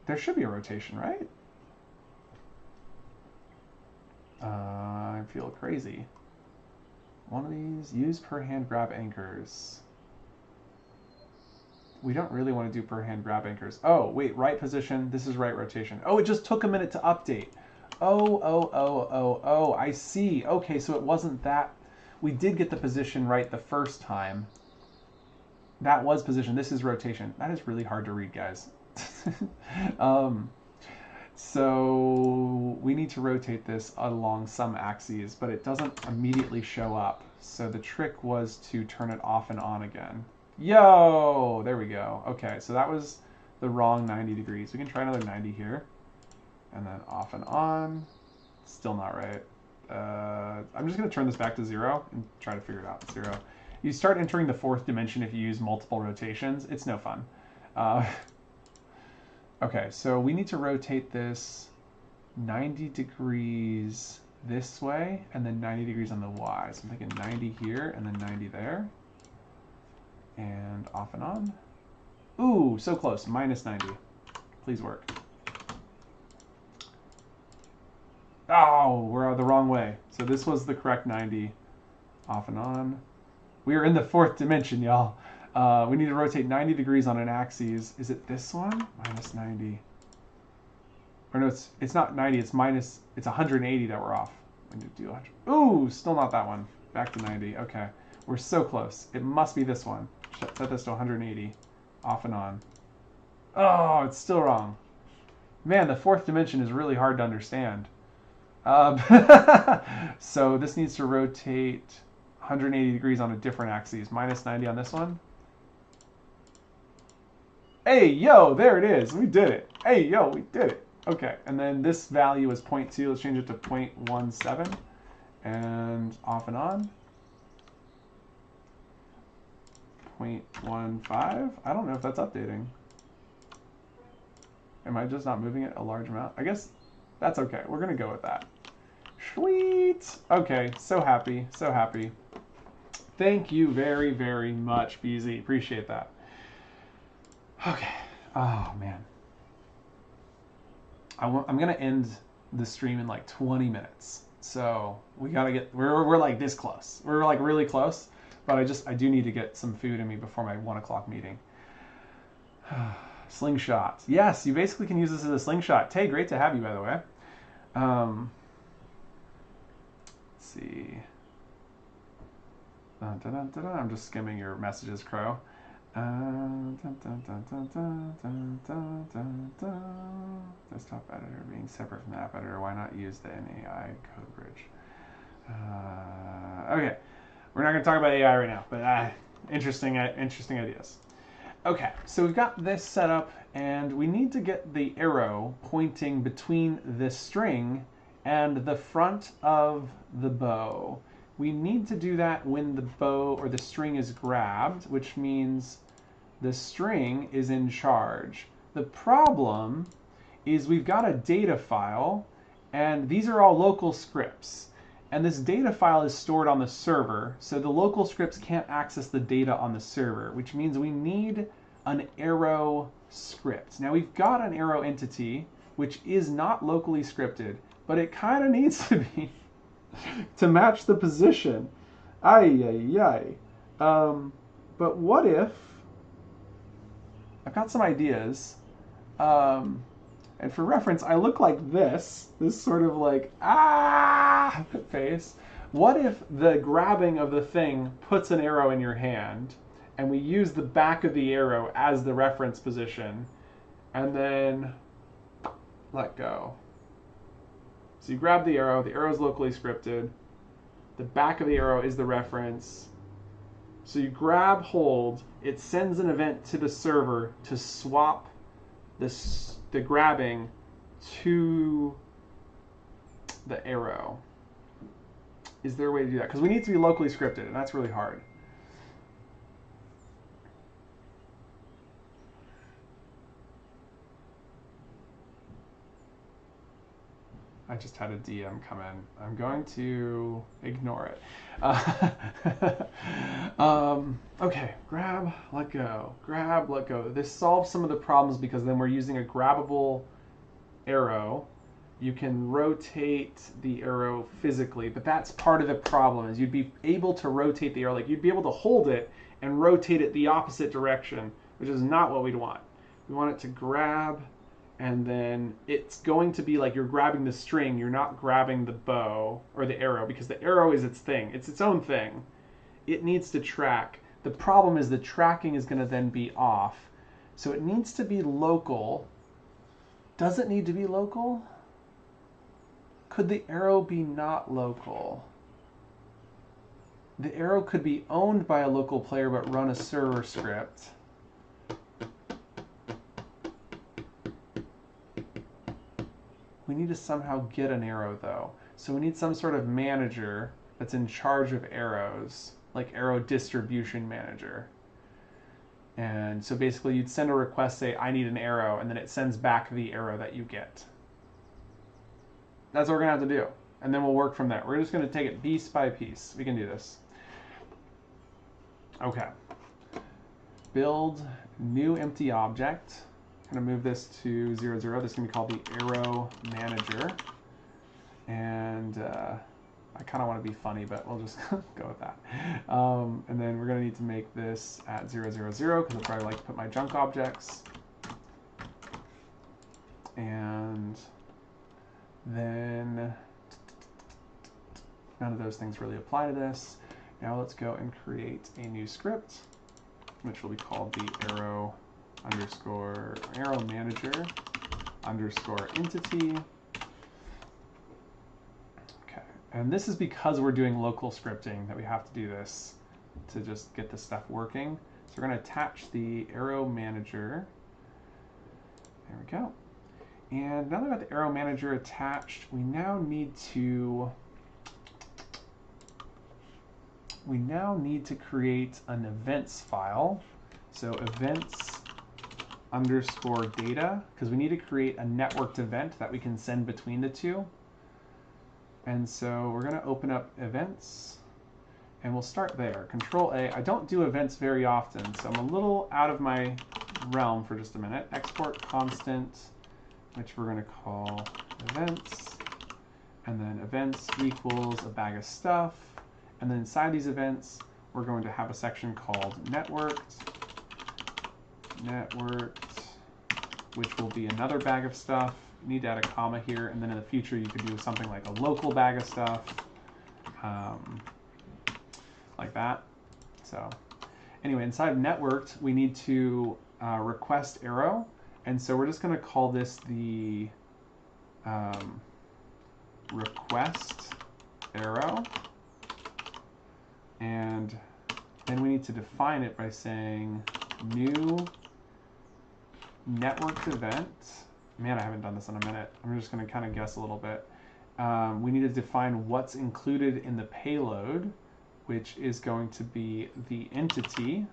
There should be a rotation, right? I feel crazy. One of these, use per hand grab anchors. We don't really want to do per hand grab anchors. Oh, wait, right position. This is right rotation. Oh, it just took a minute to update. Oh, I see. Okay, so it wasn't that. We did get the position right the first time. That was position. This is rotation. That is really hard to read, guys. So we need to rotate this along some axes, but it doesn't immediately show up. So the trick was to turn it off and on again. Yo, there we go. Okay, so that was the wrong 90 degrees. We can try another 90 here. And then off and on. Still not right. I'm just going to turn this back to 0 and try to figure it out. 0. You start entering the fourth dimension if you use multiple rotations. It's no fun. Okay, so we need to rotate this 90 degrees this way, and then 90 degrees on the Y. So I'm thinking 90 here, and then 90 there. And off and on. Ooh, so close. Minus 90. Please work. Oh, we're the wrong way. So this was the correct 90. Off and on. We are in the fourth dimension, y'all. We need to rotate 90 degrees on an axis. Is it this one? Minus 90. Or no, it's not 90. It's 180 that we're off. We need to do 100. Ooh, still not that one. Back to 90. Okay, we're so close. It must be this one. Set this to 180. Off and on. Oh, it's still wrong. Man, the fourth dimension is really hard to understand. So this needs to rotate 180 degrees on a different axis. Minus 90 on this one. Hey, yo, there it is. We did it. Hey, yo, we did it. Okay, and then this value is 0.2. Let's change it to 0.17. And off and on. 0.15. I don't know if that's updating. Am I just not moving it a large amount? I guess that's okay. We're going to go with that. Sweet. Okay, so happy. So happy. Thank you very, very much, BZ. Appreciate that. Okay. Oh, man. I'm going to end the stream in like 20 minutes. So we got to get, we're like this close. We're like really close, but I do need to get some food in me before my 1 o'clock meeting. Slingshot. Yes, you basically can use this as a slingshot. Tay, great to have you, by the way. Let's see. I'm just skimming your messages, Crow. Desktop editor being separate from the app editor. Why not use the NAI code bridge? Okay, we're not going to talk about AI right now, but interesting ideas. Okay, so we've got this set up, and we need to get the arrow pointing between the string and the front of the bow. We need to do that when the bow or the string is grabbed, which means the string is in charge. The problem is we've got a data file, and these are all local scripts. And this data file is stored on the server, so the local scripts can't access the data on the server, which means we need an arrow script. Now we've got an arrow entity, which is not locally scripted, but it kind of needs to be to match the position. Ay, ay, ay. But what if, I've got some ideas, and for reference, I look like this sort of like, face. What if the grabbing of the thing puts an arrow in your hand, and we use the back of the arrow as the reference position, and then let go. So you grab the arrow is locally scripted, the back of the arrow is the reference. So you grab, hold, it sends an event to the server to swap the grabbing to the arrow. Is there a way to do that? Because we need to be locally scripted, and that's really hard. I just had a DM come in. I'm going to ignore it. Okay, grab, let go. Grab, let go. This solves some of the problems because then we're using a grabbable arrow. You can rotate the arrow physically, but that's part of the problem is you'd be able to rotate the arrow. Like you'd be able to hold it and rotate it the opposite direction, which is not what we'd want. We want it to grab, and then it's going to be like you're grabbing the string, you're not grabbing the bow or the arrow, because the arrow is its thing. It's its own thing. It needs to track. The problem is the tracking is going to then be off. So it needs to be local. Does it need to be local? Could the arrow be not local? The arrow could be owned by a local player but run a server script. We need to somehow get an arrow though. So we need some sort of manager that's in charge of arrows, like arrow distribution manager. And so basically you'd send a request, say, I need an arrow, and then it sends back the arrow that you get. That's what we're gonna have to do. And then we'll work from there. We're just gonna take it piece by piece. We can do this. Okay. Build new empty object. I'm going to move this to 0, 0. This is going to be called the arrow manager. And I kind of want to be funny, but we'll just go with that. And then we're going to need to make this at 0, 0, 0 because I'd probably like to put my junk objects. And then none of those things really apply to this. Now let's go and create a new script, which will be called the arrow manager underscore entity. Okay, and this is because we're doing local scripting that we have to do this to just get this stuff working. So we're going to attach the arrow manager. There we go. And now that we've got the arrow manager attached, we now need to create an events file. So events underscore data, because we need to create a networked event that we can send between the two. And so we're going to open up events, and we'll start there. Control A. I don't do events very often, so I'm a little out of my realm for just a minute. Export constant, which we're going to call events, and then events equals a bag of stuff. And then inside these events, we're going to have a section called networked, which will be another bag of stuff. You need to add a comma here, and then in the future you could do something like a local bag of stuff, like that. So anyway, inside of networked, we need to request arrow, and so we're just going to call this the request arrow. And then we need to define it by saying new networked event. Man, I haven't done this in a minute. I'm just going to kind of guess a little bit. We need to define what's included in the payload, which is going to be the entity,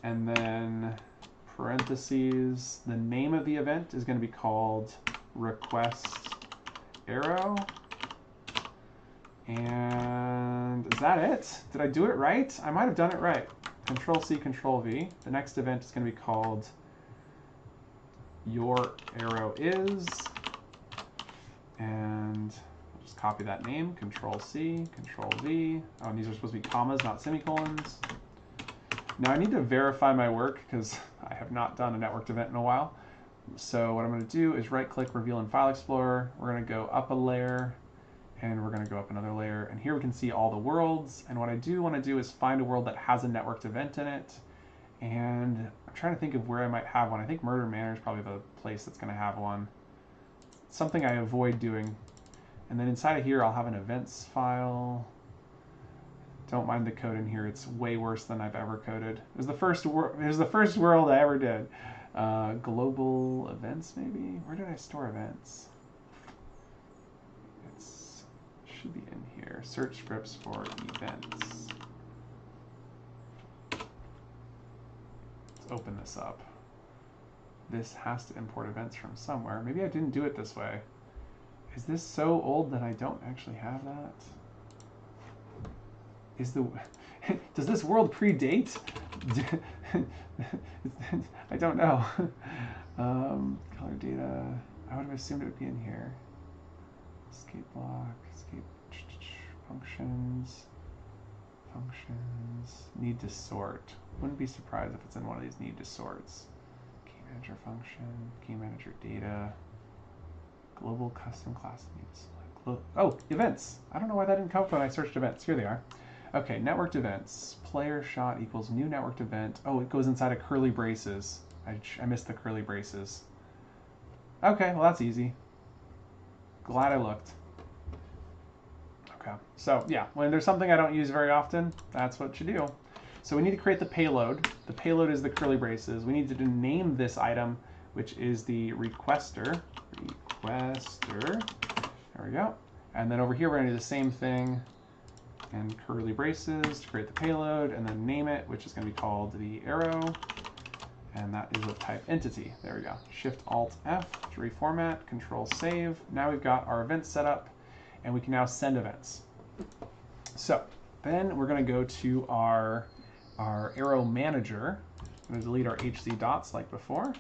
and then parentheses, the name of the event is going to be called request arrow. And is that it? Did I do it right? I might have done it right. Control C, Control V. The next event is going to be called your arrow is, and I'll just copy that name. Control C, Control V. Oh, and these are supposed to be commas, not semicolons. Now I need to verify my work because I have not done a networked event in a while. So what I'm going to do is right-click, Reveal in File Explorer. We're going to go up a layer, and we're going to go up another layer. And here we can see all the worlds. And what I do want to do is find a world that has a networked event in it. And I'm trying to think of where I might have one. I think Murder Manor is probably the place that's going to have one. It's something I avoid doing. And then inside of here, I'll have an events file. Don't mind the code in here. It's way worse than I've ever coded. It was the first world I ever did. Global events, maybe? Where did I store events? It should be in here. Search scripts for events. Let's open this up. This has to import events from somewhere. Maybe I didn't do it this way. Is this so old that I don't actually have that? Does this world predate? I don't know. Color data. I would have assumed it would be in here. Escape block, escape functions. Need to sort. Wouldn't be surprised if it's in one of these need to sorts. Key manager function, key manager data, global custom class needs. Oh, events. I don't know why that didn't come up when I searched events. Here they are. Okay, networked events. Player shot equals new networked event. Oh, it goes inside of curly braces. I missed the curly braces. Okay, well that's easy. Glad I looked. Okay, so yeah, when there's something I don't use very often, that's what you do. So we need to create the payload. The payload is the curly braces. We need to name this item, which is the requester. There we go. And then over here, we're going to do the same thing and curly braces to create the payload, and then name it, which is going to be called the arrow. And that is of type entity. There we go. Shift-Alt-F to reformat, Control-Save. Now we've got our events set up, and we can now send events. So then we're going to go to our arrow manager. I'm going to delete our HZ dots like before.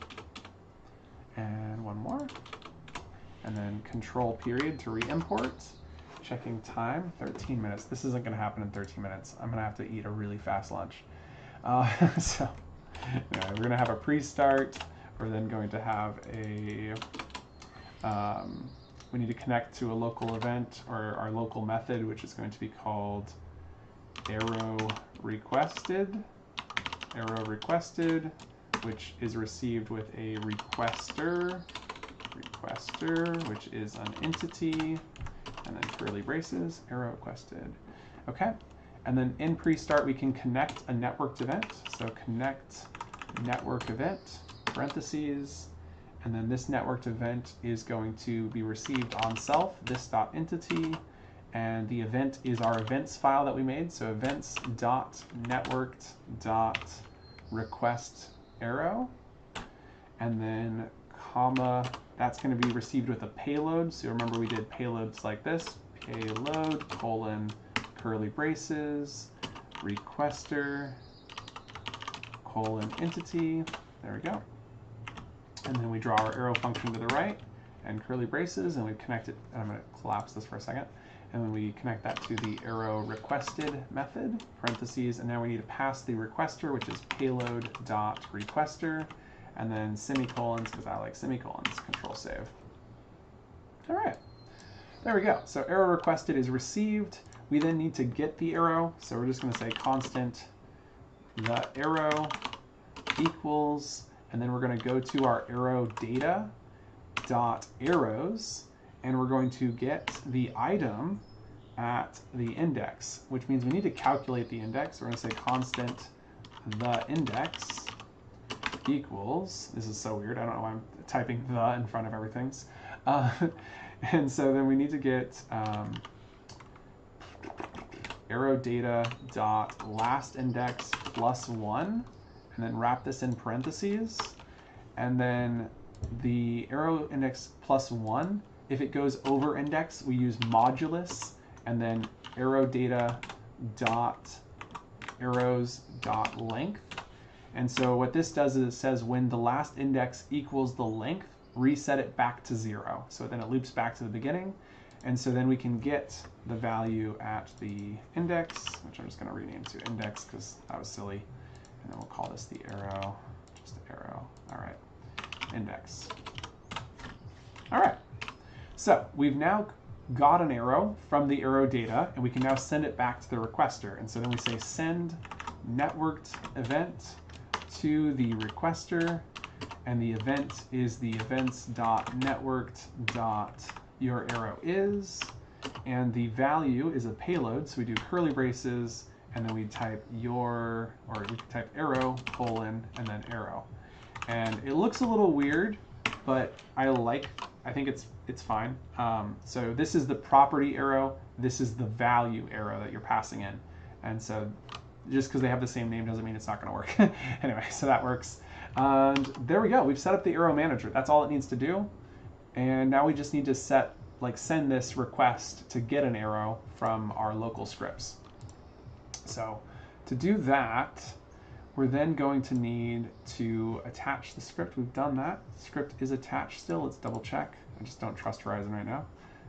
And one more. And then Control period to re-import. Checking time, 13 minutes. This isn't going to happen in 13 minutes. I'm going to have to eat a really fast lunch. So we're going to have a pre-start. We're then going to have a, we need to connect to a local event or our local method, which is going to be called arrow requested, which is received with a requester, which is an entity, and then curly braces, arrow requested. Okay, and then in pre-start we can connect a networked event. So connect network event, parentheses, and then this networked event is going to be received on self, this.entity, and the event is our events file that we made. So events.networked.request arrow, and then comma, that's going to be received with a payload. So remember we did payloads like this, payload colon curly braces, requester colon entity. There we go. And then we draw our arrow function to the right and curly braces, and we connect it, and I'm going to collapse this for a second. And then we connect that to the arrow requested method, parentheses, and now we need to pass the requester, which is payload.requester, and then semicolons, because I like semicolons, Control-Save. All right, there we go. So arrow requested is received. We then need to get the arrow, so we're just going to say constant the arrow equals, and then we're going to go to our arrow data dot arrows, and we're going to get the item at the index, which means we need to calculate the index. We're going to say constant the index equals, this is so weird, I don't know why I'm typing the in front of everything. And so then we need to get arrow data dot last index plus 1, and then wrap this in parentheses, and then the arrow index plus 1, if it goes over index, we use modulus, and then arrow data dot arrows dot length. And so what this does is it says when the last index equals the length, reset it back to 0. So then it loops back to the beginning. And so then we can get the value at the index, which I'm just going to rename to index because that was silly. And then we'll call this the arrow, just arrow. All right, index. All right, so we've now got an arrow from the arrow data, and we can now send it back to the requester. And so then we say send networked event to the requester, and the event is the events.networked.yourArrowIs, and the value is a payload, so we do curly braces, and then we type we can type arrow colon and then arrow. And it looks a little weird, but I think it's fine. So this is the property arrow, this is the value arrow that you're passing in. And so just because they have the same name doesn't mean it's not going to work. Anyway, so that works. And there we go. We've set up the arrow manager. That's all it needs to do. And now we just need to send this request to get an arrow from our local scripts. So to do that, we're then going to need to attach the script. We've done that. The script is attached still. Let's double check. I just don't trust Horizon right now.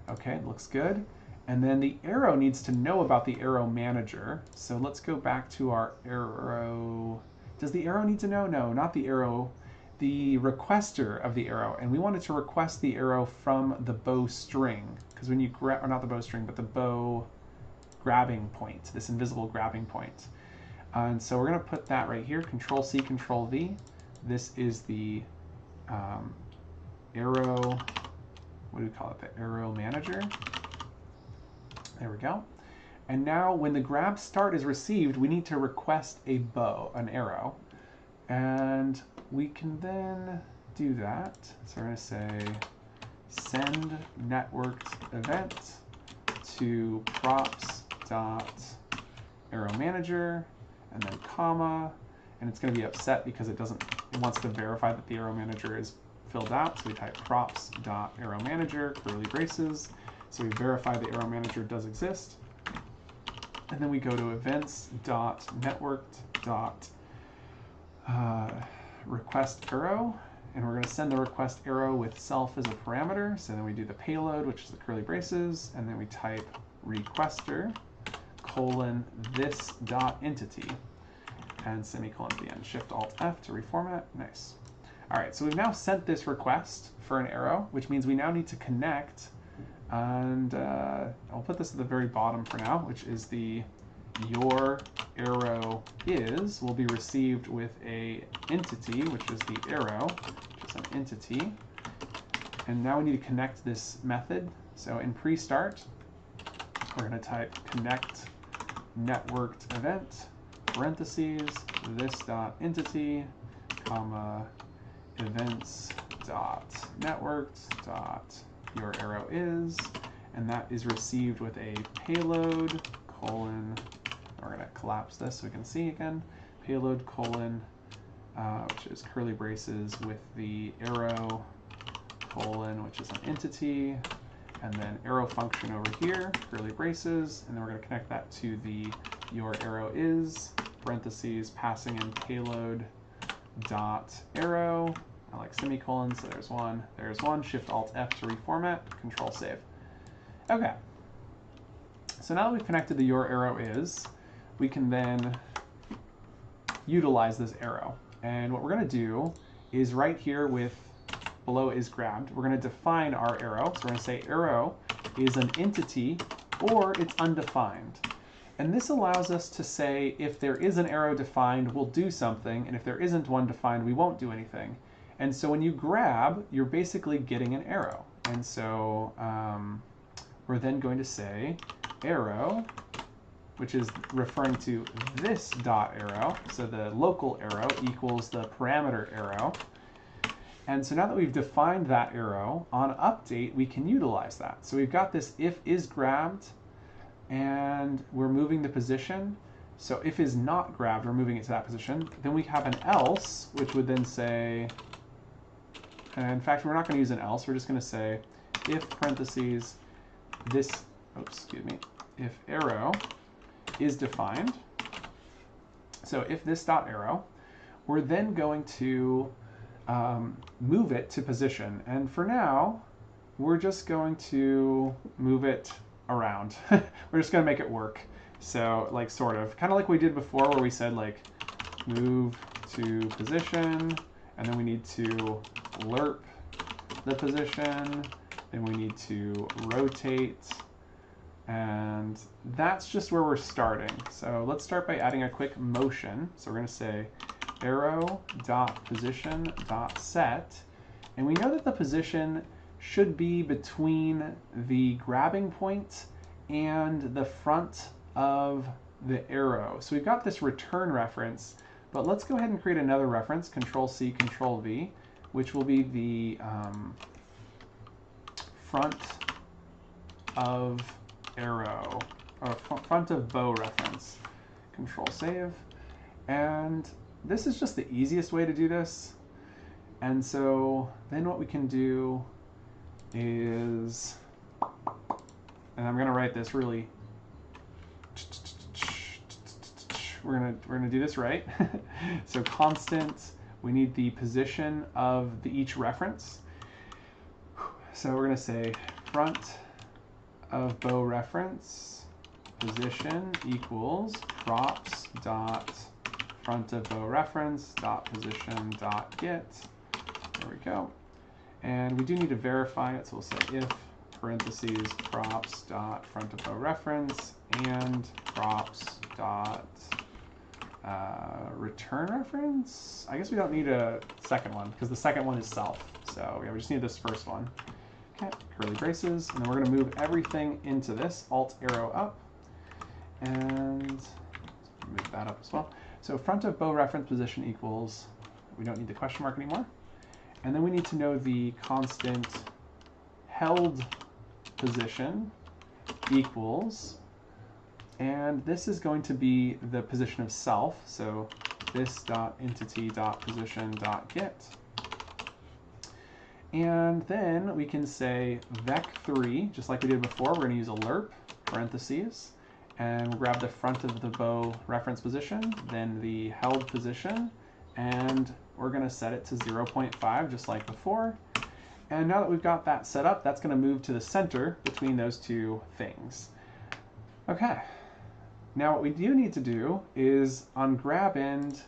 Okay, looks good. And then the arrow needs to know about the arrow manager. So let's go back to our arrow. Does the arrow need to know? No, not the arrow. The requester of the arrow. And we wanted to request the arrow from the bow string. Because when you grab, or not the bow string, but the bow grabbing point, this invisible grabbing point. And so we're going to put that right here, Control-C, Control-V. This is the arrow, what do we call it? The arrow manager. There we go. And now when the grab start is received, we need to request a bow, an arrow. And we can then do that. So we're going to say send networked event to props.arrow manager, and then comma, and it's going to be upset because it wants to verify that the arrow manager is filled out. So we type props.arrow manager, curly braces. So we verify the arrow manager does exist. And then we go to events.networked.request arrow, and we're going to send the request arrow with self as a parameter. So then we do the payload, which is the curly braces, and then we type requester colon this dot entity and semicolon at the end. Shift-Alt-F to reformat. Nice. All right, so we've now sent this request for an arrow, which means we now need to connect. And I'll put this at the very bottom for now, which is the your arrow is will be received with a entity, which is the arrow, which is an entity. And now we need to connect this method. So in pre-start, we're going to type connect networked event, parentheses, this dot entity, comma, events dot networked dot your arrow is, and that is received with a payload colon, we're going to collapse this so we can see again, payload colon, which is curly braces with the arrow colon, which is an entity, and then arrow function over here, curly braces, and then we're going to connect that to the your arrow is, parentheses, passing in payload dot arrow. I like semicolons, so there's one, Shift-Alt-F to reformat, Control-Save. Okay, so now that we've connected the your arrow is, we can then utilize this arrow. And what we're going to do is right here with below is grabbed, we're going to define our arrow. So we're going to say arrow is an entity or it's undefined. And this allows us to say if there is an arrow defined, we'll do something, and if there isn't one defined, we won't do anything. And so when you grab, you're basically getting an arrow. And so we're then going to say arrow, which is referring to this dot arrow. So the local arrow equals the parameter arrow. And so now that we've defined that arrow, on update, we can utilize that. So we've got this if is grabbed, and we're moving the position. So if is not grabbed, we're moving it to that position. Then we have an else, which would then say, and in fact, we're not going to use an else. We're just going to say if parentheses this, oops, excuse me, if arrow is defined, so if this dot arrow, we're then going to move it to position. And for now, we're just going to move it around. We're just going to make it work. So like sort of, kind of like we did before where we said like move to position, and then we need to lerp the position, then we need to rotate, and that's just where we're starting. So let's start by adding a quick motion. So we're going to say arrow.position.set, and we know that the position should be between the grabbing point and the front of the arrow. So we've got this return reference, but let's go ahead and create another reference, Control-C, Control-V, which will be the front of arrow, or front of bow reference. Control-Save. And this is just the easiest way to do this. And so then what we can do is, and I'm going to write this really, we're gonna do this right. So constant, we need the position of each reference. So we're gonna say front of bow reference position equals props dot front of bow reference dot position dot get. There we go. And we do need to verify it, so we'll say if parentheses props dot front of bow reference and props dot return reference. I guess we don't need a second one because the second one is self. So yeah, we just need this first one. Okay, curly braces, and then we're going to move everything into this, Alt arrow up, and move that up as well. So front of bow reference position equals, we don't need the question mark anymore. And then we need to know the constant held position equals, and this is going to be the position of self, so this dot entity dot position dot get. And then we can say vec3, just like we did before. We're going to use a lerp, parentheses, and we'll grab the front of the bow reference position, then the held position, and we're going to set it to 0.5 just like before. And now that we've got that set up, that's going to move to the center between those two things. Okay. Now what we do need to do is on grab end,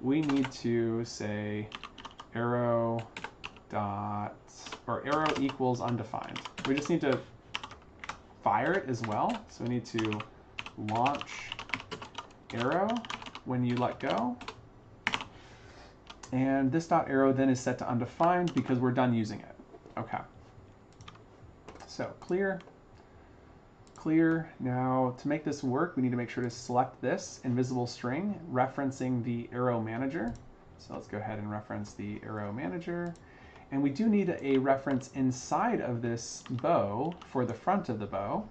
we need to say arrow dot, or arrow equals undefined. We just need to fire it as well. So we need to launch arrow when you let go. And this dot arrow then is set to undefined because we're done using it. Okay. So clear. Clear. Now to make this work, we need to make sure to select this invisible string referencing the arrow manager. So let's go ahead and reference the arrow manager. And we do need a reference inside of this bow for the front of the bow.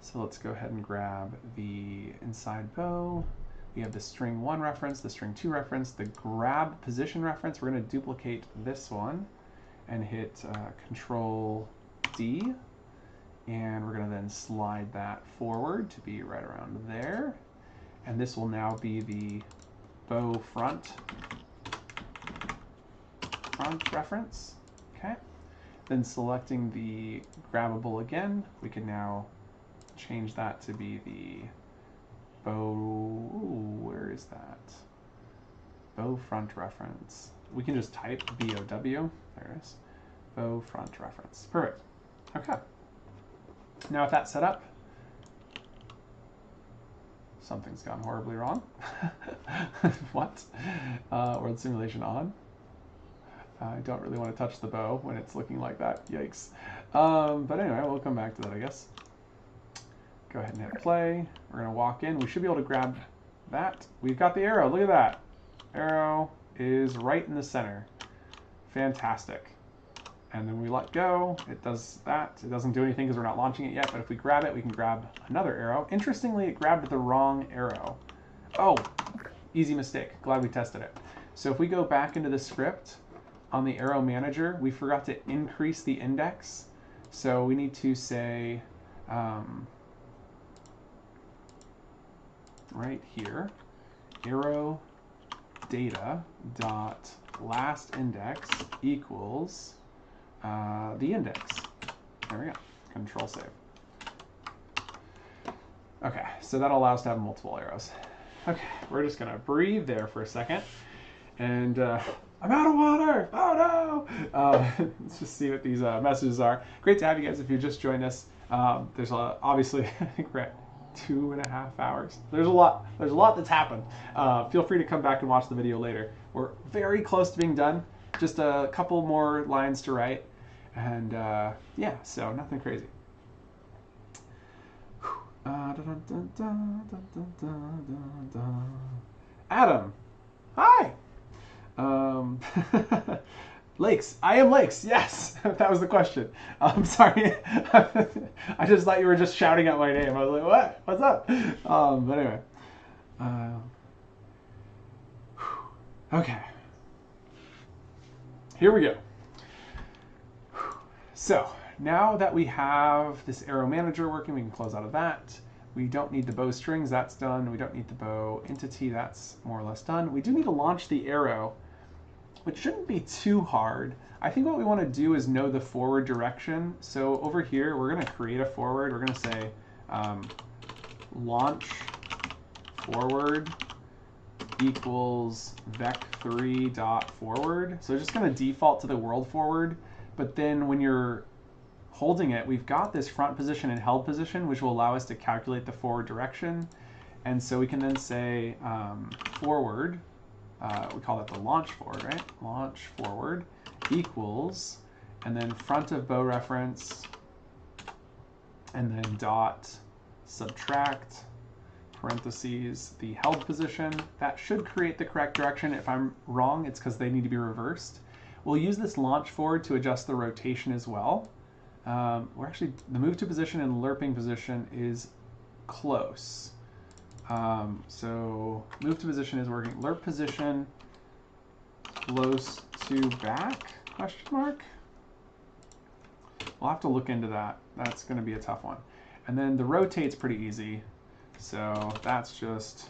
So let's go ahead and grab the inside bow. We have the string 1 reference, the string 2 reference, the grab position reference. We're going to duplicate this one and hit Control D. And we're going to then slide that forward to be right around there. And this will now be the bow front reference. Okay. Then selecting the grabbable again, we can now change that to be the bow, where is that? Bow front reference. We can just type BOW, there it is. Bow front reference. Perfect. Okay. Now with that set up, something's gone horribly wrong. What? World simulation on. I don't really want to touch the bow when it's looking like that. Yikes. But anyway, we'll come back to that, I guess. Go ahead and hit play. We're going to walk in. We should be able to grab that. We've got the arrow. Look at that. Arrow is right in the center. Fantastic. And then we let go. It does that. It doesn't do anything because we're not launching it yet. But if we grab it, we can grab another arrow. Interestingly, it grabbed the wrong arrow. Oh, easy mistake. Glad we tested it. So if we go back into the script, on the arrow manager, we forgot to increase the index. So we need to say right here, arrow data dot last index equals the index. There we go. Control save. Okay, so that allows us to have multiple arrows. Okay, we're just gonna breathe there for a second. And I'm out of water! Oh no! Let's just see what these messages are. Great to have you guys if you just joined us. There's obviously, I think we're at 2.5 hours. There's a lot that's happened. Feel free to come back and watch the video later. We're very close to being done. Just a couple more lines to write. And yeah, so nothing crazy. Adam, hi. Laex, I am Laex. Yes, that was the question. I'm sorry. I just thought you were just shouting out my name. I was like, what? What's up? But anyway. Okay. Here we go. So now that we have this arrow manager working, we can close out of that. We don't need the bow strings, that's done. We don't need the bow entity, that's more or less done. We do need to launch the arrow, which shouldn't be too hard. I think what we want to do is know the forward direction. So over here, we're going to create a forward. We're going to say launch forward equals vec3.forward. So it's just going to default to the world forward. But then when you're holding it, we've got this front position and held position, which will allow us to calculate the forward direction. And so we can then say forward, we call that the launch forward, right? Launch forward equals, and then front of bow reference, and then dot subtract, parentheses, the held position. That should create the correct direction. If I'm wrong, it's because they need to be reversed. We'll use this launch forward to adjust the rotation as well. We're actually, the move to position and lerping position is close. So move to position is working. Lerp position close to back, question mark? We'll have to look into that. That's going to be a tough one. And then the rotate's pretty easy. So that's just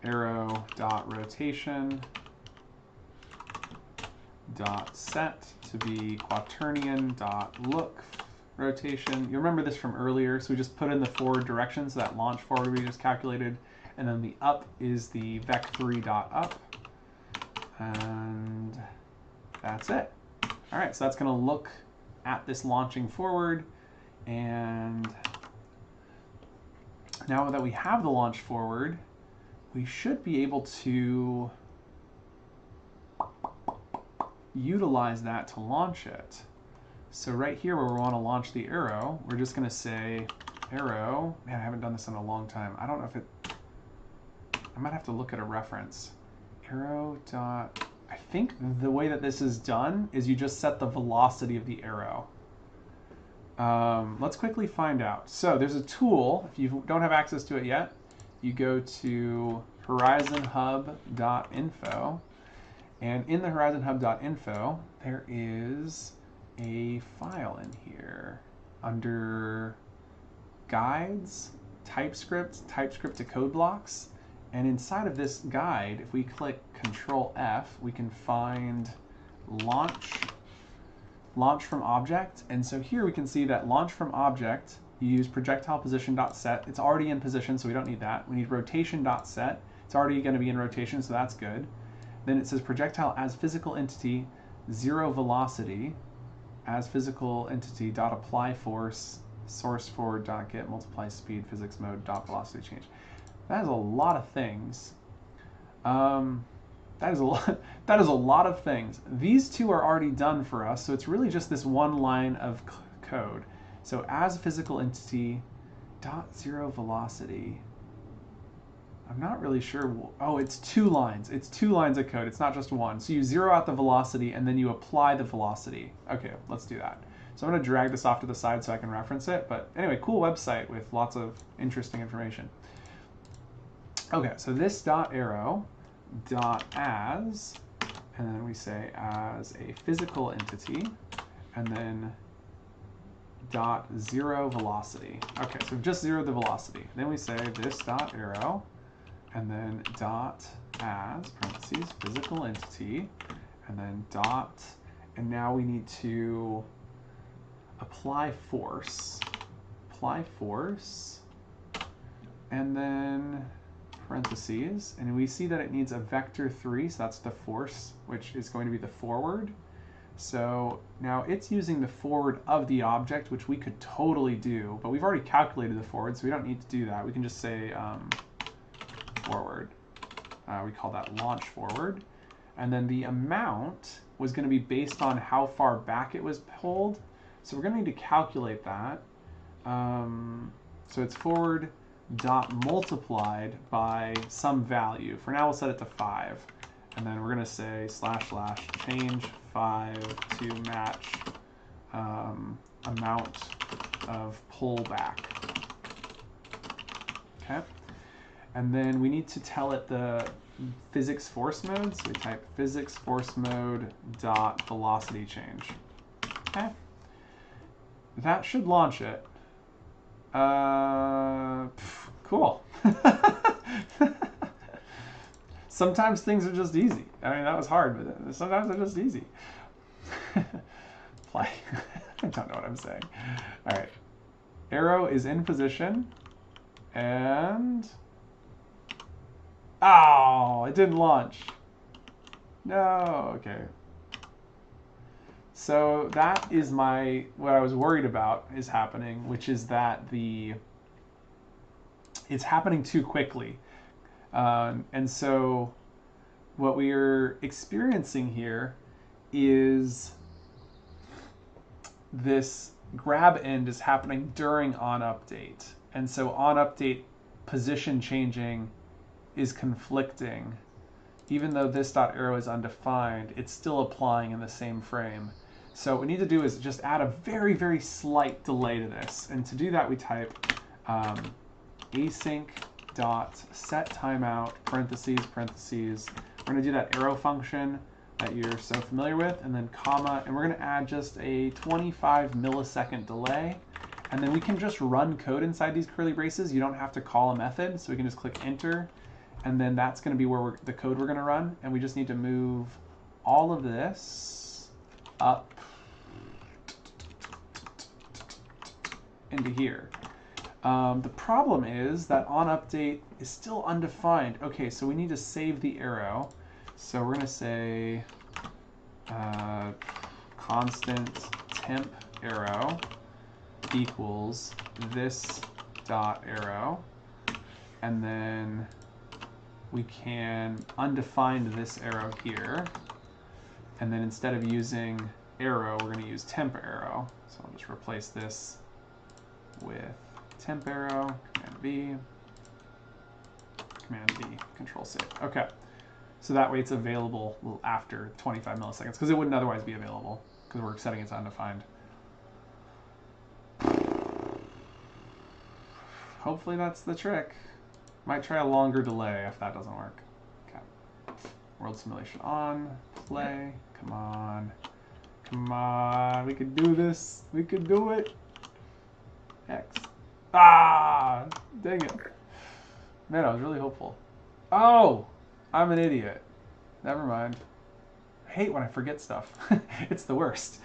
arrow dot rotation dot set to be quaternion dot look rotation. You remember this from earlier, so we just put in the forward direction, so that launch forward we just calculated, and then the up is the vec3 dot up, and that's it. All right, so that's going to look at this launching forward, and now that we have the launch forward, we should be able to utilize that to launch it. So right here where we want to launch the arrow, we're just going to say arrow. Man, I haven't done this in a long time. I don't know if it, I might have to look at a reference. Arrow dot, I think the way that this is done is you just set the velocity of the arrow. Let's quickly find out. So there's a tool, if you don't have access to it yet, you go to horizonhub.info, and in the horizonhub.info, there is a file in here under guides, TypeScript to code blocks. And inside of this guide, if we click Control F, we can find launch from object. And so here we can see that launch from object, you use projectile position.set. It's already in position, so we don't need that. We need rotation.set. It's already going to be in rotation, so that's good. Then it says projectile as physical entity, 0 velocity, as physical entity, dot apply force, source forward, dot get multiply speed, physics mode, dot velocity change. That is a lot of things. That is a lot of things. These two are already done for us, so it's really just this one line of code. So as physical entity, dot 0 velocity. I'm not really sure. Oh, it's 2 lines. It's 2 lines of code. It's not just one. So you zero out the velocity and then you apply the velocity. Okay, let's do that. So I'm going to drag this off to the side so I can reference it. But anyway, cool website with lots of interesting information. Okay, so this dot arrow dot as, and then we say as a physical entity, and then dot 0 velocity. Okay, so just 0 the velocity. Then we say this dot arrow and then dot as, parentheses, physical entity, and then dot, and now we need to apply force, and then parentheses, and we see that it needs a vector 3, so that's the force, which is going to be the forward. So now it's using the forward of the object, which we could totally do, but we've already calculated the forward, so we don't need to do that. We can just say forward. We call that launch forward. And then the amount was going to be based on how far back it was pulled. So we're going to need to calculate that. So it's forward dot multiplied by some value. For now, we'll set it to 5. And then we're going to say / change 5 to match amount of pullback. Okay. And then we need to tell it the physics force mode. So we type physics force mode dot velocity change. Okay. That should launch it. Cool. Sometimes things are just easy. I mean, that was hard, but sometimes they're just easy. Play. I don't know what I'm saying. All right. Arrow is in position. And... oh, it didn't launch. No, okay. So that is what I was worried about is happening, which is that it's happening too quickly. And so what we are experiencing here is this grab end is happening during on update. And so on update position changing is conflicting. Even though this dot arrow is undefined, it's still applying in the same frame. So what we need to do is just add a very, very slight delay to this. And to do that, we type async dot set timeout parentheses. We're going to do that arrow function that you're so familiar with, and then comma, and we're going to add just a 25 millisecond delay. And then we can just run code inside these curly braces. You don't have to call a method, so we can just click enter, and then that's going to be where the code we're going to run. And we just need to move all of this up into here. The problem is that on update is still undefined. Okay, so we need to save the arrow. So we're going to say constant temp arrow equals this dot arrow, and then we can undefine this arrow here, and then instead of using arrow, we're going to use temp arrow. So I'll just replace this with temp arrow, Command V, Control Save. Okay, so that way it's available after 25 milliseconds, because it wouldn't otherwise be available, because we're setting it to undefined. Hopefully that's the trick. Might try a longer delay if that doesn't work. Okay. World simulation on, play, come on. Come on, we can do this. We can do it. X. Ah, dang it. Man, I was really hopeful. Oh, I'm an idiot. Never mind. I hate when I forget stuff. It's the worst.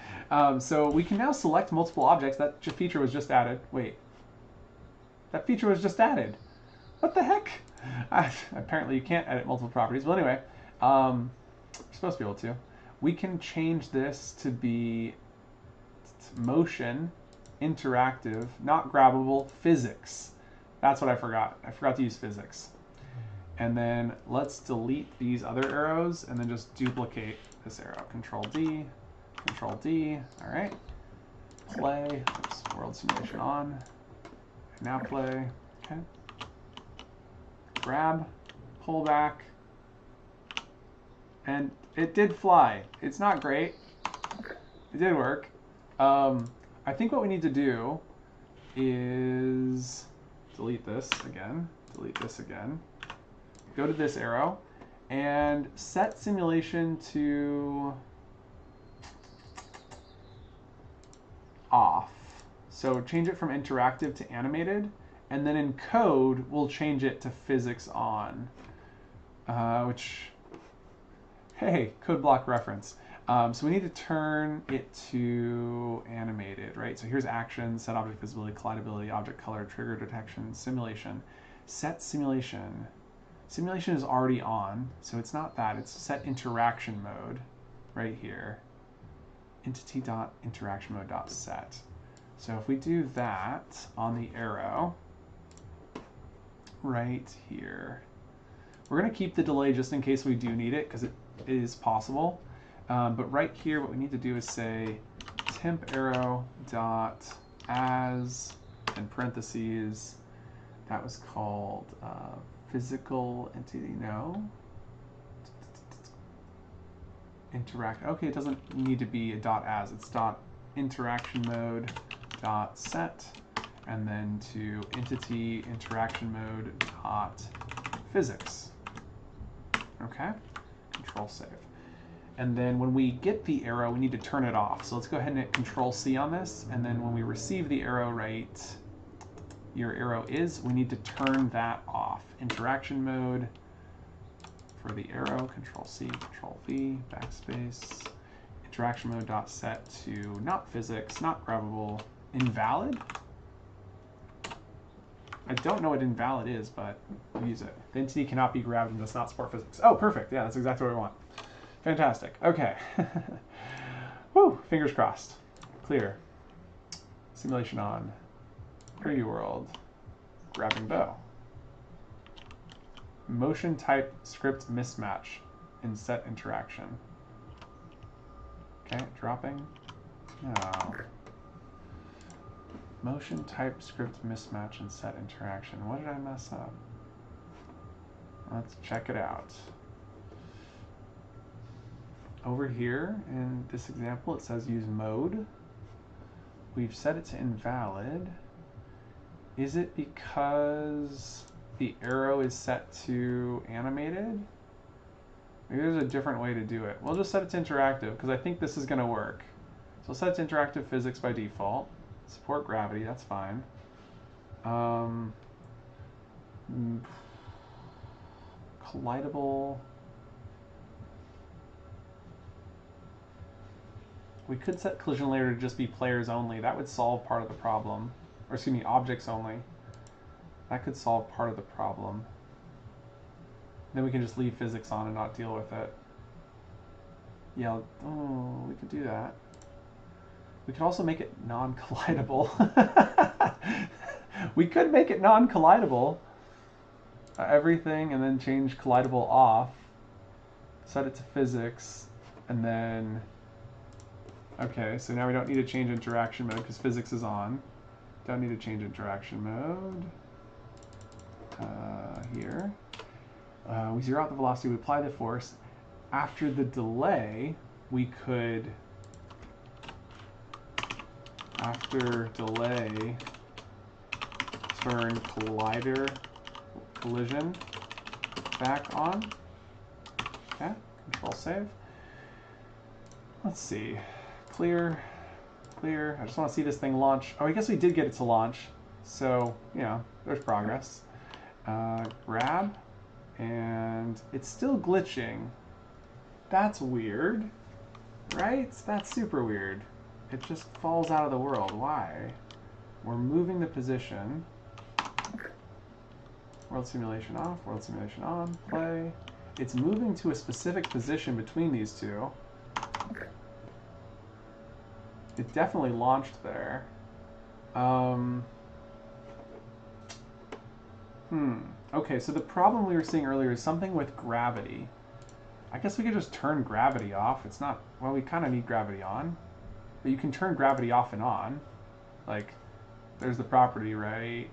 So we can now select multiple objects. That feature was just added. Wait. That feature was just added. What the heck? Apparently you can't edit multiple properties. Well, anyway, you're supposed to be able to. We can change this to be motion, interactive, not grabbable, physics. That's what I forgot. I forgot to use physics. And then let's delete these other arrows and then just duplicate this arrow. Control D, Control D. All right. Play. Oops, world simulation on. Now play. Okay. Grab, pull back, and it did fly. It's not great. It did work. I think what we need to do is delete this again, go to this arrow, and set simulation to off. So change it from interactive to animated, And then in code, we'll change it to physics on, which, hey, code block reference. So we need to turn it to animated, right? So here's action, set object visibility, collidability, object color, trigger detection, simulation. Set simulation. Simulation is already on, so it's not that. It's set interaction mode right here. Entity.interaction mode.set. So if we do that on the arrow right here, we're going to keep the delay just in case we do need it, because it is possible. But right here, what we need to do is say temp arrow dot as, in parentheses, that was called physical entity, no. Interact, okay, it doesn't need to be a dot as, it's dot interaction mode dot set, and then to entity interaction mode dot physics. Okay, control save. And then when we get the arrow, we need to turn it off. So let's go ahead and hit Control C on this. And then when we receive the arrow, right, your arrow is, we need to turn that off. Interaction mode for the arrow, Control C, Control V, backspace. Interaction mode dot set to not physics, not grabbable, invalid. I don't know what invalid is, but we'll use it. The entity cannot be grabbed and does not support physics. Oh, perfect. Yeah, that's exactly what we want. Fantastic. Okay. Woo, fingers crossed. Clear. Simulation on. Preview world. Grabbing bow. Motion type script mismatch in set interaction. Okay, dropping. No. Motion type script mismatch in set interaction. What did I mess up? Let's check it out. Over here in this example, it says use mode. We've set it to invalid. Is it because the arrow is set to animated? Maybe there's a different way to do it. We'll just set it to interactive because I think this is going to work. So we'll set it to interactive physics by default. Support gravity, that's fine. Collidable. We could set collision layer to just be players only. That would solve part of the problem. Or excuse me, objects only. That could solve part of the problem. Then we can just leave physics on and not deal with it. Yeah, oh, we could do that. We could also make it non-collidable. We could make it non-collidable. Everything, and then change collidable off. Set it to physics, and then... Okay, so now we don't need to change interaction mode because physics is on. Don't need to change interaction mode. Here. We zero out the velocity, we apply the force. After the delay, we could... After delay, turn collision back on. Okay, control save. Let's see. Clear. I just want to see this thing launch. Oh, I guess we did get it to launch. So, you know, there's progress. Grab. And it's still glitching. That's weird. Right? That's super weird. It just falls out of the world. Why? We're moving the position. World simulation off, world simulation on, play. It's moving to a specific position between these two. It definitely launched there. Okay, so the problem we were seeing earlier is something with gravity. I guess we could just turn gravity off. It's not, well, we kind of need gravity on. But you can turn gravity off and on. Like, there's the property, right?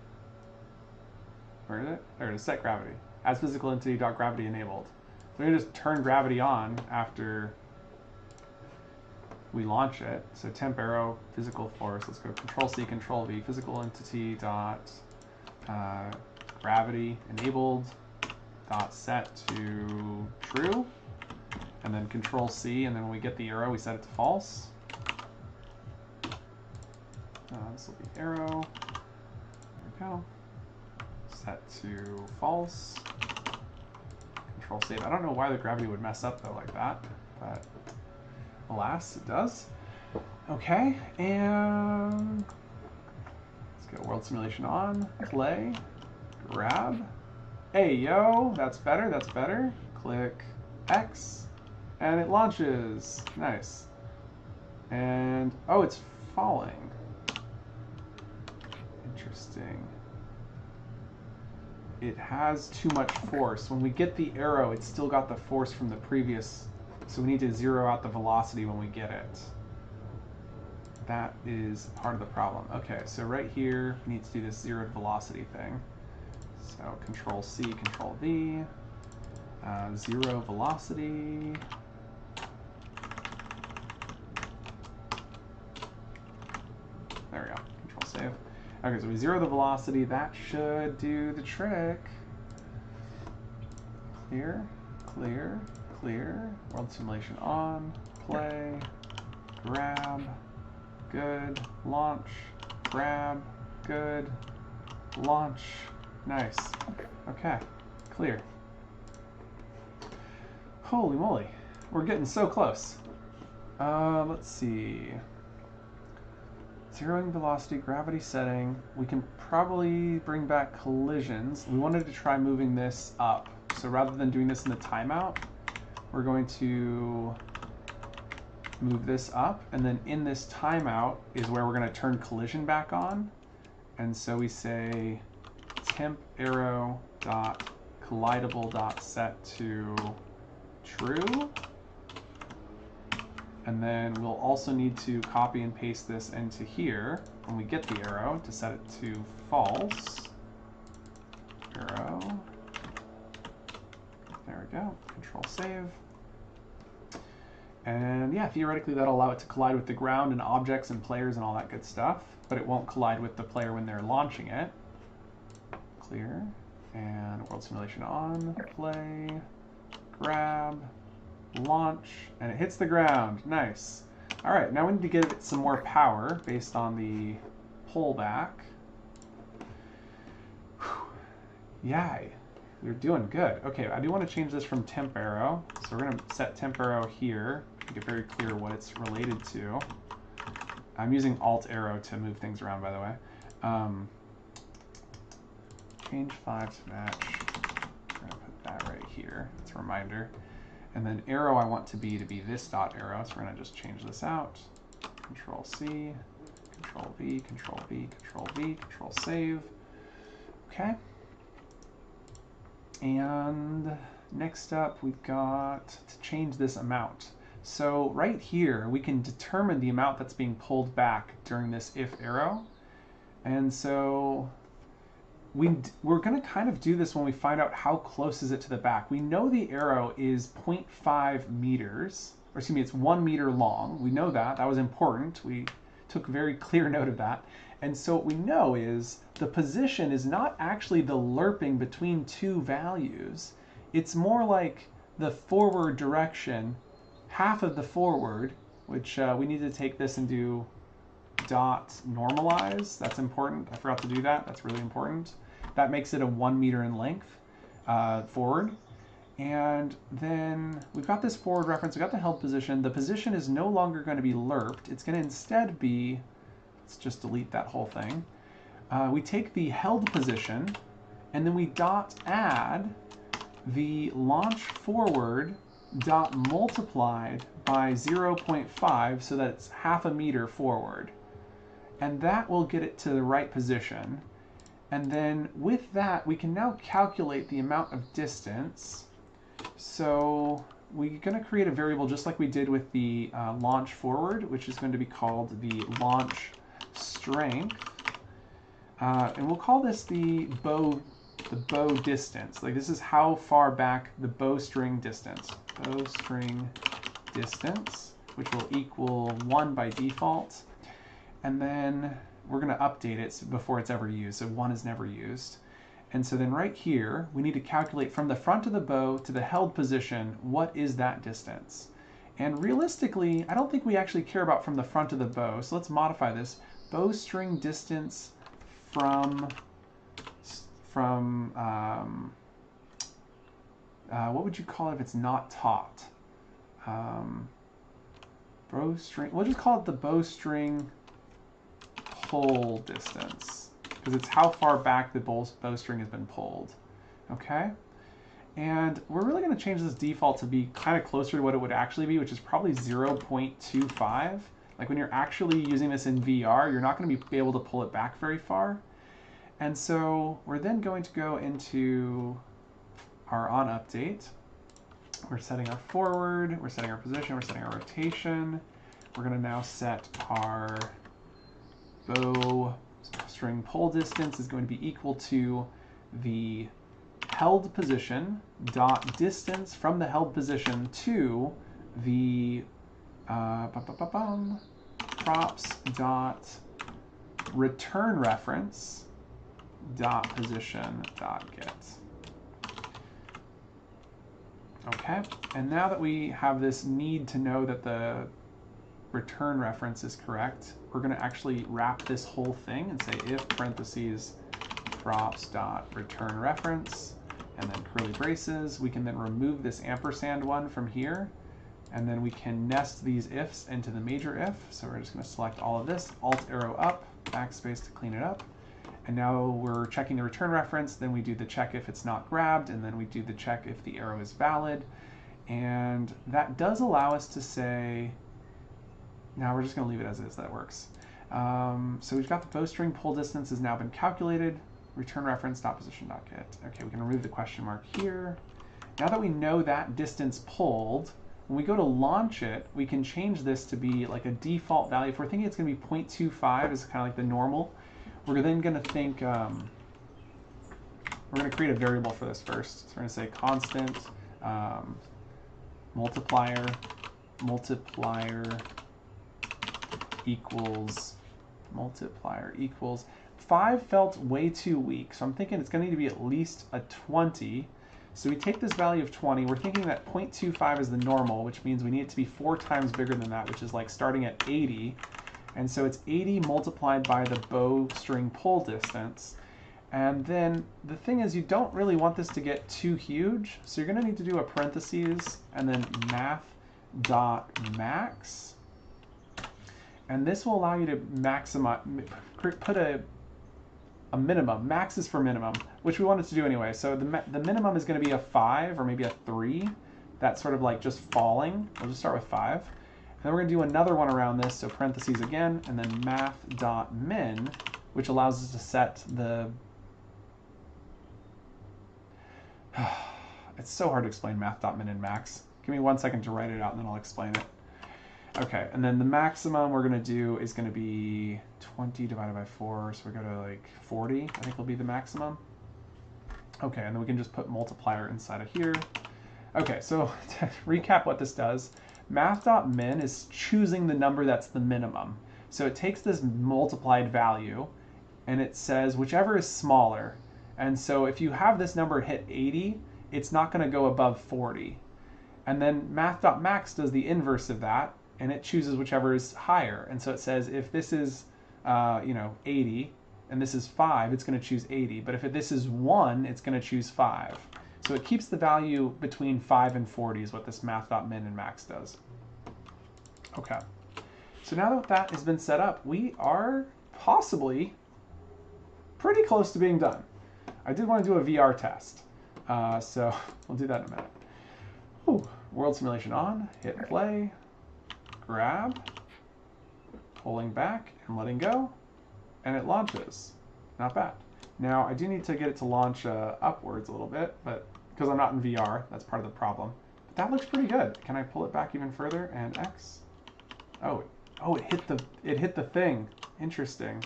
Where is it? There it is, set gravity. As physical entity dot gravity enabled. So we can just turn gravity on after we launch it. So temp arrow, physical force. Let's go Control C, Control V, physical entity dot gravity enabled dot set to true. And then Control C, and then when we get the arrow, we set it to false. This will be arrow. There we go. set to false. Control save. I don't know why the gravity would mess up though like that, but alas, it does. Okay, and let's get world simulation on. Play. Grab. Hey, yo, that's better, that's better. Click X, and it launches. Nice. And, oh, it's falling. Interesting. It has too much force. When we get the arrow, it's still got the force from the previous, so we need to zero out the velocity when we get it. That is part of the problem. Okay, so right here, we need to do this zeroed velocity thing. So Control C, Control V, zero velocity. There we go, Control save. Okay, so we zero the velocity, that should do the trick. Clear, clear, clear, world simulation on, play, grab, good, launch, grab, good, launch. Nice. Okay. Clear. Holy moly. We're getting so close. Let's see. Zeroing velocity, gravity setting. We can probably bring back collisions. We wanted to try moving this up. So rather than doing this in the timeout, we're going to move this up. And then in this timeout is where we're going to turn collision back on. And so we say temp arrow dot collidable dot set to true, and then we'll also need to copy and paste this into here when we get the arrow to set it to false. Arrow, there we go, Control save. And yeah, theoretically that'll allow it to collide with the ground and objects and players and all that good stuff, but it won't collide with the player when they're launching it. Clear, and world simulation on, play, grab, launch, and it hits the ground. Nice. All right, now we need to give it some more power based on the pullback. Yay, we're doing good. Okay, I do want to change this from temp arrow, so we're going to set temp arrow here, make it very clear what it's related to. I'm using alt arrow to move things around, by the way. Change 5 to match. We're going to put that right here. It's a reminder. And then arrow I want to be this dot arrow, so we're going to just change this out. Control C, Control V, Control V, Control V, Control save. Okay. And next up we've got to change this amount. So right here we can determine the amount that's being pulled back during this if arrow. And so we're going to kind of do this when we find out how close is it to the back. We know the arrow is 0.5 meters, or excuse me, it's 1 meter long. We know that. That was important. We took very clear note of that. And so what we know is the position is not actually the lerping between two values. It's more like the forward direction, half of the forward, which we need to take this and do dot normalize. That's important. I forgot to do that. That's really important. That makes it a 1 meter in length forward. And then we've got this forward reference. We've got the held position. The position is no longer going to be lerped. It's going to instead be, let's just delete that whole thing. We take the held position and then we dot add the launch forward dot multiplied by 0.5 so that it's half a meter forward. And that will get it to the right position. And then with that, we can now calculate the amount of distance. So we're going to create a variable just like we did with the launch forward, which is going to be called the launch strength. And we'll call this the bow distance. Like this is how far back the bowstring distance. Bowstring distance, which will equal 1 by default. And then we're going to update it before it's ever used, so 1 is never used. And so then right here, we need to calculate from the front of the bow to the held position, what is that distance? And realistically, I don't think we actually care about from the front of the bow, so let's modify this. Bowstring distance from from, what would you call it if it's not taught? Bowstring, we'll just call it the bowstring pull distance, because it's how far back the bowstring has been pulled. Okay? And we're really going to change this default to be kind of closer to what it would actually be, which is probably 0.25. Like when you're actually using this in VR, you're not going to be able to pull it back very far. And so we're then going to go into our on update. We're setting our forward, we're setting our position, we're setting our rotation. We're going to now set our bowstring pull distance is going to be equal to the held position dot distance from the held position to the props dot return reference dot position dot get. Okay, and now that we have this need to know that the return reference is correct, we're going to actually wrap this whole thing and say if parentheses props dot return reference and then curly braces. We can then remove this ampersand one from here, and then we can nest these ifs into the major if. So we're just going to select all of this, alt arrow up, backspace to clean it up. And now we're checking the return reference, then we do the check if it's not grabbed, and then we do the check if the arrow is valid. And that does allow us to say, now we're just going to leave it as is, that works. So we've got the bowstring pull distance has now been calculated. Return reference dot position dot get. Okay, we can remove the question mark here. Now that we know that distance pulled, when we go to launch it, we can change this to be like a default value. If we're thinking it's going to be 0.25 is kind of like the normal, we're then going to think, we're going to create a variable for this first. So we're going to say constant multiplier equals 5 felt way too weak, so I'm thinking it's going to need to be at least a 20. So we take this value of 20, we're thinking that 0.25 is the normal, which means we need it to be 4 times bigger than that, which is like starting at 80. And so it's 80 multiplied by the bowstring pull distance. And then the thing is, you don't really want this to get too huge, so you're going to need to do a parentheses and then math.max. And this will allow you to maximize, put a minimum. Max is for minimum, which we wanted to do anyway. So the minimum is going to be a 5 or maybe a 3. That's sort of like just falling. We'll just start with 5. And then we're going to do another one around this, so parentheses again, and then math.min, which allows us to set the... It's so hard to explain math.min and max. Give me 1 second to write it out and then I'll explain it. Okay, and then the maximum we're going to do is going to be 20 divided by 4, so we go to like 40, I think will be the maximum. Okay, and then we can just put multiplier inside of here. Okay, so to recap what this does, math.min is choosing the number that's the minimum. So it takes this multiplied value and it says whichever is smaller. And so if you have this number hit 80, it's not going to go above 40. And then math.max does the inverse of that, and it chooses whichever is higher. And so it says if this is 80 and this is 5, it's going to choose 80. But if this is 1, it's going to choose 5. So it keeps the value between 5 and 40 is what this math.min and max does. Okay. So now that that has been set up, we are possibly pretty close to being done. I did want to do a VR test. So we'll do that in a minute. Ooh, world simulation on, hit play, grab, pulling back and letting go, and it launches. Not bad. Now I do need to get it to launch upwards a little bit, but because I'm not in VR, that's part of the problem. But that looks pretty good. Can I pull it back even further and X? Oh, it hit the thing. Interesting.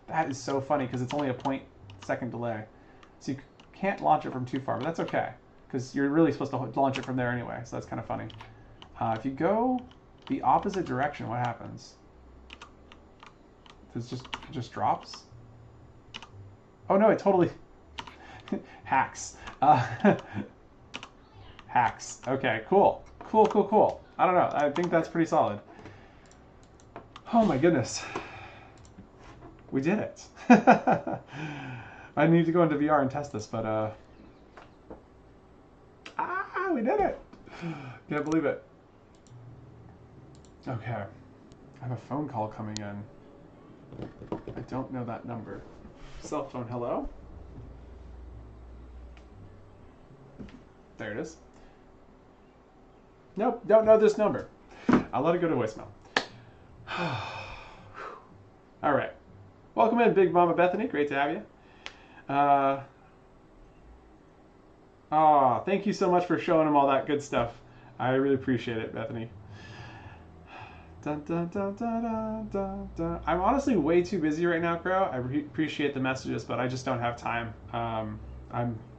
That is so funny because it's only a 0.2 delay. So you can't launch it from too far, but that's okay because you're really supposed to launch it from there anyway, so that's kind of funny. If you go the opposite direction, what happens? It just drops? Oh no, it totally hacks. Hacks. Okay, cool. Cool. I don't know. I think that's pretty solid. Oh my goodness. We did it. I need to go into VR and test this, but we did it. Can't believe it. Okay, I have a phone call coming in. I don't know that number. Cell phone, hello? There it is. Nope, don't know this number. I'll let it go to voicemail. All right. Welcome in, Big Mama Bethany. Great to have you. Thank you so much for showing him all that good stuff. I really appreciate it, Bethany. Dun, dun, dun, dun, dun, dun, dun. I'm honestly way too busy right now, Crow. I appreciate the messages, but I just don't have time. I'm,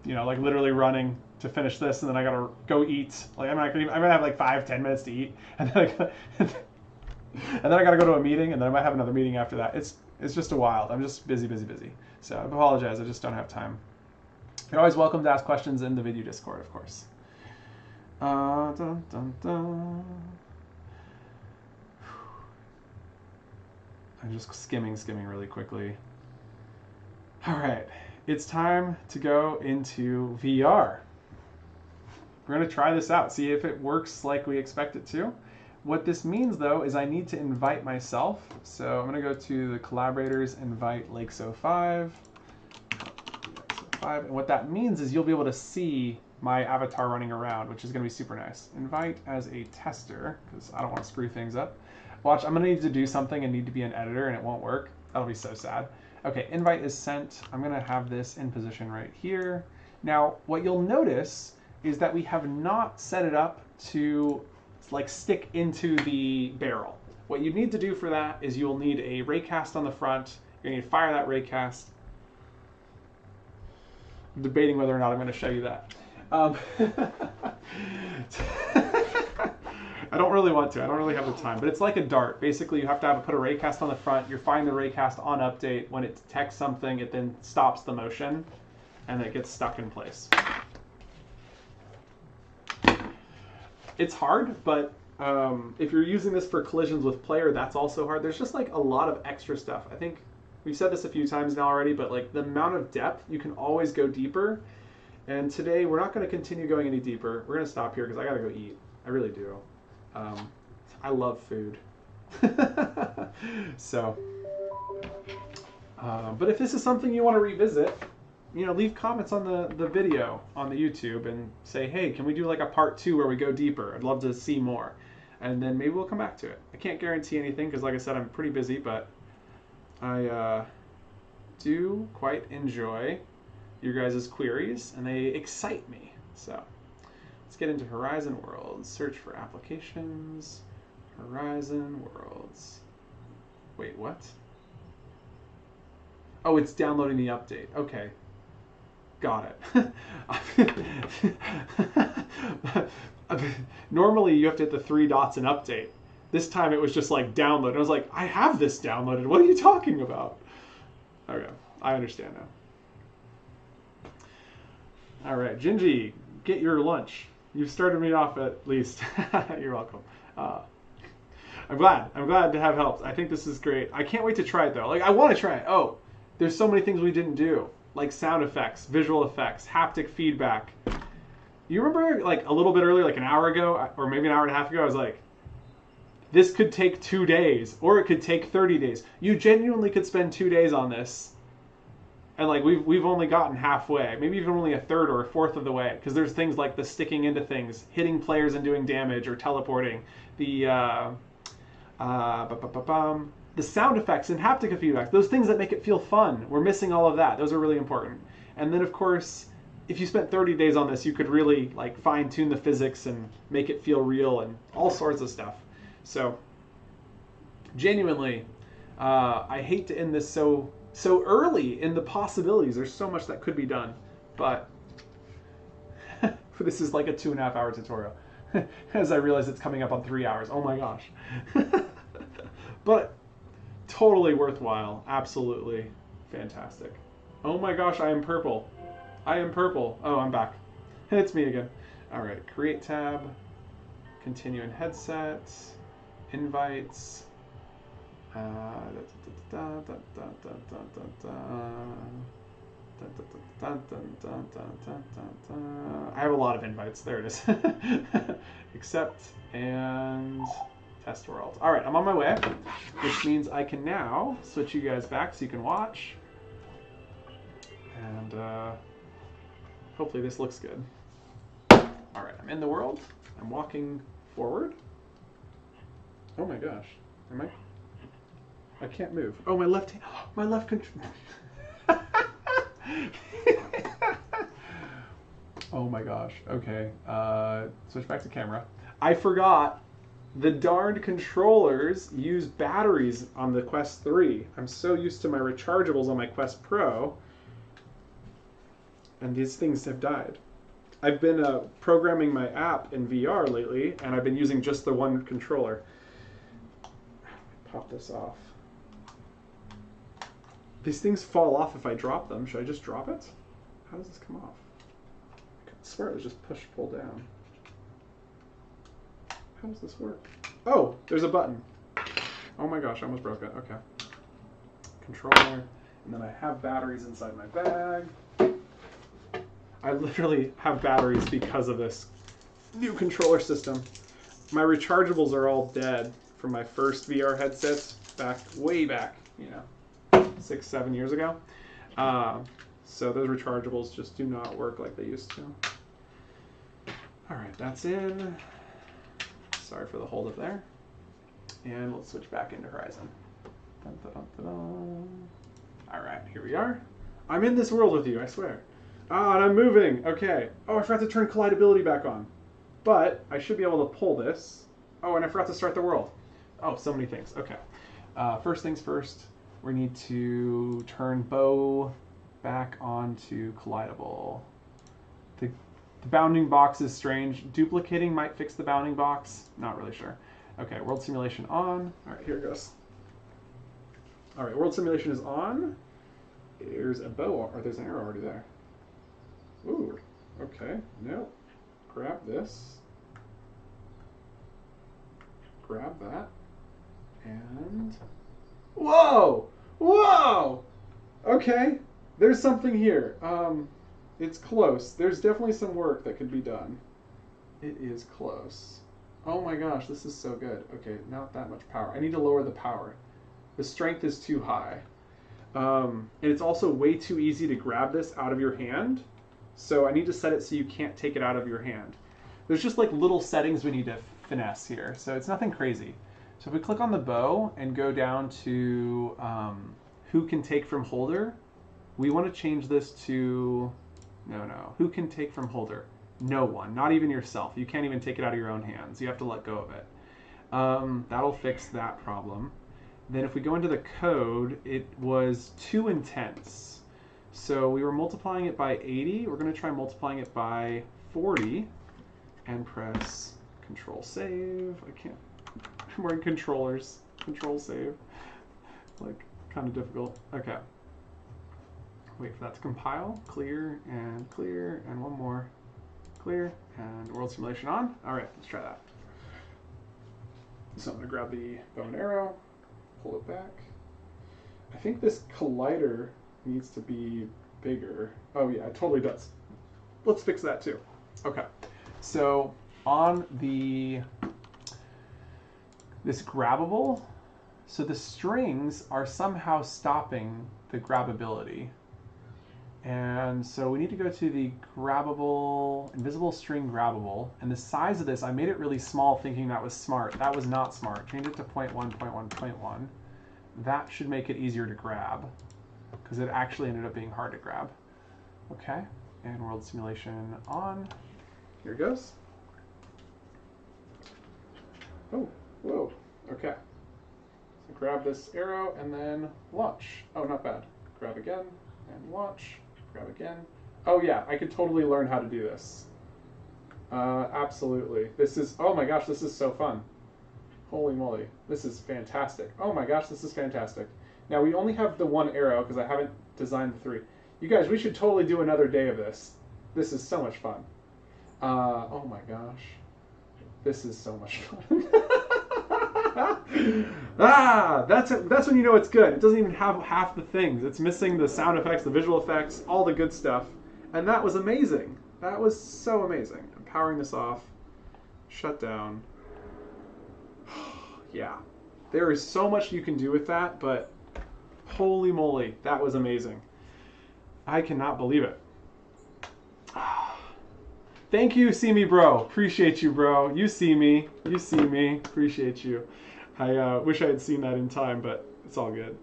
like literally running to finish this, and then I gotta go eat. Like I'm gonna have like 5-10 minutes to eat, and then I gotta go to a meeting, and then I might have another meeting after that. It's just a wild. I'm just busy. So I apologize. I just don't have time. You're always welcome to ask questions in the Vidyuu Discord, of course. Dun, dun, dun. I'm just skimming really quickly. All right, it's time to go into VR. We're gonna try this out, see if it works like we expect it to. What this means though is I need to invite myself. So I'm gonna go to the collaborators, invite Laex05. And what that means is you'll be able to see my avatar running around, which is gonna be super nice. Invite as a tester, because I don't wanna screw things up. Watch, I'm gonna need to do something and need to be an editor and it won't work. That'll be so sad. Okay, invite is sent. I'm gonna have this in position right here. Now, what you'll notice is that we have not set it up to like stick into the barrel. What you need to do for that is you'll need a raycast on the front. You're gonna need to fire that raycast. I'm debating whether or not I'm gonna show you that. I don't really want to. I don't really have the time, but it's like a dart. Basically, you have to put a raycast on the front. You're firing the raycast on update. When it detects something, it then stops the motion, and it gets stuck in place. It's hard, but if you're using this for collisions with player, that's also hard. There's just like a lot of extra stuff. I think we've said this a few times now already, but like the amount of depth, you can always go deeper. And today, we're not going to continue going any deeper. We're going to stop here because I got to go eat. I really do. I love food. So, but if this is something you want to revisit, leave comments on the video on the YouTube and say, hey, can we do like a part 2 where we go deeper? I'd love to see more. And then maybe we'll come back to it. I can't guarantee anything because like I said, I'm pretty busy, but I do quite enjoy your guys' queries and they excite me. So let's get into Horizon Worlds. Search for applications. Horizon Worlds. Wait, what? Oh, it's downloading the update. Okay. Got it. Normally you have to hit the 3 dots and update. This time it was just like download. I was like, I have this downloaded. What are you talking about? Okay, I understand now. All right, Gingy, get your lunch. You've started me off at least. You're welcome. I'm glad to have helped. I think this is great. I can't wait to try it though. Like I want to try it. Oh, there's so many things we didn't do, like sound effects, visual effects, haptic feedback. You remember like a little bit earlier, like an hour ago, or maybe an hour and a half ago, I was like, this could take 2 days, or it could take 30 days. You genuinely could spend 2 days on this. And like we've only gotten halfway, maybe even only a third or a fourth of the way, because there's things like the sticking into things, hitting players and doing damage, or teleporting, the sound effects and haptic feedback, those things that make it feel fun. We're missing all of that. Those are really important. And then of course, if you spent 30 days on this, you could really like fine tune the physics and make it feel real and all sorts of stuff. So genuinely, I hate to end this so early in the possibilities. There's so much that could be done, but this is like a 2.5 hour tutorial. As I realize it's coming up on 3 hours. Oh my gosh. But totally worthwhile. Absolutely fantastic. Oh my gosh, I am purple. I am purple. Oh, I'm back. It's me again. All right, create tab, continue in headset, invites. Dun, dun, dun, dun, dun, dun, dun. I have a lot of invites. There it is. Accept and test world. All right, I'm on my way, which means I can now switch you guys back so you can watch. And hopefully this looks good. All right, I'm in the world. I'm walking forward. Oh my gosh, am I? I can't move. Oh, my left hand. My left control. Oh my gosh. Okay. Switch back to camera. I forgot the darned controllers use batteries on the Quest 3. I'm so used to my rechargeables on my Quest Pro, and these things have died. I've been programming my app in VR lately, and I've been using just the one controller. Pop this off. These things fall off if I drop them. Should I just drop it? How does this come off? I swear it was just push, pull down. How does this work? Oh, there's a button. Oh my gosh, I almost broke it. Okay. Controller, and then I have batteries inside my bag. I literally have batteries because of this new controller system. My rechargeables are all dead from my first VR headsets way back, 6, 7 years ago. So those rechargeables just do not work like they used to. All right, that's in. Sorry for the hold up there. And let's switch back into Horizon. Dun, dun, dun, dun, dun. All right, here we are. I'm in this world with you, I swear. Ah, and I'm moving. Okay. Oh, I forgot to turn collidability back on. But I should be able to pull this. Oh, and I forgot to start the world. Oh, so many things. Okay. First things first, we need to turn bow back onto collidable. The bounding box is strange. Duplicating might fix the bounding box. Not really sure. Okay, world simulation on. All right, here it goes. All right, world simulation is on. There's a bow, or there's an arrow already there. Ooh, okay. No. Grab this. Grab that. And... Whoa! Whoa! Okay. There's something here. It's close. There's definitely some work that could be done. It is close. Oh my gosh, this is so good. Okay, not that much power. I need to lower the power. The strength is too high. And it's also way too easy to grab this out of your hand. So I need to set it so you can't take it out of your hand. There's just like little settings we need to finesse here. So it's nothing crazy. So if we click on the bow and go down to who can take from holder, we want to change this to, no, who can take from holder? No one, not even yourself. You can't even take it out of your own hands. You have to let go of it. That'll fix that problem. Then if we go into the code, it was too intense. So we were multiplying it by 80. We're going to try multiplying it by 40 and press Control Save. I can't. I'm wearing controllers. Control Save. Like, kind of difficult. Okay. Wait for that to compile. Clear, and one more. Clear, and world simulation on. All right, let's try that. So I'm going to grab the bow and arrow, pull it back. I think this collider needs to be bigger. Oh yeah, it totally does. Let's fix that too. Okay, so on this grabbable, so the strings are somehow stopping the grabbability. And so we need to go to the grabbable, invisible string grabbable, and the size of this, I made it really small thinking that was smart. That was not smart. Change it to 0.1, 0.1, 0.1. That should make it easier to grab, because it actually ended up being hard to grab. Okay, and world simulation on. Here it goes. Oh, whoa, okay. So grab this arrow and then launch. Oh, not bad. Grab again and launch. Grab again. Oh yeah, I could totally learn how to do this. Absolutely. This is, oh my gosh, this is so fun. Holy moly, this is fantastic. Oh my gosh, this is fantastic. Now we only have the one arrow because I haven't designed the 3. You guys, we should totally do another day of this. This is so much fun. Oh my gosh. This is so much fun. That's when you know it's good. It doesn't even have half the things. It's missing the sound effects, the visual effects, all the good stuff. And that was amazing. That was so amazing. I'm powering this off. Shut down. Yeah. There is so much you can do with that, but holy moly, that was amazing. I cannot believe it. Thank you, See Me Bro. Appreciate you, bro. You see me. You see me. Appreciate you. I wish I had seen that in time, but it's all good.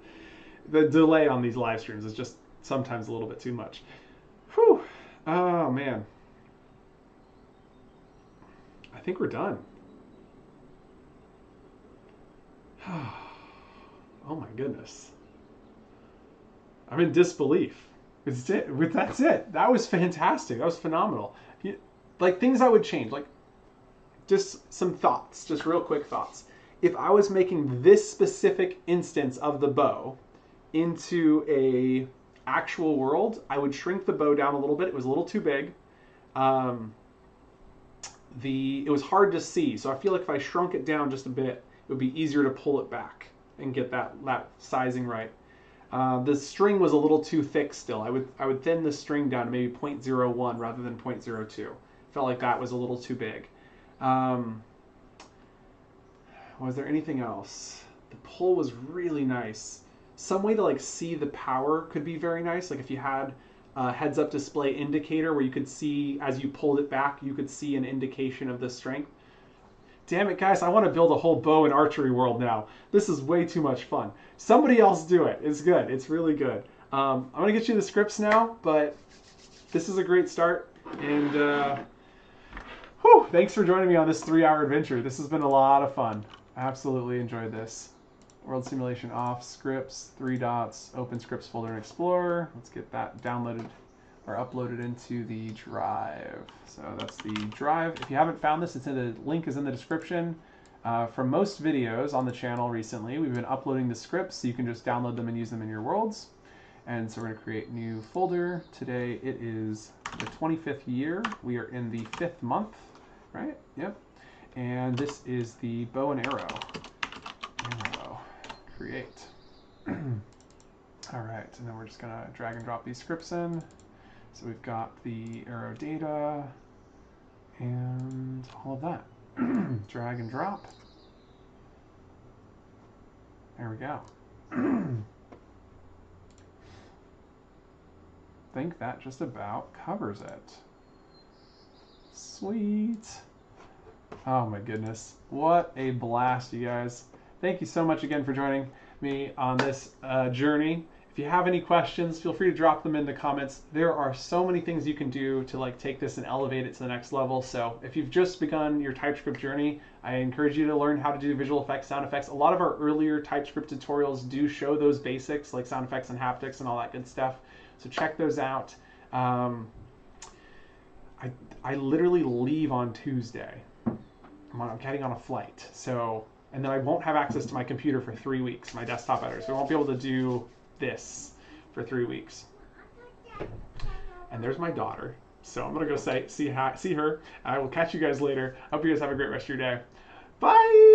The delay on these live streams is just sometimes a little bit too much. Whew. Oh, man. I think we're done. Oh, my goodness. I'm in disbelief. That's it. That was fantastic. That was phenomenal. Like, things I would change. Like, just some thoughts. Just real quick thoughts. If I was making this specific instance of the bow into a actual world, I would shrink the bow down a little bit. It was a little too big. It was hard to see, so I feel like if I shrunk it down just a bit, it would be easier to pull it back and get that sizing right. The string was a little too thick still. I would thin the string down to maybe 0.01 rather than 0.02. Felt like that was a little too big. Was there anything else? The pull was really nice. Some way to like see the power could be very nice. Like if you had a heads-up display indicator where you could see as you pulled it back, you could see an indication of the strength. Damn it, guys, I want to build a whole bow and archery world now. This is way too much fun. Somebody else do it. It's good. It's really good. I'm going to get you the scripts now, but this is a great start. And thanks for joining me on this 3-hour adventure. This has been a lot of fun. I absolutely enjoyed this. World simulation off, scripts, 3 dots, open scripts folder in Explorer. Let's get that downloaded or uploaded into the drive. So that's the drive. If you haven't found this, the link is in the description. For most videos on the channel recently, we've been uploading the scripts, so you can just download them and use them in your worlds. And so we're going to create a new folder. Today it is the 25th year. We are in the 5th month, right? Yep. And this is the bow and arrow. Create. All right, and then we're just going to drag and drop these scripts in. So we've got the arrow data and all of that. Drag and drop. There we go. Think that just about covers it. Sweet. Oh my goodness. What a blast, you guys. Thank you so much again for joining me on this journey. If you have any questions, feel free to drop them in the comments. There are so many things you can do to like take this and elevate it to the next level. So if you've just begun your TypeScript journey, I encourage you to learn how to do visual effects, sound effects. A lot of our earlier TypeScript tutorials do show those basics like sound effects and haptics and all that good stuff. So check those out. I literally leave on Tuesday. I'm getting on a flight. And then I won't have access to my computer for 3 weeks, my desktop editor. So I won't be able to do this for 3 weeks. And there's my daughter. So I'm going to go see her. I will catch you guys later. I hope you guys have a great rest of your day. Bye!